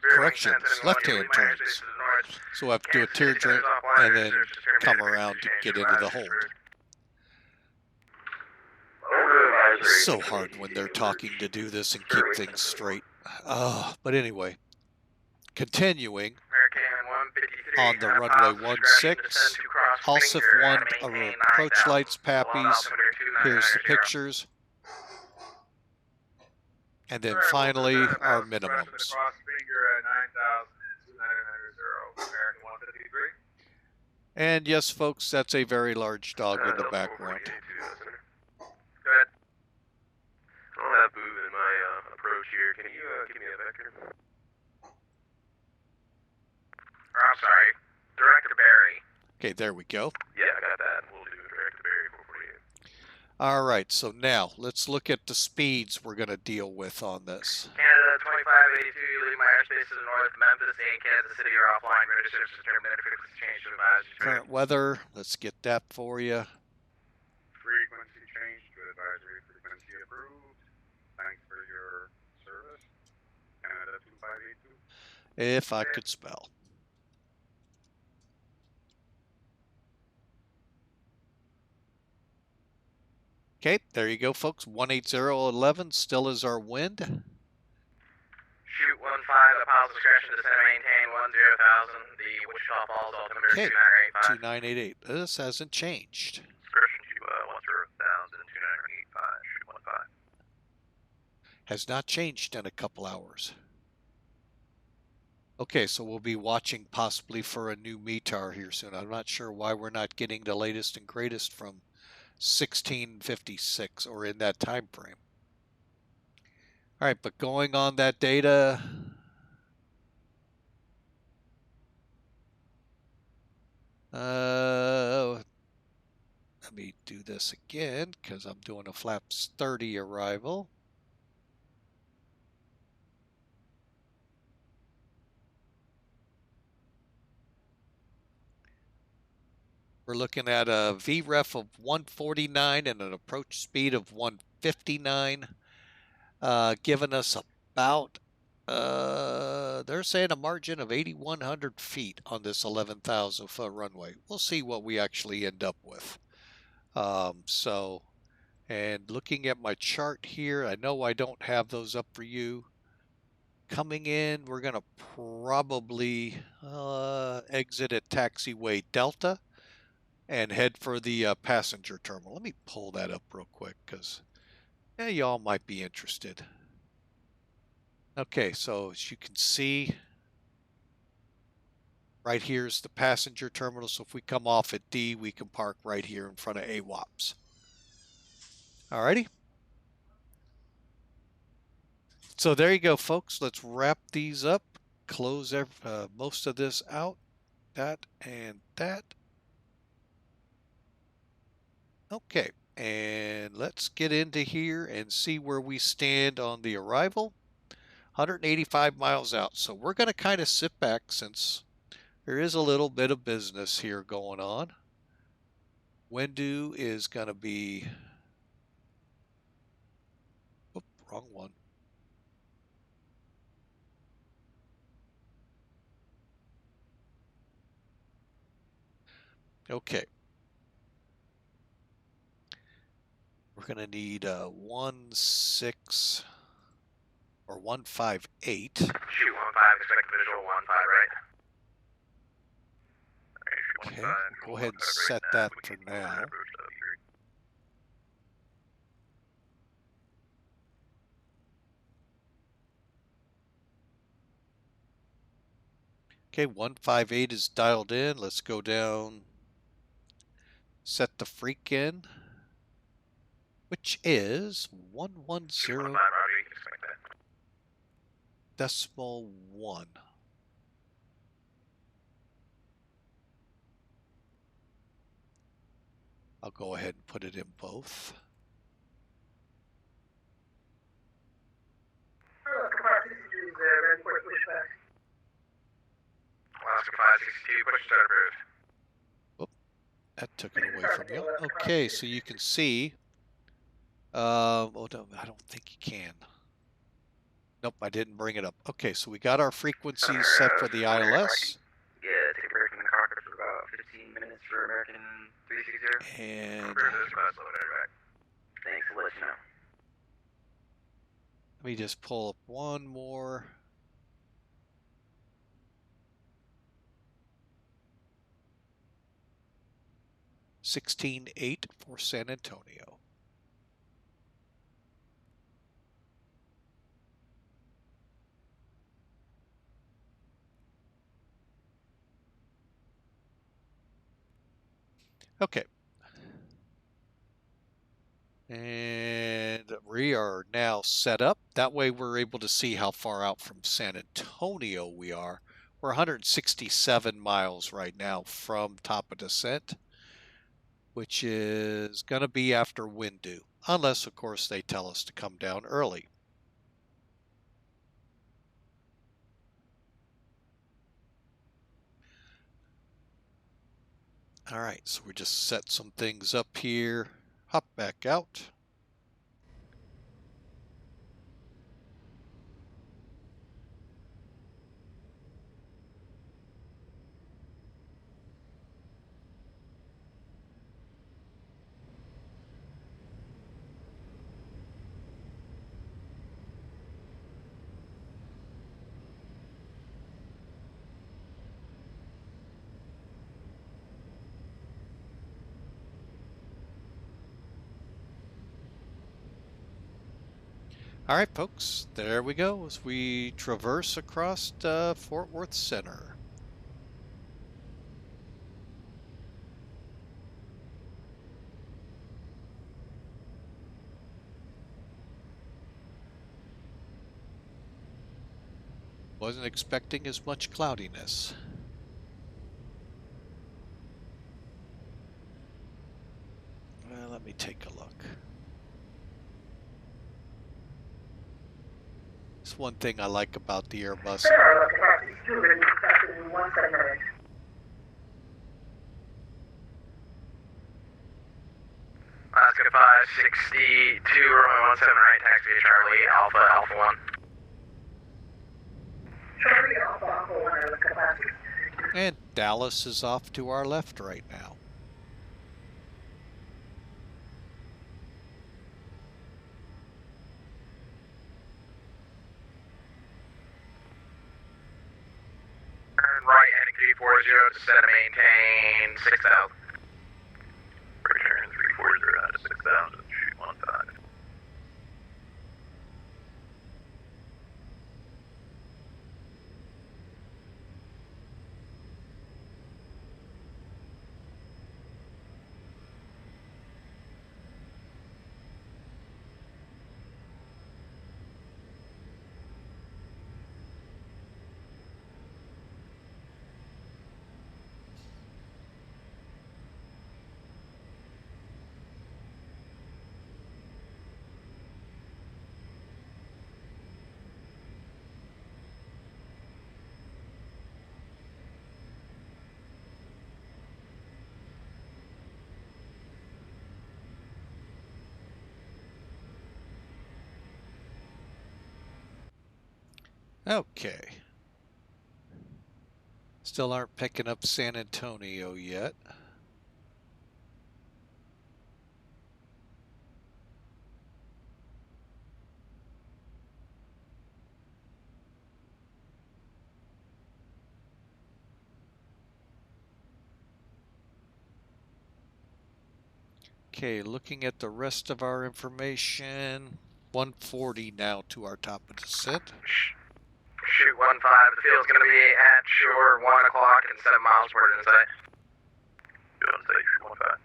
corrections, left-hand turns. So we'll have to do a teardrink and then come around to get into the hold. It's so hard when they're talking to do this and keep things straight. But anyway, continuing on the runway 16, Halsif 1 approach lights, Pappies. Here's the pictures. And then finally, our minimums. And yes, folks, that's a very large dog in the background. Go ahead. I don't have boo in my approach here. Can you give me a vector? Or, I'm sorry, direct to Barry. Okay, there we go. Yeah, I got that. We'll do direct to Barry 448. All right, so now let's look at the speeds we're going to deal with on this. Canada 2582, you leave my airspace to the north of Memphis, and Kansas City are offline. British service determined frequency change to advise. Current weather, let's get that for you. Frequency change to advisory frequency approved. Thanks for your service. Canada 2582. If I could spell. Okay, there you go, folks. 18011 still is our wind. Shoot 15 at Piles discretion, descend and maintain 10,000. The Wichita Falls altimeter Okay, 2985. 2988. This hasn't changed. Discretion to 10,000, 2985. Shoot 15. Has not changed in a couple hours. Okay, so we'll be watching possibly for a new METAR here soon. I'm not sure why we're not getting the latest and greatest from 1656 or in that time frame. All right, but going on that data, let me do this again because I'm doing a flaps 30 arrival. We're looking at a VREF of 149 and an approach speed of 159, giving us about, they're saying a margin of 8,100 feet on this 11,000 foot runway. We'll see what we actually end up with. And looking at my chart here, I know I don't have those up for you. Coming in, we're going to probably exit at taxiway Delta and head for the passenger terminal. Let me pull that up real quick because y'all might be interested. Okay, so as you can see, right here's the passenger terminal. So if we come off at D, we can park right here in front of AWOPS. Alrighty. So there you go, folks. Let's wrap these up. Close most of this out. That and that. Okay, and let's get into here and see where we stand on the arrival. 185 miles out. So we're going to kind of sit back since there is a little bit of business here going on. Windu is going to be, oh, wrong one. Okay. We're going to need 16 or 158. Shoot 1-5, expect visual 1-5, right? Okay, we'll go ahead and set that for now. Okay, 158 is dialed in. Let's go down, set the freak in, which is 110 decimal 1. I'll go ahead and put it in both. Alaska 562 is ready for pushback. Alaska 562, push start approved. That took it away from you. Okay, so you can see. Oh, no, I don't think you can. Nope, I didn't bring it up. Okay, so we got our frequencies set for the ILS. Yeah, take a break from the cockpit for about 15 minutes for American 360. And Thanks, I'll let you know. let me just pull up one more. $16.8 for San Antonio. Okay. And we are now set up. That way we're able to see how far out from San Antonio we are. We're 167 miles right now from top of descent, which is going to be after Windu, unless, of course, they tell us to come down early. All right, so we just set some things up here, hop back out. All right, folks, there we go as we traverse across Fort Worth Center. Wasn't expecting as much cloudiness. Well, let me take a look. It's one thing I like about the Airbus. Alaska 562 ready to taxi in 178. Alaska 562, runway 17 right, taxi to Charlie, Alpha 1. Charlie Alpha 1, Alaska 562. And Dallas is off to our left right now. Turn right, heading 340 to set and maintain 6,000. Return 340 out to 6,000, shoot 1-5. Okay. Still aren't picking up San Antonio yet. Okay, looking at the rest of our information. 140 now to our top of descent. Shoot 1-5. The field's going to be at shore 1 o'clock and 7 miles port in sight. Good on state, shoot 1-5.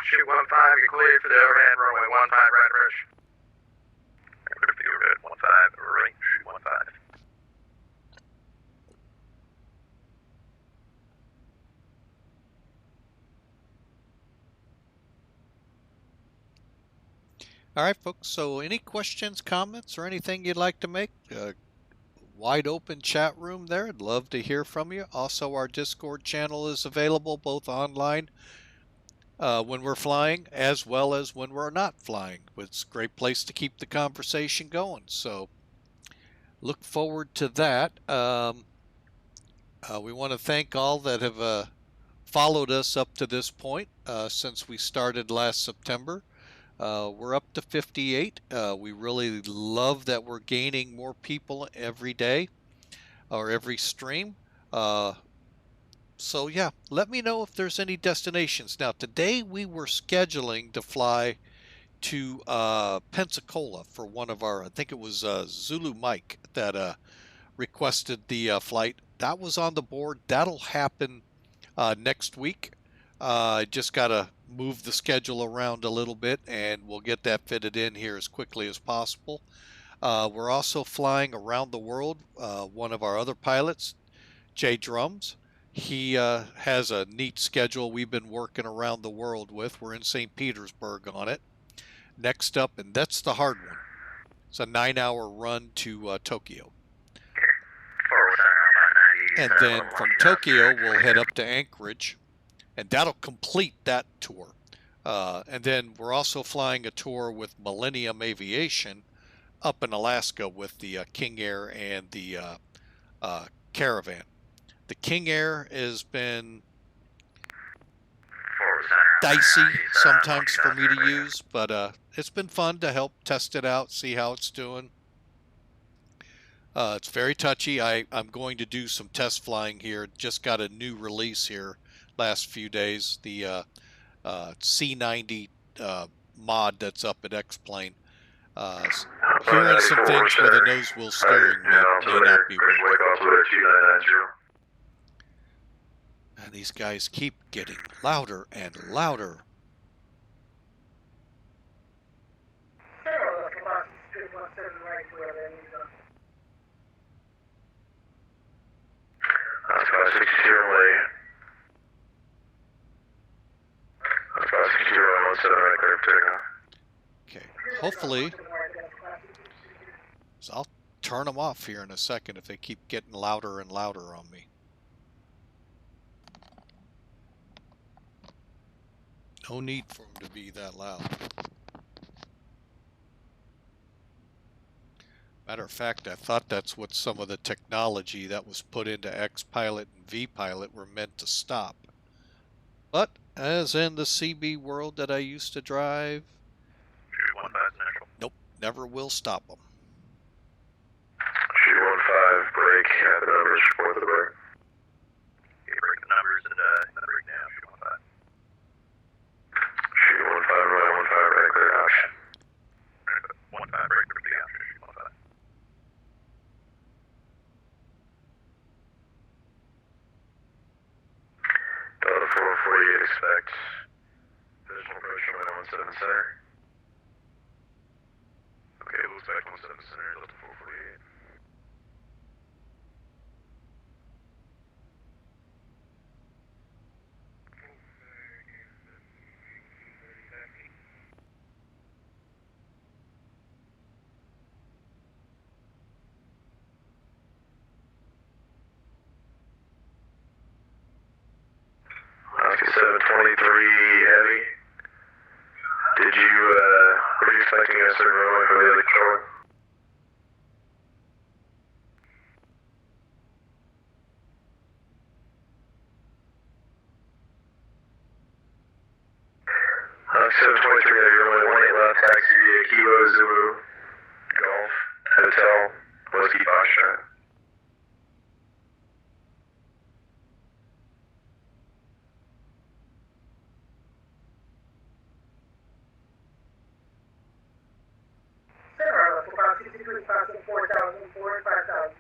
Shoot 1-5. You're cleared for the overhead runway 15 right approach. Clear for the overhead 15 right, shoot 1-5. All right, folks. So any questions, comments, or anything you'd like to make? Wide open chat room there. I'd love to hear from you. Also, our Discord channel is available both online when we're flying as well as when we're not flying. It's a great place to keep the conversation going. So look forward to that. We want to thank all that have followed us up to this point since we started last September. We're up to 58. We really love that we're gaining more people every day or every stream. So yeah, let me know if there's any destinations. Now today we were scheduling to fly to Pensacola for one of our, I think it was Zulu Mike that requested the flight. That was on the board. That'll happen next week. Just got to move the schedule around a little bit and we'll get that fitted in here as quickly as possible. We're also flying around the world. One of our other pilots, Jay Drums, he has a neat schedule we've been working around the world with. We're in St. Petersburg on it. Next up, and that's the hard one, it's a 9-hour run to Tokyo. And then from Tokyo, we'll head up to Anchorage, and that'll complete that tour. And then we're also flying a tour with Millennium Aviation up in Alaska with the King Air and the Caravan. The King Air has been dicey sometimes for me to use, but it's been fun to help test it out, see how it's doing. It's very touchy. I'm going to do some test flying here. Just got a new release here last few days. The C90 mod that's up at X-Plane. Hearing some things where the nose wheel steering may not be working. And these guys keep getting louder and louder. That's 560 away. That's 560 right, 17 right, clear for takeoff. Okay, hopefully, so I'll turn them off here in a second if they keep getting louder and louder on me. No need for them to be that loud. Matter of fact, I thought that's what some of the technology that was put into X-Pilot and V-Pilot were meant to stop. But, as in the CB world that I used to drive, Shoot 15 initial. nope, never will stop them. Shoot 15, break at the numbers for the break. Okay, break the numbers and then break down, shoot 15. Shoot 15 right, 15 right, clear out. 15 break, clear down, shoot 15. Delta 448, expect visual approach runway 17 center. Okay, we'll expect 17 center, Delta 448. Oscar 723 heavy. Did you, were you expecting a certain runway for the other controller? between passing 4,000, 5,000.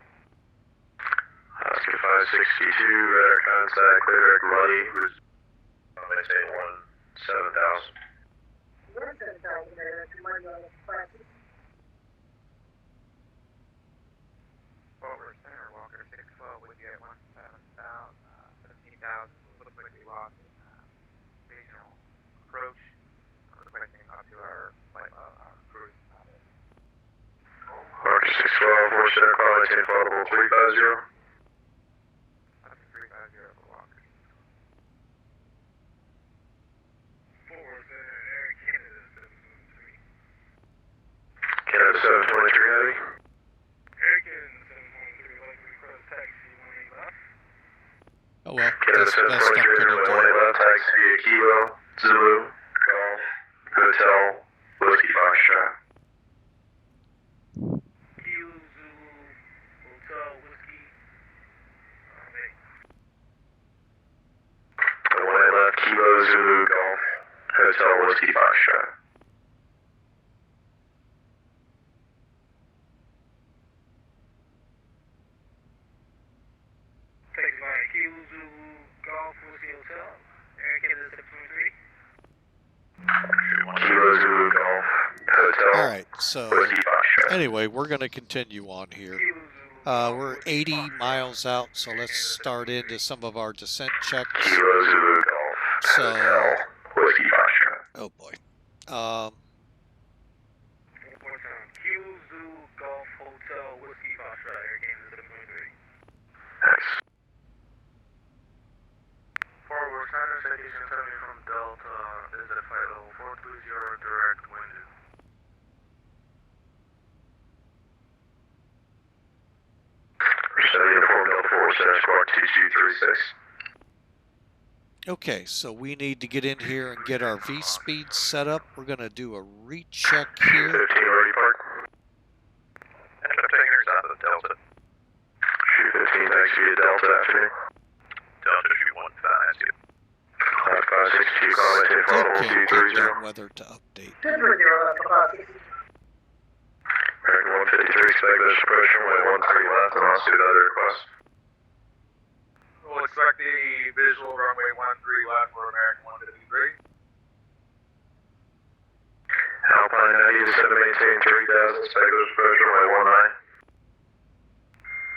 Oscar 562, radar contact, clear direct muddy, who's maintain 17,000. 17,000 there, to money on the 560. Over center, Walker 612 with you at 17,000. Looks like we lost regional approach. Requesting up to our cruise. Marker 612, 4 center, call maintain flight 350. Up to 350 for Walker. Forward center, Air Canada 723. Canada 723 heavy. Air Canada 723, like we cross taxi 18 left. Oh well, Canada that's best I'm 723, gonna runway 18 do. left, taxi via Kilo, Zulu, Golf, Hotel, Whiskey Foxtrot. Kilo, Zulu, Hotel, Whiskey. Runway left, Kilo, Zulu, Golf, Hotel, Whiskey Foxtrot. Take line Kilo, Zulu, Golf, Whiskey, Hotel. Air Canada 723. Kilo, Zulu, Golf, Hotel, All right, so Whiskey Foxtrot. anyway, we're going to continue on here. Kilo, Zulu, We're 80 miles out, so let's start into some of our descent checks. Kilo, Zulu, Golf, So- Hotel, Whiskey Foxtrot. Oh boy. One more time. Kilo, Zulu, Golf, Hotel, Whiskey, Foxtrot. Air Canada 723. Nice. Forward center, citation coming from Delta is at flight level 420, direct winded. Uniform Delta 4, center squawk 2236. Okay, so we need to get in here and get our V-speed set up. We're going to do a recheck here. 15 ready park. And I'm taking her south of Delta. Shoot 15, thanks via Delta afternoon. Delta shoot 1, that's good. 562, call maintain Still flight can't get 230. that weather to update. 230, left for 560. American 153, expect this approach runway 13 left, and I'll suit other requests. We'll expect the visual runway 13 left for American 153. Alpine 90 to 7, maintain 3000, expect this approach runway 19.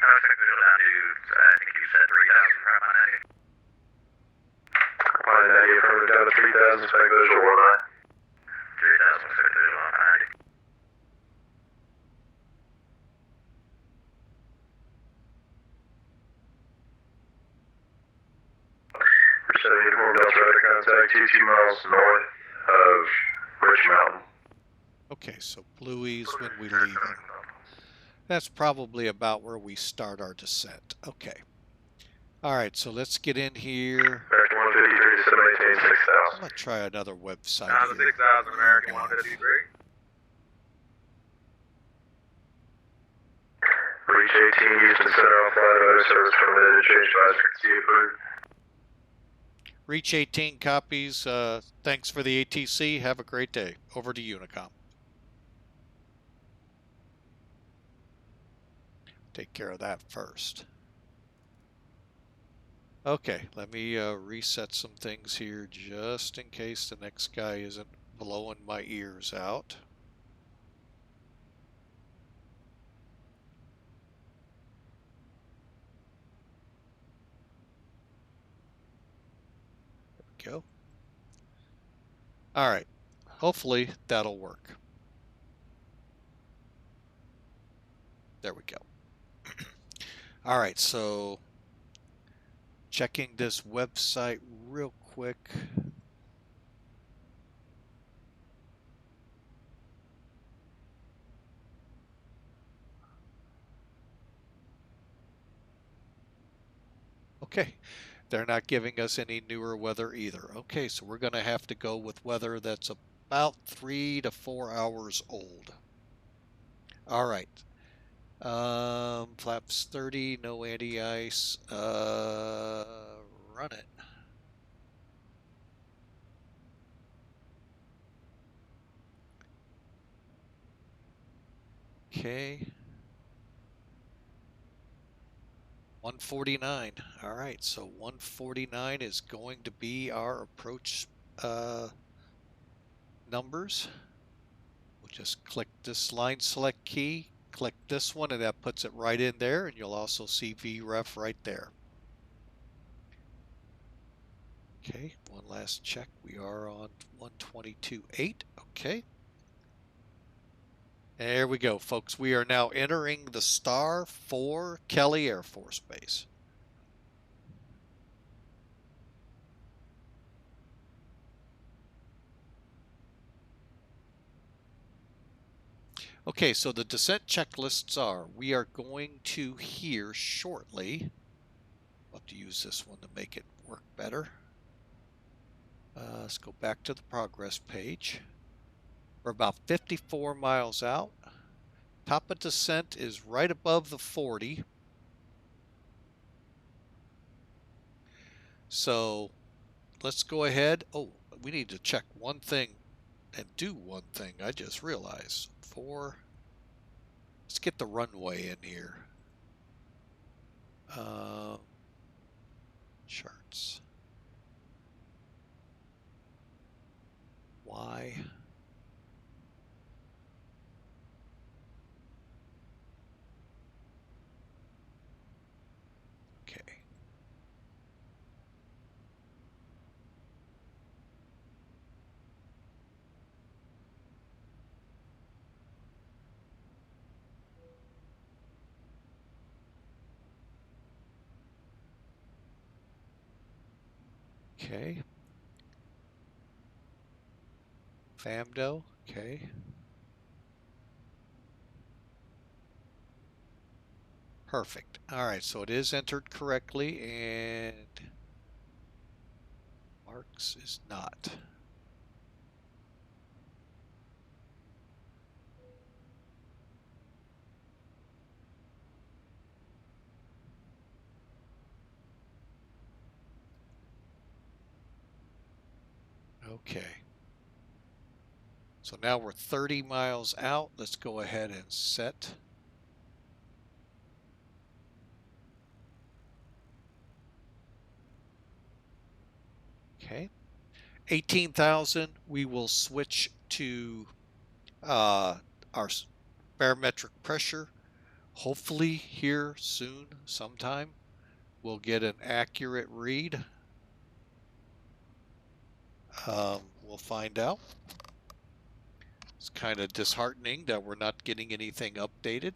I expect visual down to, I think you said 3,000 for Alpine 90. Alpine 90, affirmative down to 3000, expect visual 19. 3,000, expect visual Alpine 90. Percent uniform Delta radar contact 22 miles north of Rich Mountain. Okay, so Bluey's when we leave. That's probably about where we start our descent. Okay. All right, so let's get in here. American 153 to 7, maintain I'm 6000. going to try another website Down to here. 6,000 American Oh, 153. Reach 18, Houston Center on flight motor service permitted to change by frequency approved. Reach 18 copies. Thanks for the ATC. Have a great day. Over to Unicom. Take care of that first. Okay, let me reset some things here just in case the next guy isn't blowing my ears out. There we go. All right, hopefully that'll work. There we go. All right, so checking this website real quick. Okay, they're not giving us any newer weather either. Okay, so we're going to have to go with weather that's about 3 to 4 hours old. All right. Flaps 30, no anti-ice. Run it. Okay. 149. All right, so 149 is going to be our approach numbers. We'll just click this line select key, click this one, and that puts it right in there, and you'll also see VREF right there. Okay, one last check. We are on 122.8. Okay. There we go, folks. We are now entering the star for Kelly Air Force Base. Okay, so the descent checklists are, we are going to here shortly, I'll have to use this one to make it work better. Let's go back to the progress page. We're about 54 miles out. Top of descent is right above the 40. So let's go ahead. Oh, we need to check one thing and do one thing. I just realized. Let's get the runway in here. Charts. Y. Okay. Okay. FAMDO. Okay. Perfect. All right, so it is entered correctly, and Marks is not. Okay. So now we're 30 miles out. Let's go ahead and set. Okay. 18,000. We will switch to our barometric pressure. Hopefully here soon, sometime, we'll get an accurate read. We'll find out. It's kind of disheartening that we're not getting anything updated.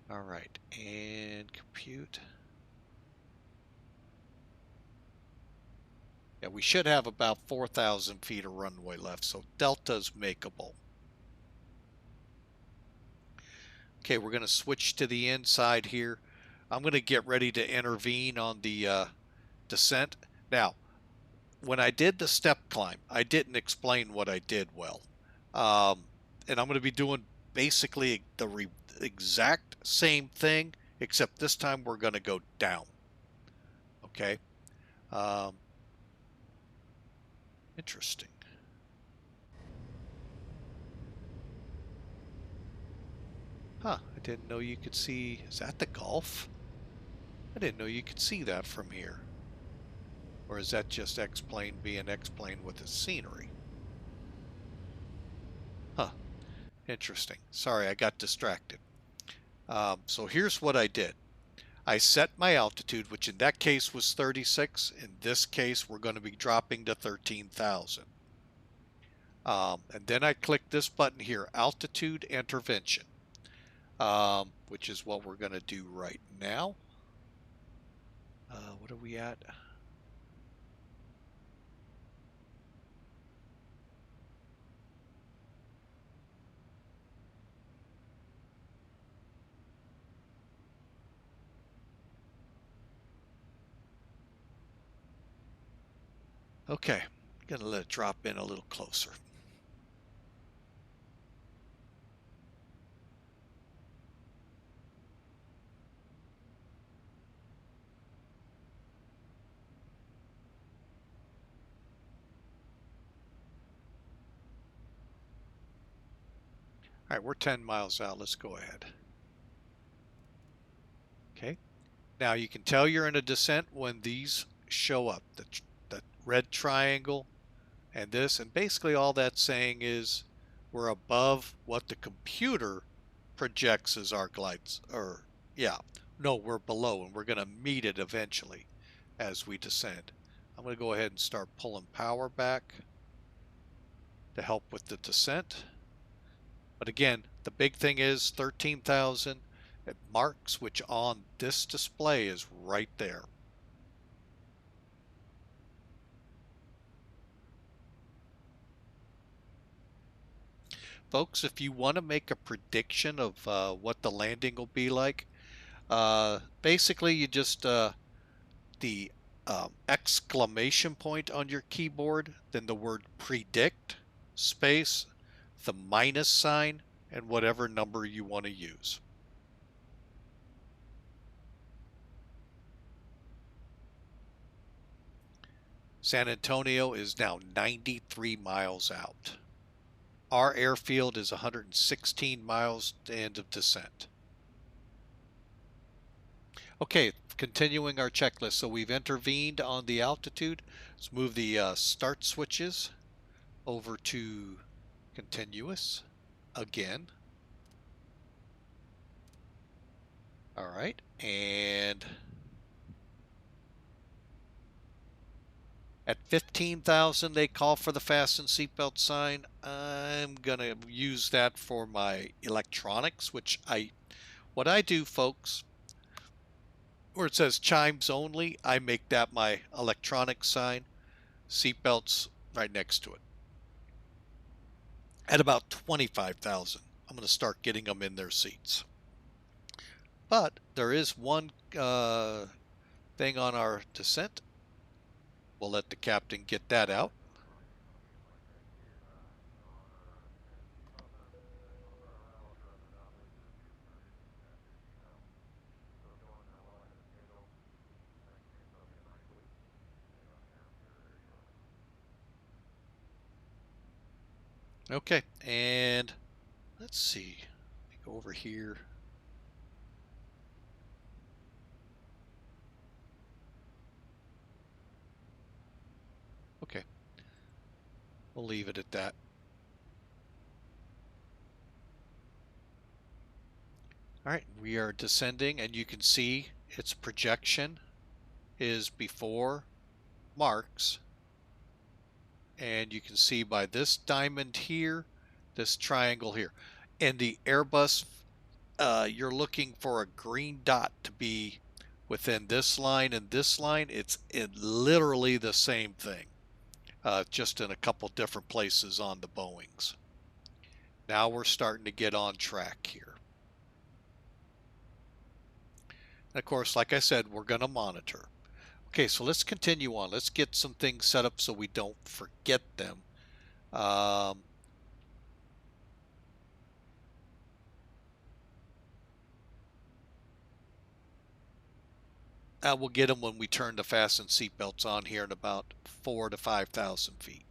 All right, and compute. Yeah, we should have about 4,000 feet of runway left, so delta's makeable. Okay, we're going to switch to the inside here. I'm going to get ready to intervene on the descent. Now, when I did the step climb, I didn't explain what I did well. And I'm going to be doing basically the exact same thing, except this time we're going to go down. Okay. Interesting. Huh, I didn't know you could see. Is that the Gulf? I didn't know you could see that from here. Or is that just X-plane being X-plane with its scenery? Huh, interesting. Sorry, I got distracted. So here's what I did. I set my altitude, which in that case was 36. In this case, we're going to be dropping to 13,000. And then I click this button here, Altitude Intervention, which is what we're going to do right now. What are we at? Okay, gonna let it drop in a little closer. All right, we're 10 miles out. Let's go ahead. Okay. Now you can tell you're in a descent when these show up. The red triangle and this, and basically all that's saying is we're above what the computer projects as our glides, or yeah, no, we're below, and we're going to meet it eventually as we descend. I'm going to go ahead and start pulling power back to help with the descent. But again, the big thing is 13,000. It marks, which on this display is right there. Folks, if you want to make a prediction of what the landing will be like, basically you just the exclamation point on your keyboard, then the word predict, space, the minus sign, and whatever number you want to use. San Antonio is now 93 miles out. Our airfield is 116 miles to end of descent. Okay, continuing our checklist. So we've intervened on the altitude. Let's move the start switches over to continuous again. All right, and at 15,000 they call for the fasten seatbelt sign. I'm gonna use that for my electronics, which what I do, folks, where it says chimes only, I make that my electronic sign. Seatbelts right next to it. At about 25,000, I'm going to start getting them in their seats. But there is one thing on our descent. We'll let the captain get that out. Okay, and let's see. Let me go over here. Okay, we'll leave it at that. All right, we are descending, and you can see its projection is before marks. And you can see by this diamond here, this triangle here. And the Airbus, you're looking for a green dot to be within this line and this line. It's literally the same thing, just in a couple different places on the Boeings. Now we're starting to get on track here. And of course, like I said, we're going to monitor. Okay, so let's continue on. Let's get some things set up so we don't forget them. We'll get them when we turn the fasten seatbelts on here in about 4,000 to 5,000 feet.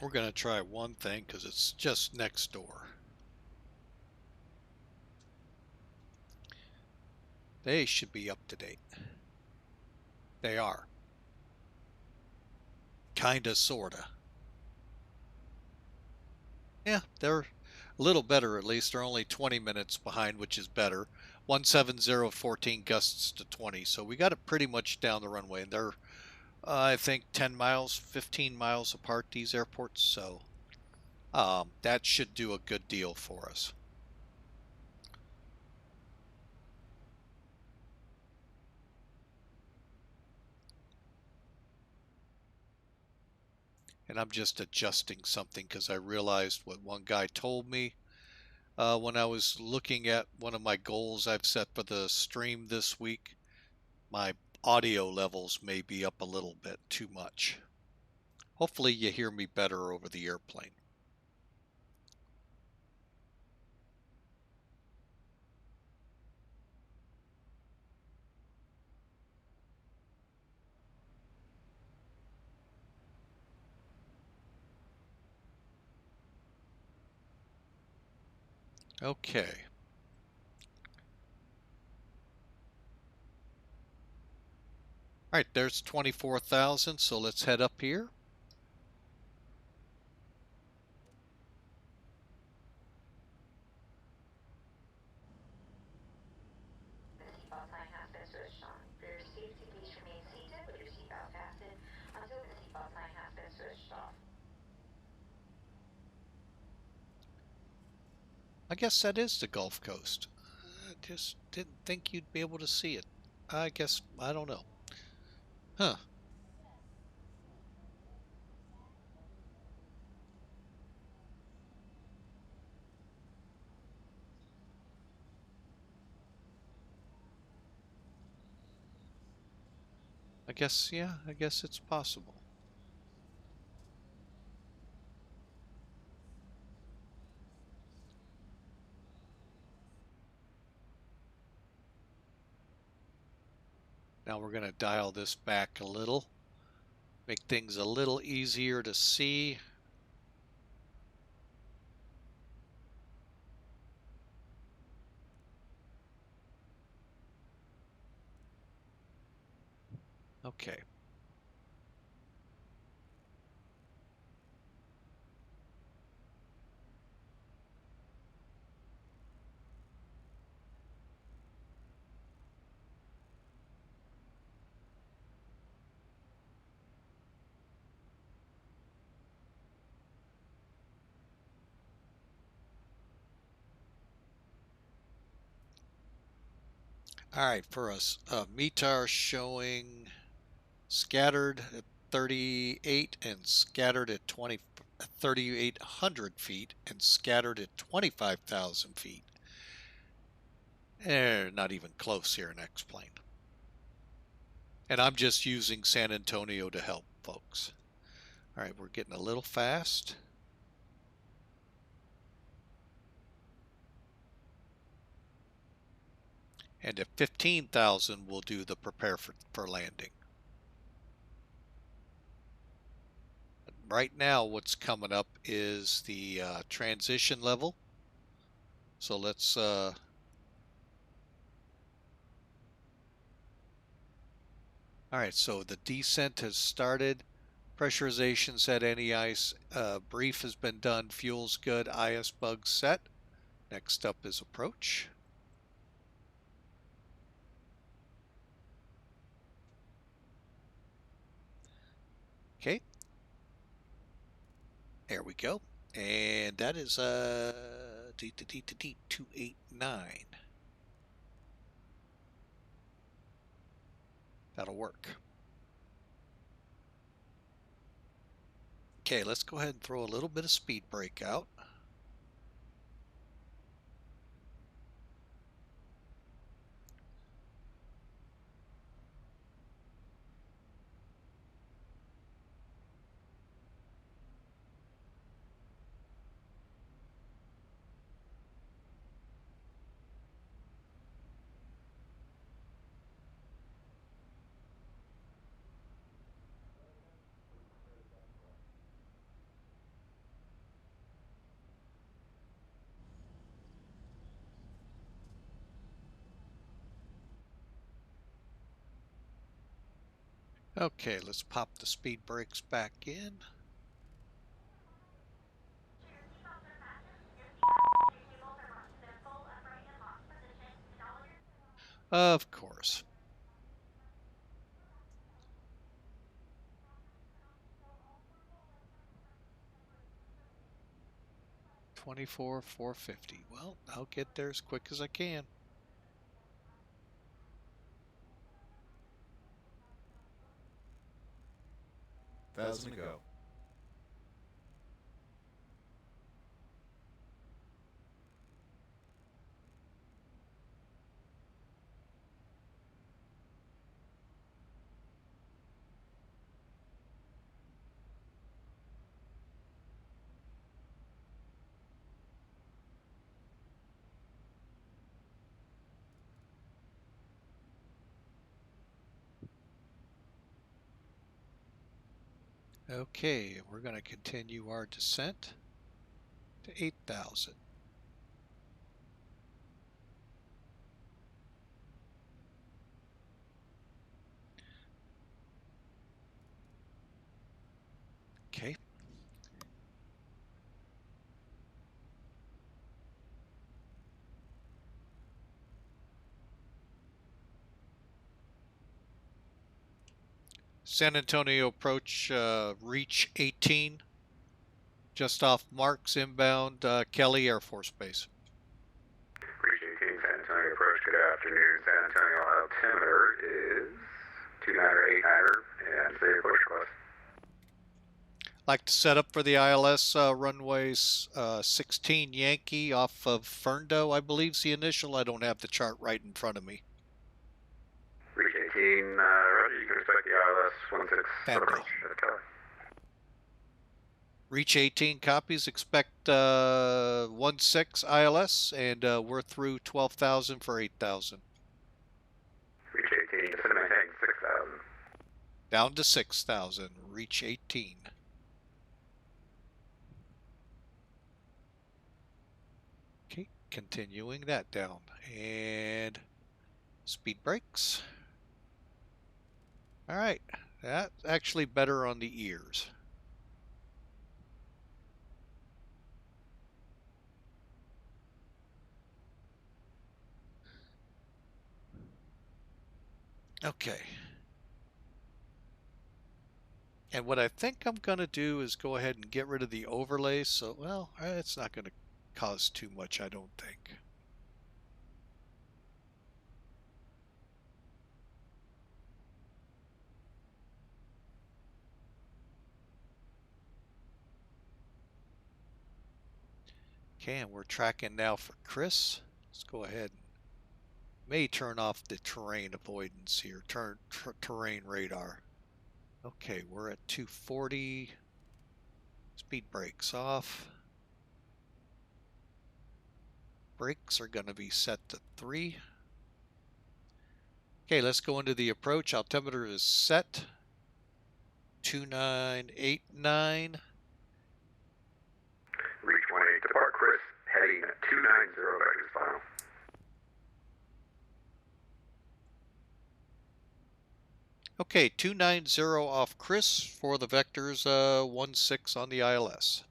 We're going to try one thing because it's just next door. They should be up to date. They are. Kinda, sorta. Yeah, they're a little better at least. They're only 20 minutes behind, which is better. 170, 14 gusts to 20. So we got it pretty much down the runway. And they're, I think, 10 miles, 15 miles apart, these airports. So that should do a good deal for us. And I'm just adjusting something because I realized what one guy told me when I was looking at one of my goals I've set for the stream this week. My audio levels may be up a little bit too much. Hopefully you hear me better over the airplane. Okay. All right, there's 24,000, so let's head up here. The seatbelt sign has been switched on. For your safety, please remain seated with your seatbelt fastened until the seatbelt sign has been switched off. I guess that is the Gulf Coast. I just didn't think you'd be able to see it. I guess, I don't know. Huh. I guess, yeah, I guess it's possible. Now we're going to dial this back a little, make things a little easier to see. Okay. All right, for us, METAR showing scattered at 38 and scattered at 3,800 feet and scattered at 25,000 feet. Not even close here in X-plane. And I'm just using San Antonio to help, folks. All right, we're getting a little fast. And at 15,000, we'll do the prepare for landing. Right now, what's coming up is the transition level. So let's all right, so the descent has started. Pressurization set, any ice. Brief has been done. Fuel's good. IS bug set. Next up is approach. Okay. There we go. And that is 289. That'll work. Okay, let's go ahead and throw a little bit of speed brake out. Okay, let's pop the speed brakes back in. Of course. $24,450. Well, I'll get there as quick as I can. Thousand to go. Okay, we're going to continue our descent to 8,000. Okay. San Antonio approach, reach 18, just off Marks inbound, Kelly Air Force Base. Reach 18, San Antonio approach, good afternoon. San Antonio altimeter is 29er, 89er, and say approach request. Like to set up for the ILS runways 16 Yankee off of Ferndo, I believe is the initial. I don't have the chart right in front of me. Reach 18, Roger, you can expect the ILS 16 Fando. approach at Kelly. Reach 18 copies, expect 16 ILS, and we're through 12,000 for 8,000. Reach 18, descend and maintain 6,000. Down to 6,000, reach 18. Okay, continuing that down. And speed brakes. All right, that's actually better on the ears. Okay. And what I think I'm going to do is go ahead and get rid of the overlay. So, well, it's not going to cause too much, I don't think. Okay, and we're tracking now for Chris. Let's go ahead and may turn off the terrain avoidance here, terrain radar. Okay, we're at 240. Speed brakes off. Brakes are going to be set to 3. Okay, let's go into the approach. Altimeter is set. 2989. Reach 18, depart Chris, heading 290 vectors final. Okay, 290 off Chris for the vectors 16 on the ILS.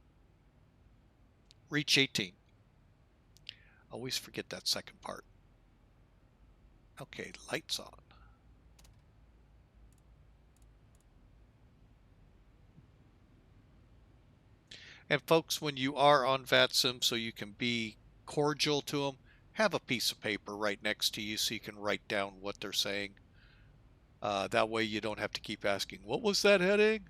Reach 18. Always forget that second part. Okay, lights on. And folks, when you are on VATSIM, so you can be cordial to them, have a piece of paper right next to you so you can write down what they're saying. That way you don't have to keep asking, what was that heading?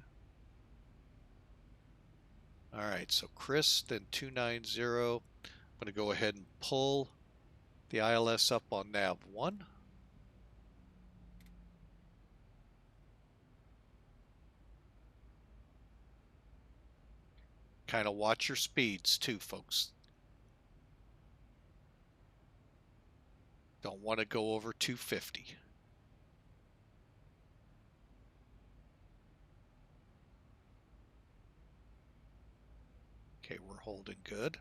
All right, so Chris, then 290. I'm going to go ahead and pull the ILS up on nav 1. Kind of watch your speeds too, folks. Don't want to go over 250. Okay, we're holding good.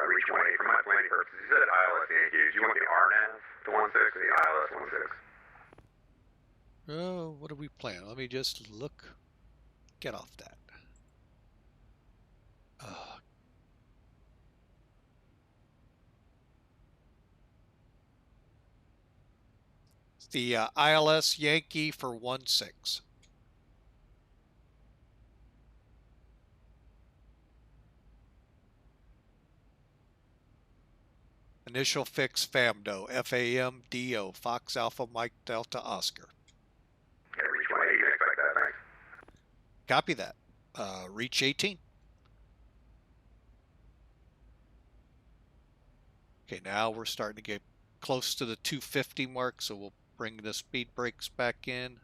Reach 18, for my planning purposes, you said ILS Yankees. You want the RNAV to 16 or the ILS 16? Oh, what do we plan? Let me just look. Get off that. It's the ILS Yankee for 16. Initial fix FAMDO, F-A-M-D-O, Fox Alpha Mike Delta Oscar. Yeah, reach 18, you can expect that, thanks. Copy that. Reach 18. Okay, now we're starting to get close to the 250 mark, so we'll bring the speed brakes back in.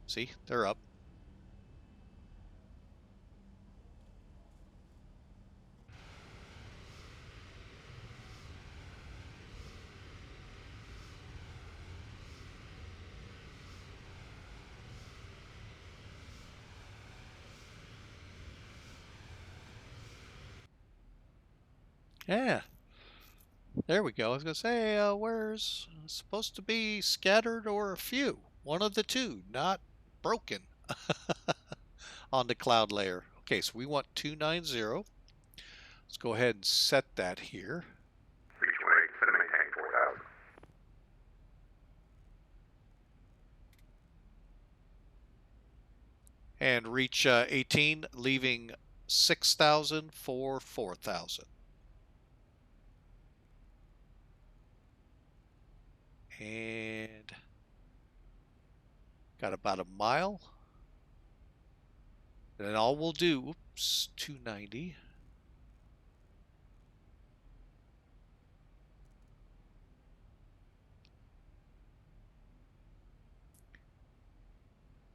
See, they're up. Yeah, there we go. I was going to say, where's supposed to be scattered or a few? One of the two, not broken on the cloud layer. Okay, so we want 290. Let's go ahead and set that here. Reach 18, set and maintain 4,000. And reach 18, leaving 6,000 for 4,000. And got about a mile. And then all we'll do, oops, 290.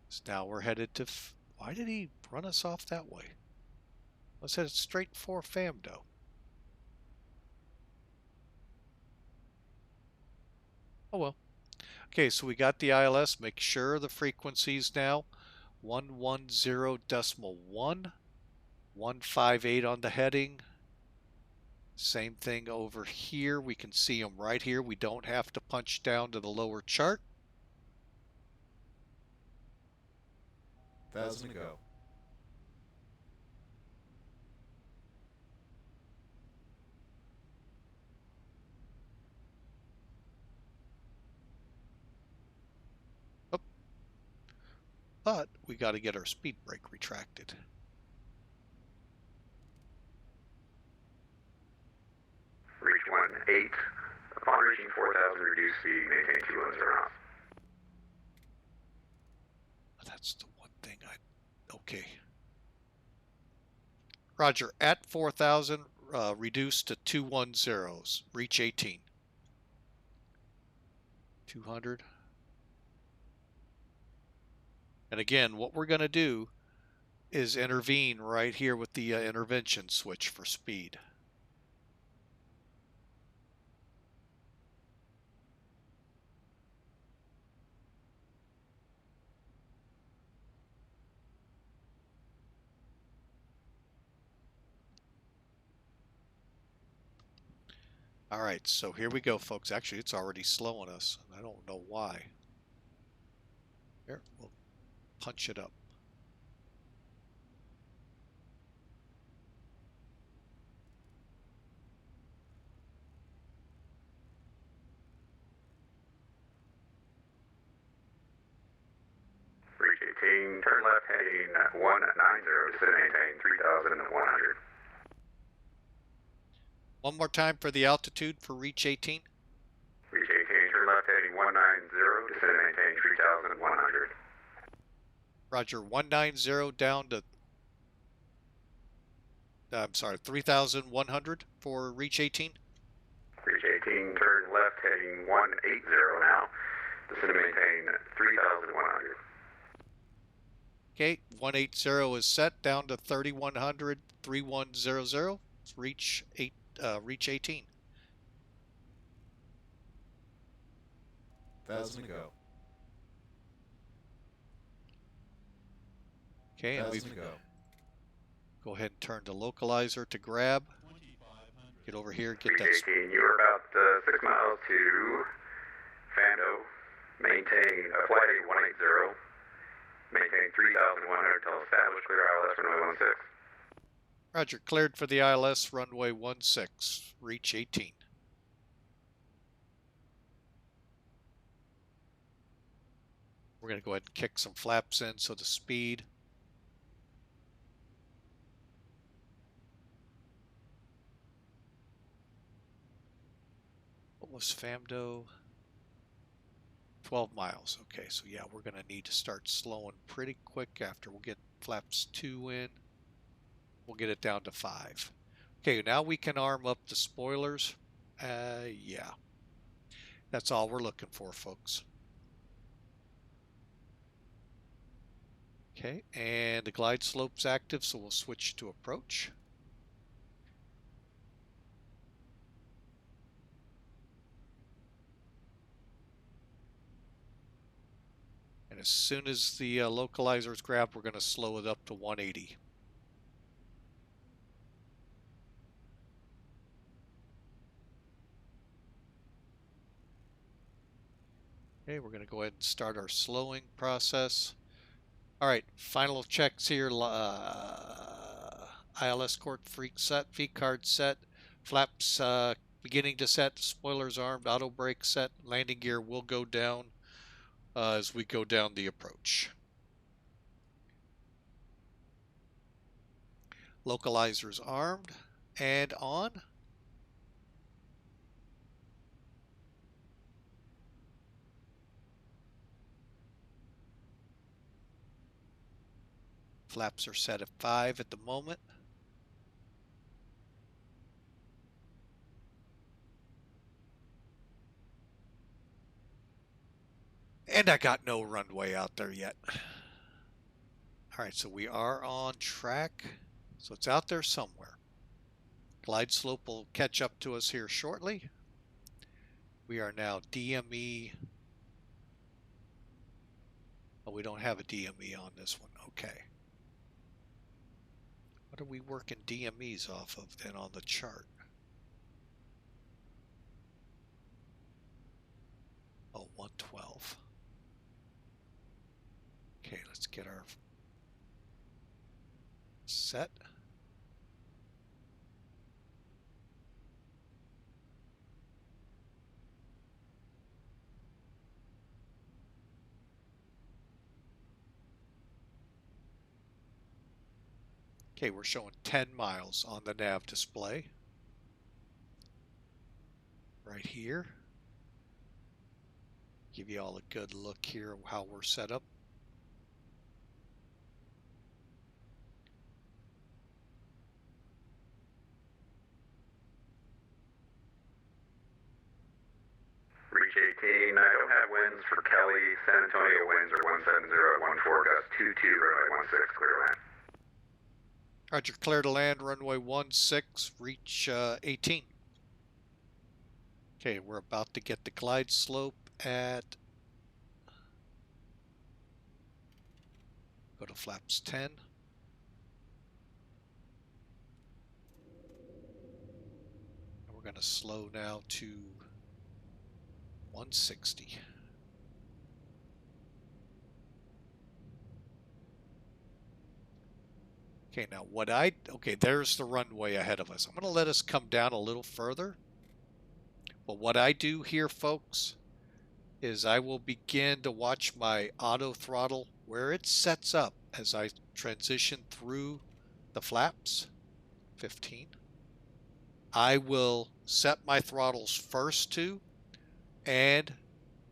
So now we're headed to, why did he run us off that way? Let's head straight for FAMDO. Oh well. Okay, so we got the ILS. Make sure the frequencies now 110.1, 158 on the heading. Same thing over here. We can see them right here. We don't have to punch down to the lower chart. 1,000 to go. But we got to get our speed brake retracted. Reach 18. Upon reaching 4,000, reduce speed, maintain 210 off. That's the one thing okay. Roger, at 4,000, reduce to 210s. Reach 18. 200. And again, what we're going to do is intervene right here with the intervention switch for speed. All right, so here we go, folks. Actually, it's already slowing us. I don't know why. Here, we'll punch it up. Reach 18, turn left heading 190, descend and maintain 3,100. One more time for the altitude for reach 18. Reach 18, turn left heading 190, descend and maintain 3,100. Roger, 190 down to, I'm sorry, 3,100 for reach 18. Reach 18, turn left heading 180 now, descend and maintain 3,100. Okay, 180 is set, down to 3,100, 3,100. Reach 18. 1,000 to go. Okay, and 1,000 to go. go ahead and turn the localizer to grab. Get over here, get Reach that. 18, you are about 6 miles to Fando. Maintain flight 180. Maintain 3,100 till established, clear ILS runway 16. Roger, cleared for the ILS runway 16. Reach 18. We're going to go ahead and kick some flaps in so the speed. What was FAMDO? 12 miles. Okay, so yeah, we're going to need to start slowing pretty quick after we'll get flaps 2 in. We'll get it down to 5. Okay, now we can arm up the spoilers. Yeah. That's all we're looking for, folks. Okay, and the glide slope's active, so we'll switch to approach. And as soon as the localizer is grabbed, we're going to slow it up to 180. Okay, we're going to go ahead and start our slowing process. All right, final checks here. ILS court freak set, V card set, flaps beginning to set, spoilers armed, auto brake set, landing gear will go down as we go down the approach. Localizers armed and on. Flaps are set at 5 at the moment. And I got no runway out there yet. All right, so we are on track. So it's out there somewhere. Glide slope will catch up to us here shortly. We are now DME. Oh, we don't have a DME on this one. Okay. What are we working DMEs off of then on the chart? Oh, 112. Okay, let's get our set. Okay, we're showing 10 miles on the nav display. Right here. Give you all a good look here of how we're set up. Reach 18. I don't have winds for Kelly. San Antonio winds are 170 at 14, gust 22, runway 16, clear land. Roger, clear to land, runway 16, reach 18. Okay, we're about to get the glide slope at, go to flaps 10. And we're going to slow now to 160. Okay, now okay, there's the runway ahead of us. I'm going to let us come down a little further. But what I do here, folks, is I will begin to watch my auto throttle where it sets up as I transition through the flaps. 15. I will set my throttles first to and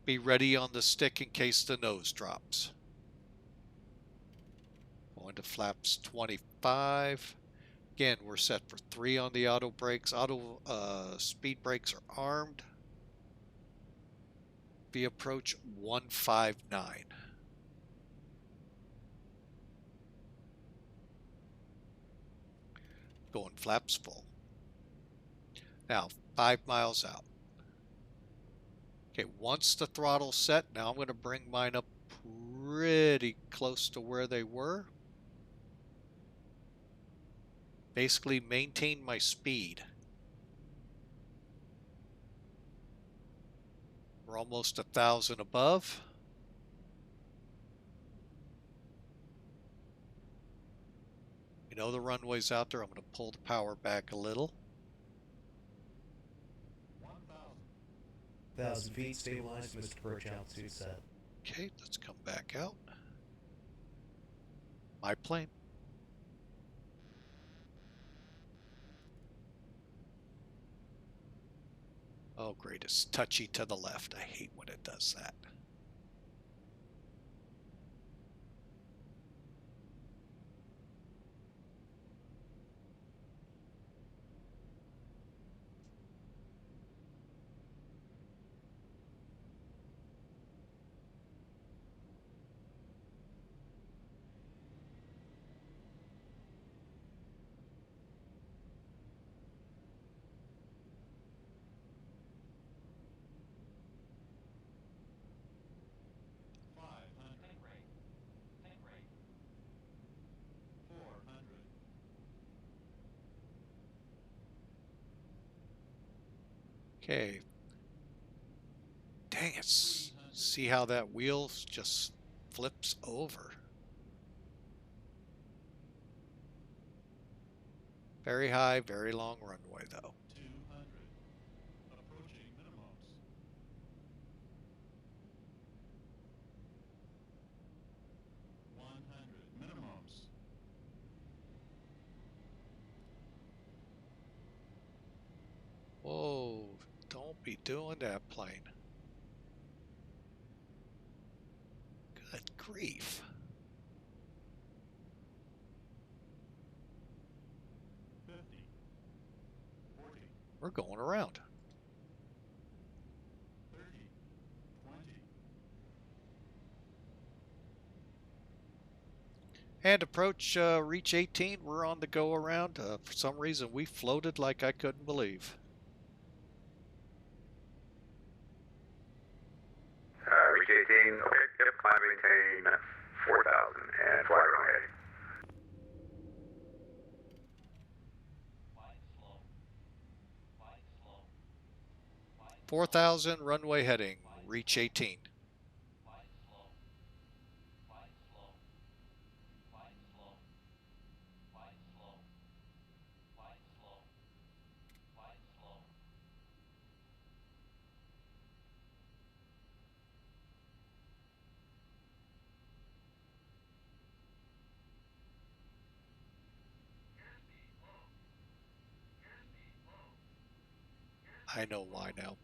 be ready on the stick in case the nose drops. Going to flaps 25. Again, we're set for 3 on the auto brakes. Auto speed brakes are armed. We approach 159. Going flaps full. Now, 5 miles out. Okay, once the throttle's set, now I'm going to bring mine up pretty close to where they were. Basically maintain my speed. We're almost 1,000 above. You know the runway's out there. I'm going to pull the power back a little. 1,000 feet, stabilized, Mr. Perch, altitude set. Okay, let's come back out. My plane. Oh, great. It's touchy to the left. I hate when it does that. Okay. Dang it. See how that wheel just flips over. Very high, very long runway though. 200. Approaching minimums. 100. Minimums. Whoa, don't be doing that, plane. Good grief. 50. 40. We're going around. 30. 20. And approach reach 18. We're on the go around. For some reason, we floated like I couldn't believe. Reach 18. Okay, yep, climb maintain 4,000 and fly runway. 4,000 runway heading. Reach 18. I know why now.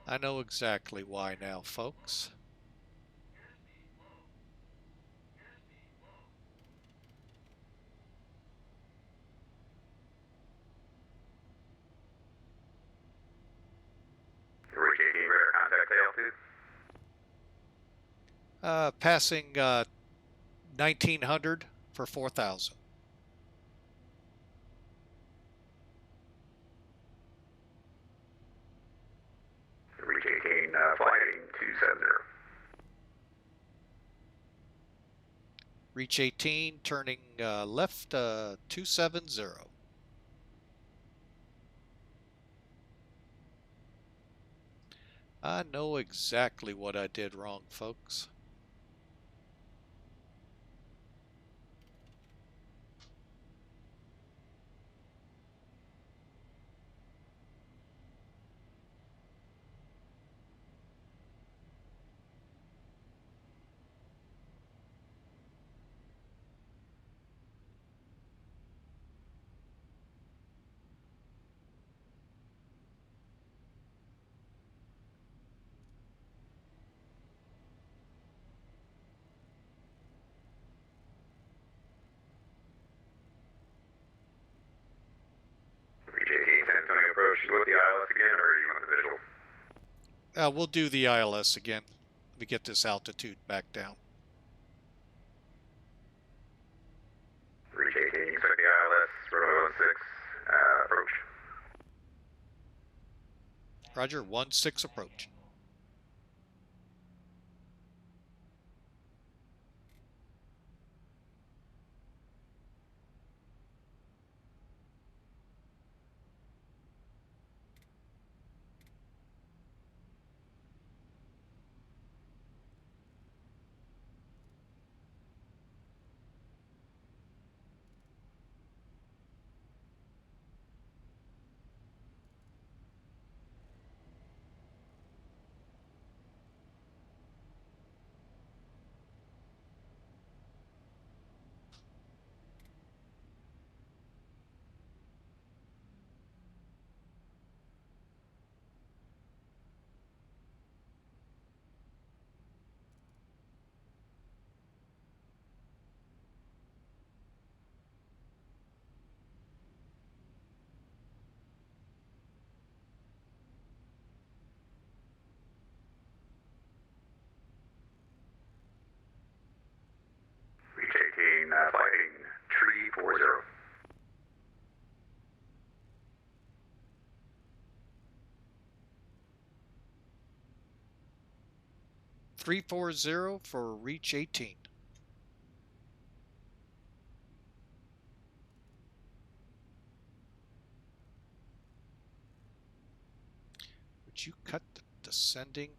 I know exactly why now, folks. Reach 18, radar contact altitude. Passing 1900 for 4,000. Reach 18, flying 270. Reach 18, turning left 270. I know exactly what I did wrong, folks. Reach 18, San Antonio approach. You want the ILS again, or you want the visual? We'll do the ILS again. Let me get this altitude back down. Reach 18, expect the ILS, runway 16, approach. Roger, 16 approach. Reach 18, fighting tree 40. 340 for reach 18. Did you cut the descending?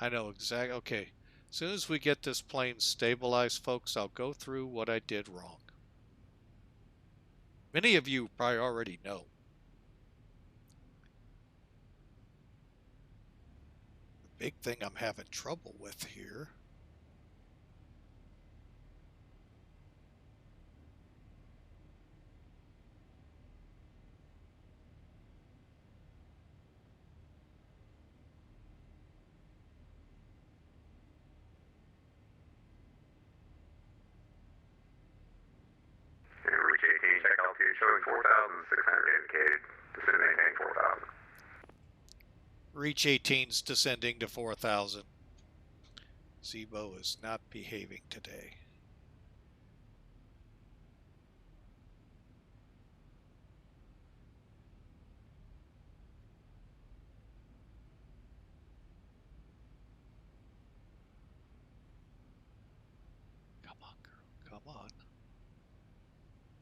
I know exactly. Okay. As soon as we get this plane stabilized, folks, I'll go through what I did wrong. Many of you probably already know. The big thing I'm having trouble with here. Reach 18, check altitude showing 4,600 indicated. Descend and maintain 4,000. Reach 18's descending to 4,000. Zibo is not behaving today. Come on, girl. Come on.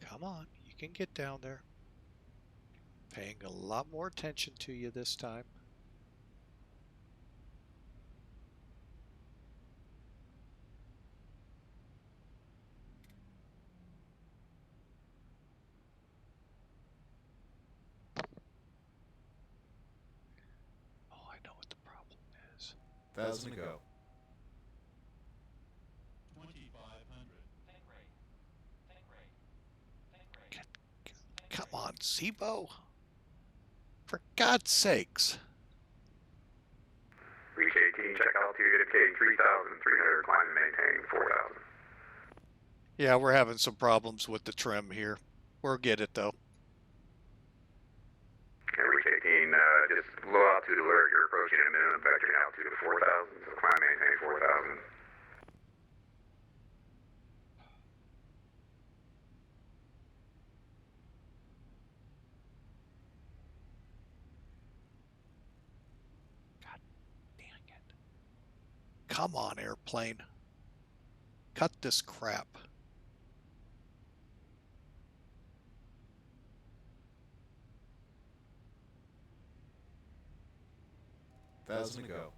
Come on. You can get down there. Paying a lot more attention to you this time. Oh, I know what the problem is. 1,000 to go. 2,500. Come on, Zibo. For God's sakes. Reach 18, check altitude indicating 3,300, climb and maintain 4,000. Yeah, we're having some problems with the trim here. We'll get it though. Reach 18, just low altitude alert, you're approaching a minimum vectoring altitude of 4,000, so climb and maintain 4,000. God dang it. Come on, airplane. Cut this crap. $1,000 to go.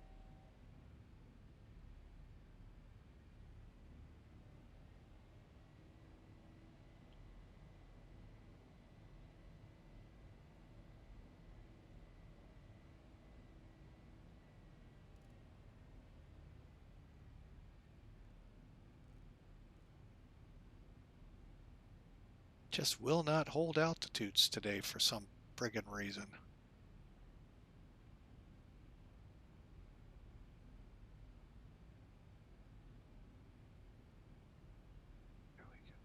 Just will not hold altitudes today for some friggin' reason. There we go.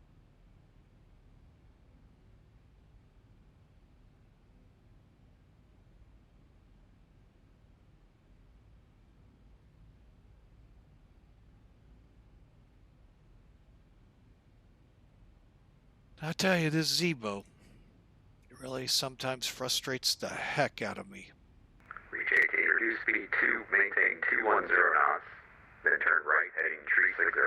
I tell you, this Zibo, it really sometimes frustrates the heck out of me. Reach 18, reduce speed 2, maintain 210 knots, then turn right heading tree 60.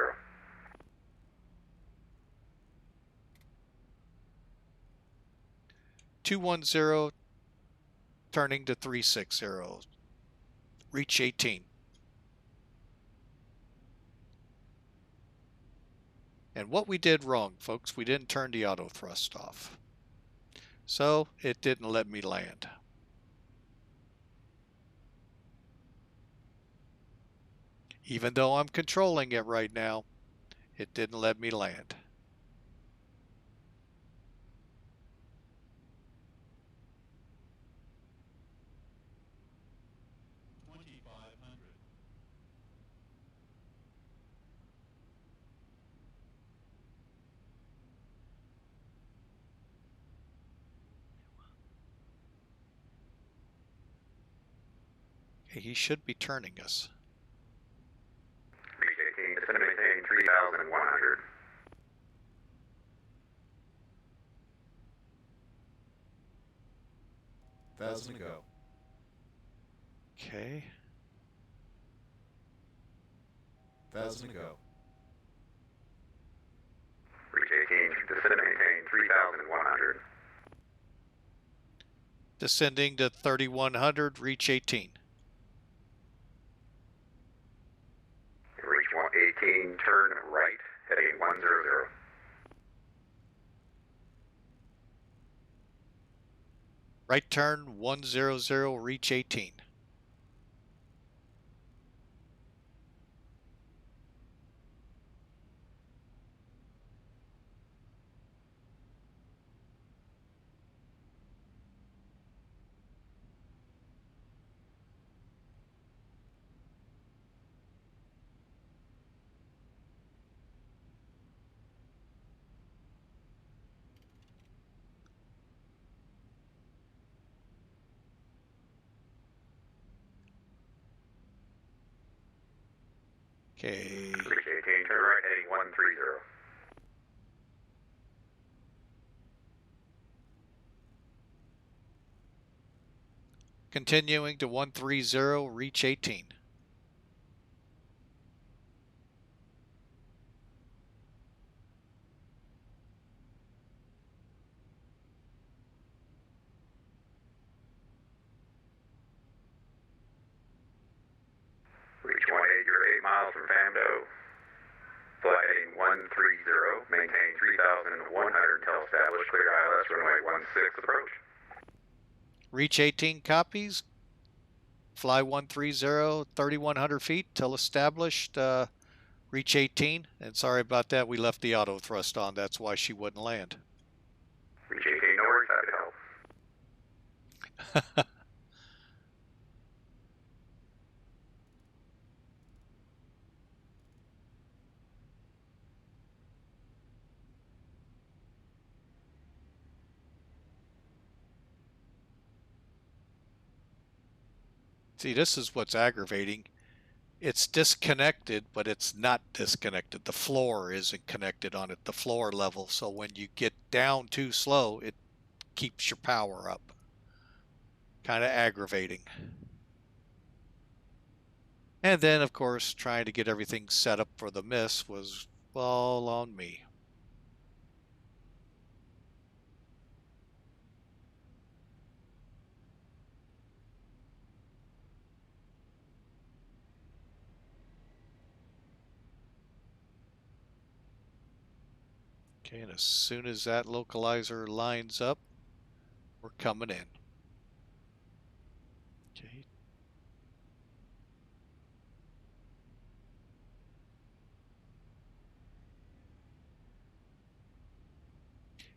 210, turning to 360. Reach 18. And what we did wrong, folks, we didn't turn the auto thrust off. So it didn't let me land. Even though I'm controlling it right now, it didn't let me land. Okay, he should be turning us. Reach 18, descend and maintain 3,100. Thousand to go. Okay. 1,000 to go. Reach 18, descend and maintain 3,100. Descending to 3,100, reach 18. Reach 18, turn right, heading 100. Right turn 100, reach 18. Okay. Reach 18, turn right, heading 130. Continuing to 130, reach 18. Reach 18, you're 8 miles from Famdo. Fly heading 130, maintain 3,100 until established, clear ILS runway 16 approach. Reach 18 copies. Fly 130, 3,100 feet till established. Reach 18. And sorry about that, we left the auto thrust on. That's why she wouldn't land. Reach 18, no worries, happy to help. See, this is what's aggravating. It's disconnected, but it's not disconnected. The floor isn't connected on it, the floor level. So when you get down too slow, it keeps your power up. Kind of aggravating. And then, of course, trying to get everything set up for the miss was all on me. Okay, and as soon as that localizer lines up, we're coming in. Okay.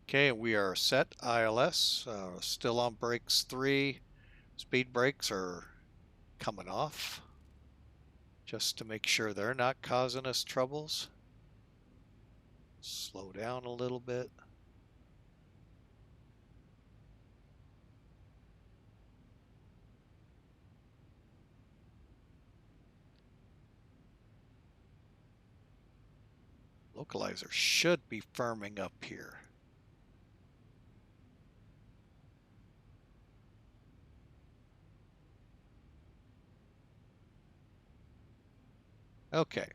Okay, we are set ILS, still on brakes 3. Speed brakes are coming off, just to make sure they're not causing us troubles. Slow down a little bit. Localizer should be firming up here. Okay.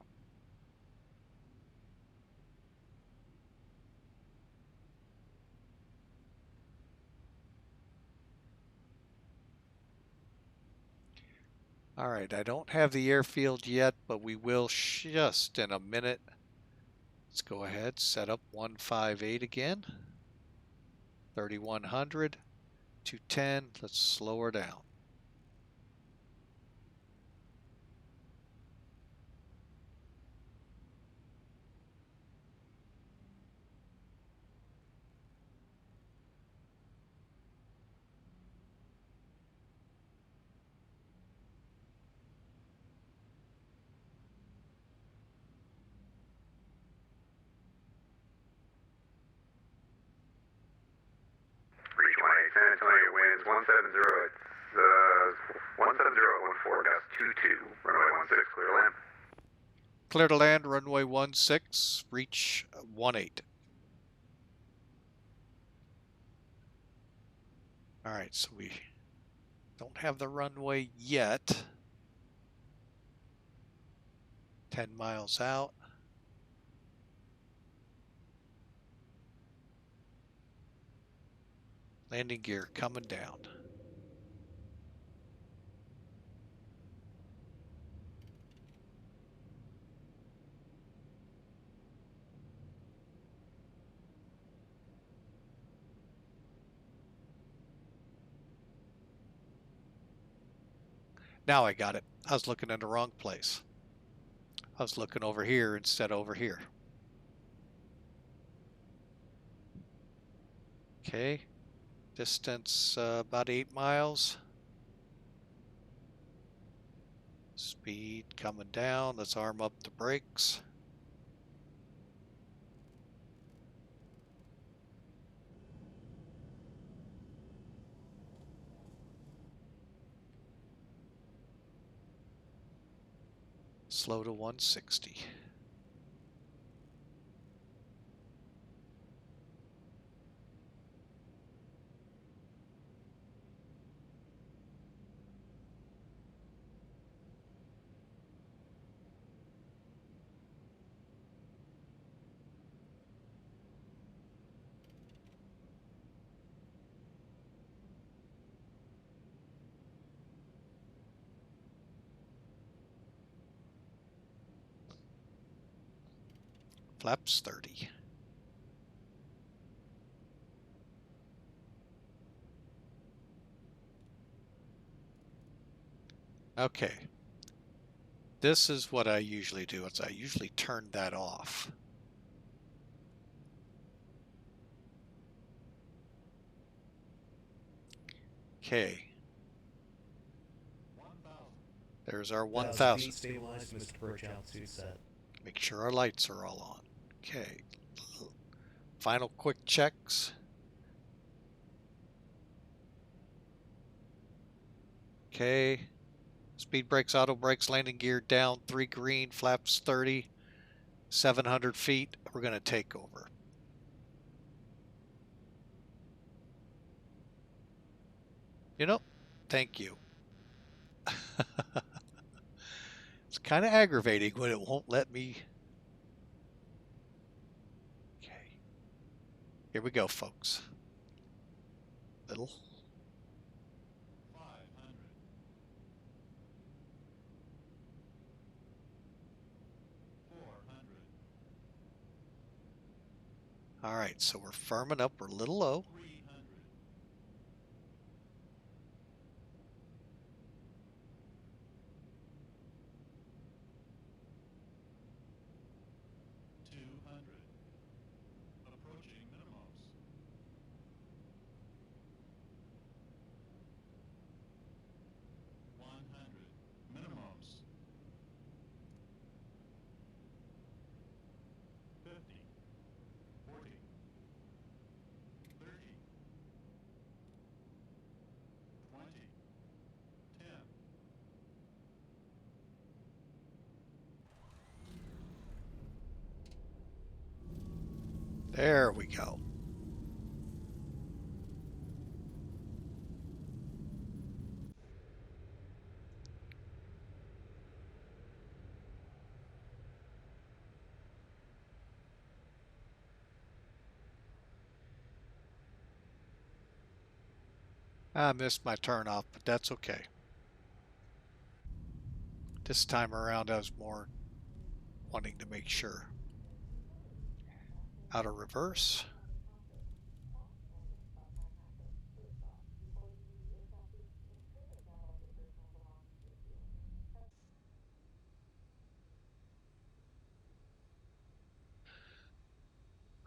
All right, I don't have the airfield yet, but we will just in a minute. Let's go ahead, set up 158 again. 3,100, 210, let's slow her down. Reach 18, San Antonio winds 170 17014, gas 22, runway 16, clear to land. Clear to land, runway 16, reach 18. All right, so we don't have the runway yet. 10 miles out. Landing gear coming down. Now I got it. I was looking in the wrong place. I was looking over here instead of over here. Okay. Distance about 8 miles. Speed coming down. Let's arm up the brakes. Slow to 160. Flaps 30. Okay. This is what I usually do. Is I usually turn that off. Okay. 1,000. There's our 1,000 1,000. feet stabilized, Mr. Perch, altitude set. Make sure our lights are all on. Okay. Final quick checks. Okay. Speed brakes, auto brakes, landing gear down, 3 green, flaps 30, 700 feet. We're going to take over. You know, thank you. It's kind of aggravating when it won't let me. Okay. Here we go, folks. Little. 500. 400. All right, so we're firming up. We're a little low. 300. 200. Approaching minimums. 100. Minimums. 50. 40. 30. 20. 10. There we go. I missed my turn off, but that's okay. This time around, I was more wanting to make sure. Out of reverse.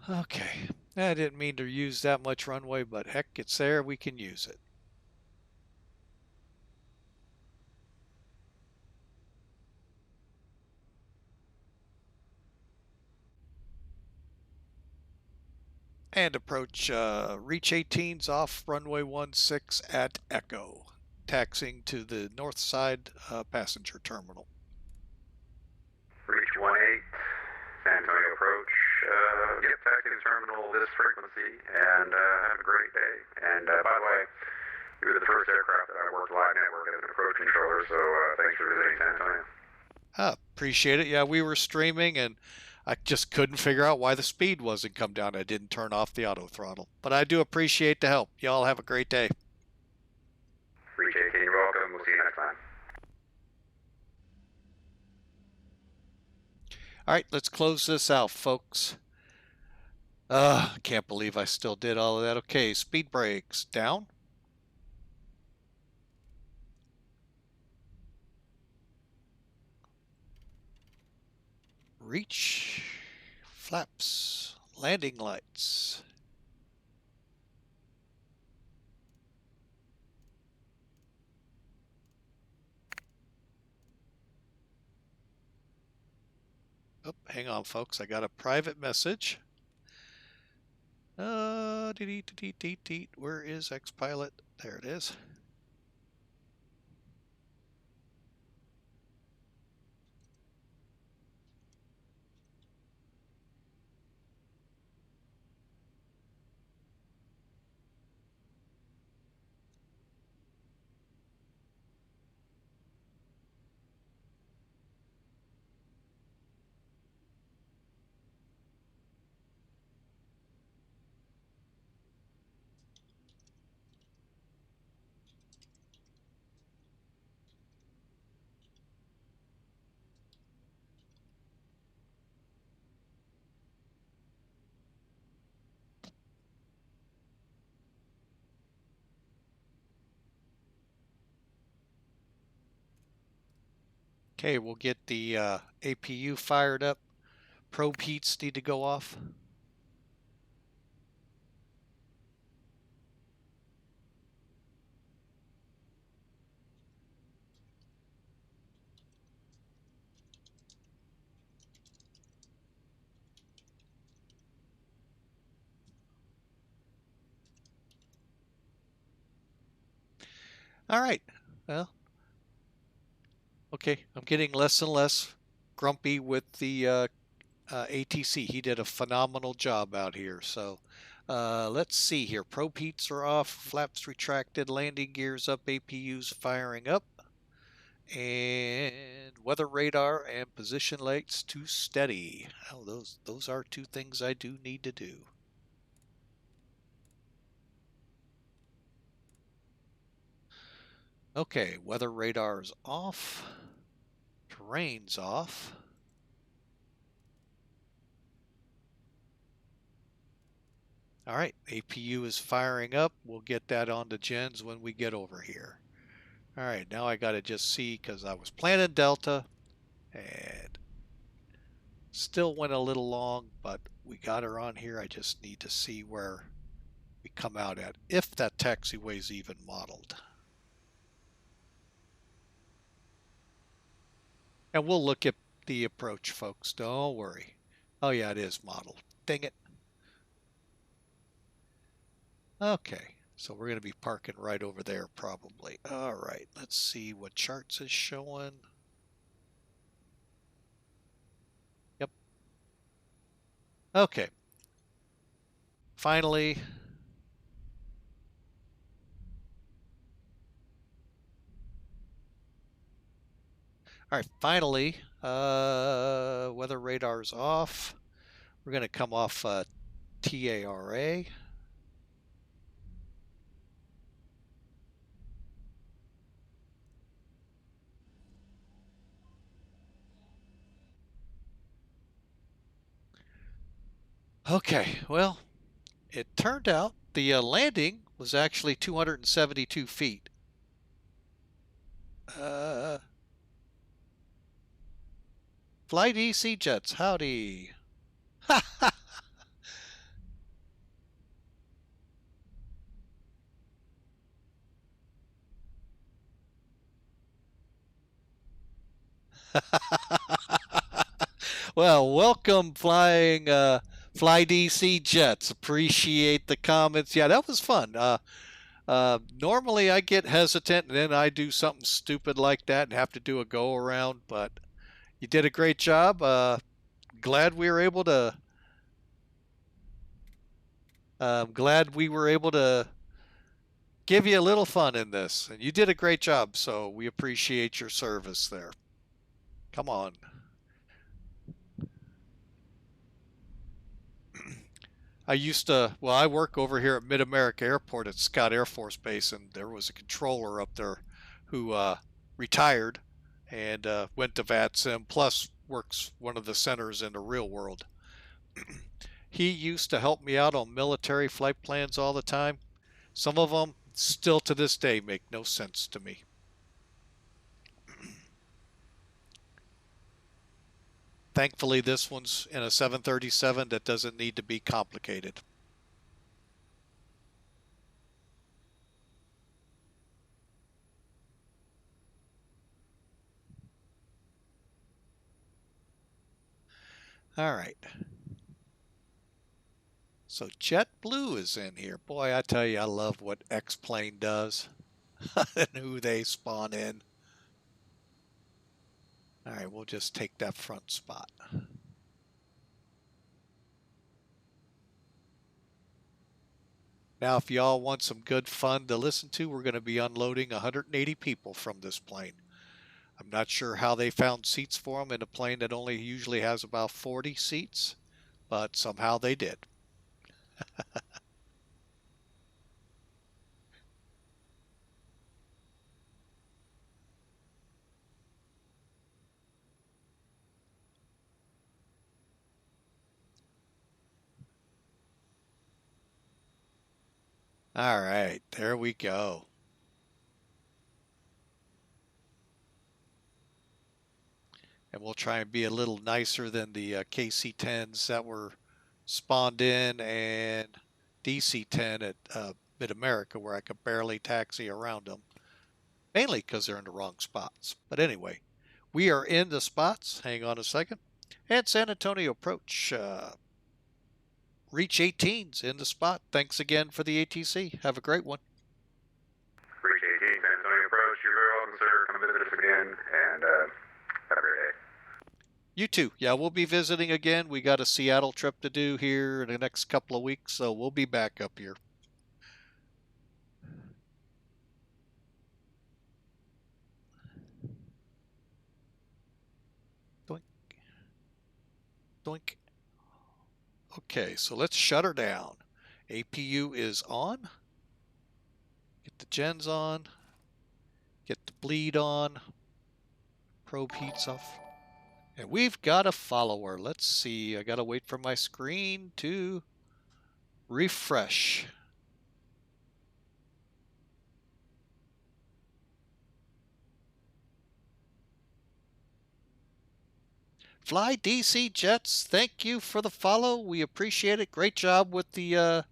Okay. I didn't mean to use that much runway, but heck, it's there. We can use it. And approach reach 18's off runway 16 at Echo. taxiing to the north side passenger terminal. Reach 18, San Antonio approach. Yep, taxi to terminal this frequency, and have a great day. And by the way, you were the first aircraft that I worked live network as an approach controller, so thanks for visiting San Antonio. Appreciate it. Yeah, we were streaming, and I just couldn't figure out why the speed wasn't come down. I didn't turn off the auto throttle. But I do appreciate the help. Y'all have a great day. Appreciate it. You're welcome. We'll see you next time. All right, let's close this out, folks. Can't believe I still did all of that. Okay, speed brakes down. Reach, flaps, landing lights. Oh, hang on, folks. I got a private message. Where is XPilot? There it is. Okay, we'll get the APU fired up. Probe heats need to go off. All right, well, okay, I'm getting less and less grumpy with the ATC. He did a phenomenal job out here. So let's see here. Probe heats are off, flaps retracted, landing gears up, APUs firing up, and weather radar and position lights to steady. Oh, those are two things I do need to do. Okay, weather radar is off, terrain's off. All right, APU is firing up. We'll get that onto gens when we get over here. All right, now I got to just see, because I was planning Delta and still went a little long, but we got her on here. I just need to see where we come out at, if that taxiway is even modeled. And we'll look at the approach, folks. Don't worry. Oh, yeah, it is modeled. Dang it. Okay, so we're going to be parking right over there probably. All right, let's see what charts is showing. Yep. Okay. Finally. All right, finally, weather radar's off. We're going to come off TARA. Okay, well, it turned out the landing was actually 272 feet. Fly DC jets, howdy. Well, welcome flying Fly DC jets. Appreciate the comments. Yeah, that was fun. Normally I get hesitant and then I do something stupid like that and have to do a go around, but you did a great job. Glad we were able to give you a little fun in this, and you did a great job, so we appreciate your service there. Come on. I work over here at Mid-America Airport at Scott Air Force Base, and there was a controller up there who retired and went to VATSIM, plus works one of the centers in the real world. He used to help me out on military flight plans all the time. Some of them still to this day make no sense to me. Thankfully, this one's in a 737 that doesn't need to be complicated. All right. So JetBlue is in here. Boy, I tell you, I love what X-Plane does and who they spawn in. All right, we'll just take that front spot. Now, if y'all want some good fun to listen to, we're going to be unloading 180 people from this plane. I'm not sure how they found seats for them in a plane that only usually has about 40 seats, but somehow they did. All right, there we go. And we'll try and be a little nicer than the KC-10s that were spawned in and DC-10 at Mid-America, where I could barely taxi around them, mainly because they're in the wrong spots. But anyway, we are in the spots. Hang on a second. And San Antonio approach. Reach 18's in the spot. Thanks again for the ATC. Have a great one. Reach 18, San Antonio approach. You're very welcome, sir. Come visit us again, and have a great day. You too. Yeah, we'll be visiting again. We got a Seattle trip to do here in the next couple of weeks, so we'll be back up here. Doink. Doink. Okay, so let's shut her down. APU is on. Get the gens on. Get the bleed on. Probe heats off. And we've got a follower. Let's see. I got to wait for my screen to refresh. Fly DC Jets, thank you for the follow. We appreciate it. Great job with the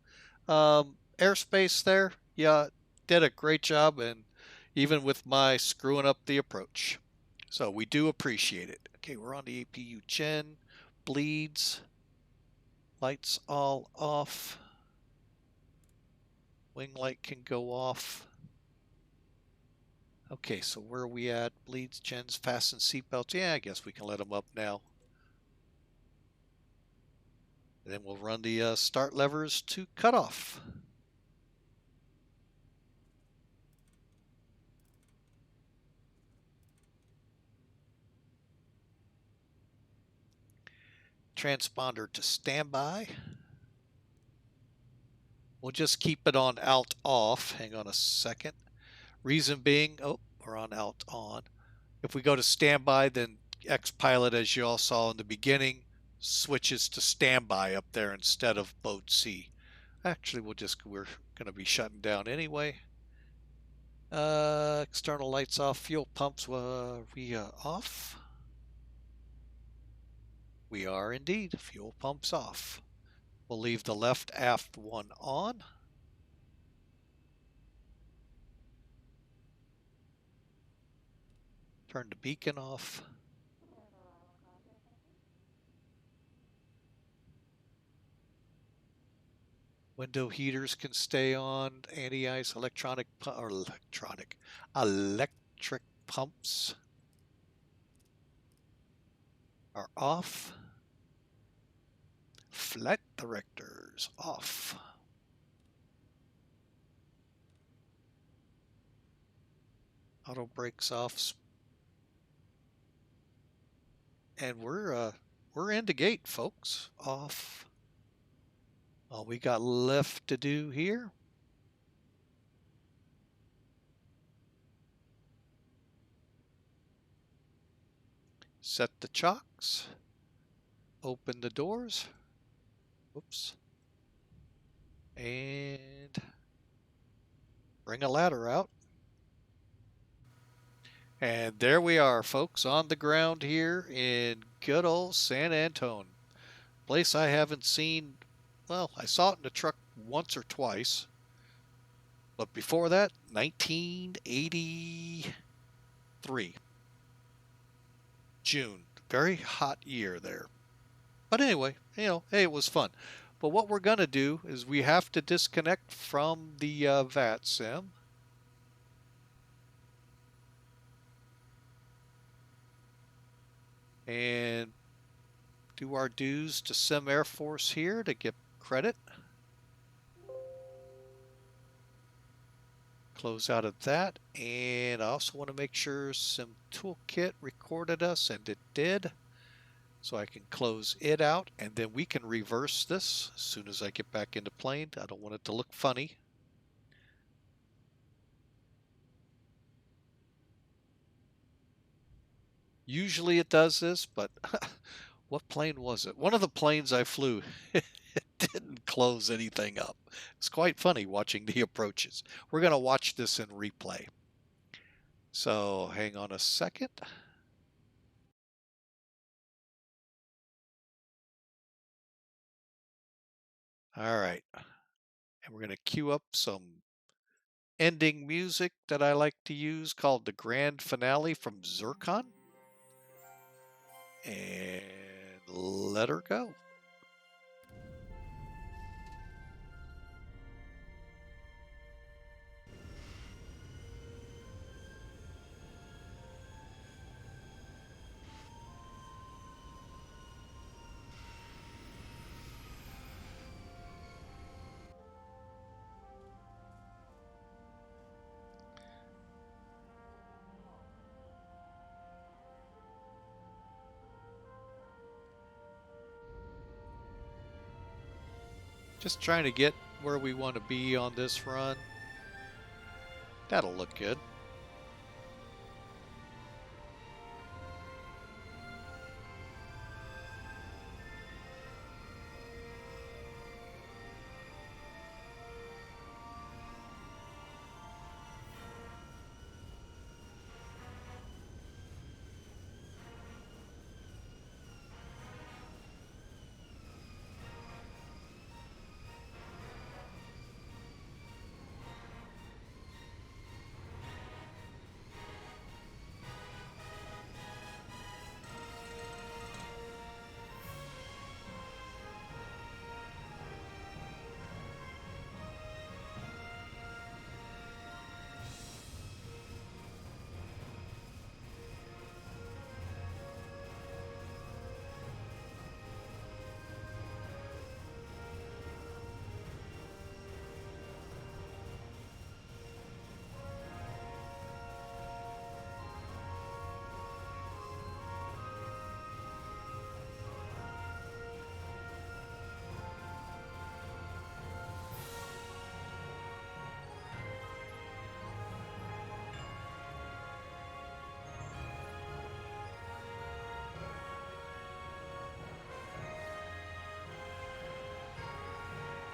airspace there. Yeah, did a great job, and even with my screwing up the approach. So we do appreciate it. Okay, we're on the APU gen. Bleeds. Lights all off. Wing light can go off. Okay, so where are we at? Bleeds, gens, fasten seatbelts. Yeah, I guess we can let them up now. And then we'll run the start levers to cutoff. Transponder to standby. We'll just keep it on alt off. Hang on a second. Reason being, oh, we're on alt on. If we go to standby, then X-Pilot, as you all saw in the beginning, switches to standby up there instead of boat C. Actually, we're going to be shutting down anyway. External lights off. Fuel pumps, we off? We are indeed. Fuel pumps off. We'll leave the left aft one on. Turn the beacon off. Window heaters can stay on. Anti-ice electric pumps are off. Flight directors off. Auto brakes off. And we're into gate, folks. Off. All we got left to do here. Set the chocks. Open the doors. Whoops. And bring a ladder out. And there we are, folks, on the ground here in good old San Antone. Place I haven't seen, well, I saw it in the truck once or twice. But before that, 1983. June. Very hot year there. But anyway, you know, hey, it was fun. But what we're going to do is we have to disconnect from the VATSIM. And do our dues to Sim Air Force here to get credit. Close out of that. And I also want to make sure Sim Toolkit recorded us, and it did. So I can close it out, and then we can reverse this as soon as I get back into plane. I don't want it to look funny. Usually it does this, but what plane was it? One of the planes I flew, it didn't close anything up. It's quite funny watching the approaches. We're going to watch this in replay. So hang on a second. All right. And we're going to cue up some ending music that I like to use called the Grand Finale from Zircon. And let her go. Just trying to get where we want to be on this run. That'll look good.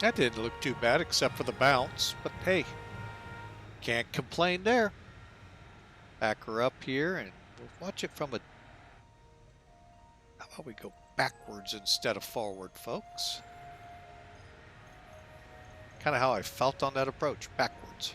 That didn't look too bad except for the bounce, but hey, can't complain there. Back her up here and we'll watch it from a... How about we go backwards instead of forward, folks? Kind of how I felt on that approach, backwards.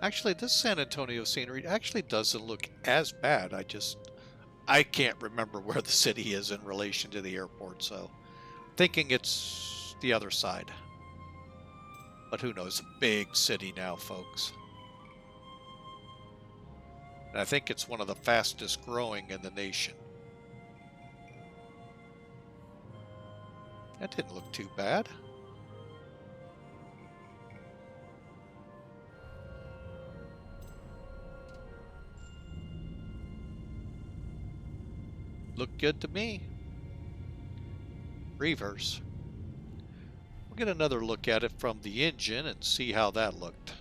Actually, this San Antonio scenery actually doesn't look as bad. I can't remember where the city is in relation to the airport, so thinking it's the other side. But who knows? A big city now, folks. And I think it's one of the fastest growing in the nation. That didn't look too bad. Looked good to me. Reverse. We'll get another look at it from the engine and see how that looked.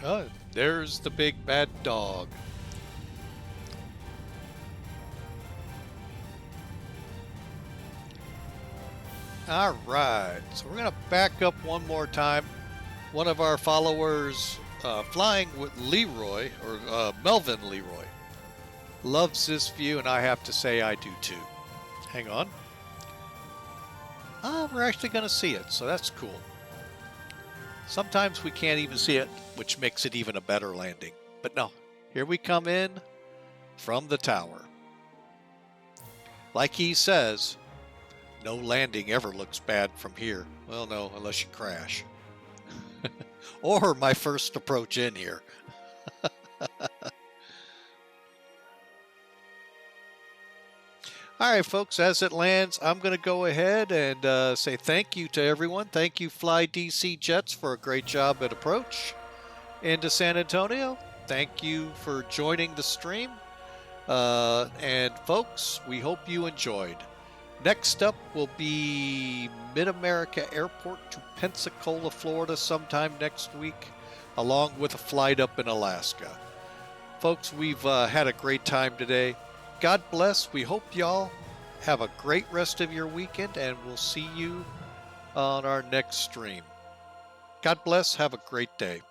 Oh, there's the big bad dog. All right, so we're going to back up one more time. One of our followers flying with Leroy, or Melvin Leroy, loves this view, and I have to say I do too. Hang on. We're actually going to see it, so that's cool. Sometimes we can't even see it, which makes it even a better landing. But no, here we come in from the tower. Like he says, no landing ever looks bad from here. Well, no, unless you crash. Or my first approach in here. All right, folks, as it lands, I'm going to go ahead and say thank you to everyone. Thank you, Fly DC Jets, for a great job at approach into San Antonio. Thank you for joining the stream. And, folks, we hope you enjoyed. Next up will be Mid-America Airport to Pensacola, Florida sometime next week, along with a flight up in Alaska. Folks, we've had a great time today. God bless. We hope y'all have a great rest of your weekend, and we'll see you on our next stream. God bless. Have a great day.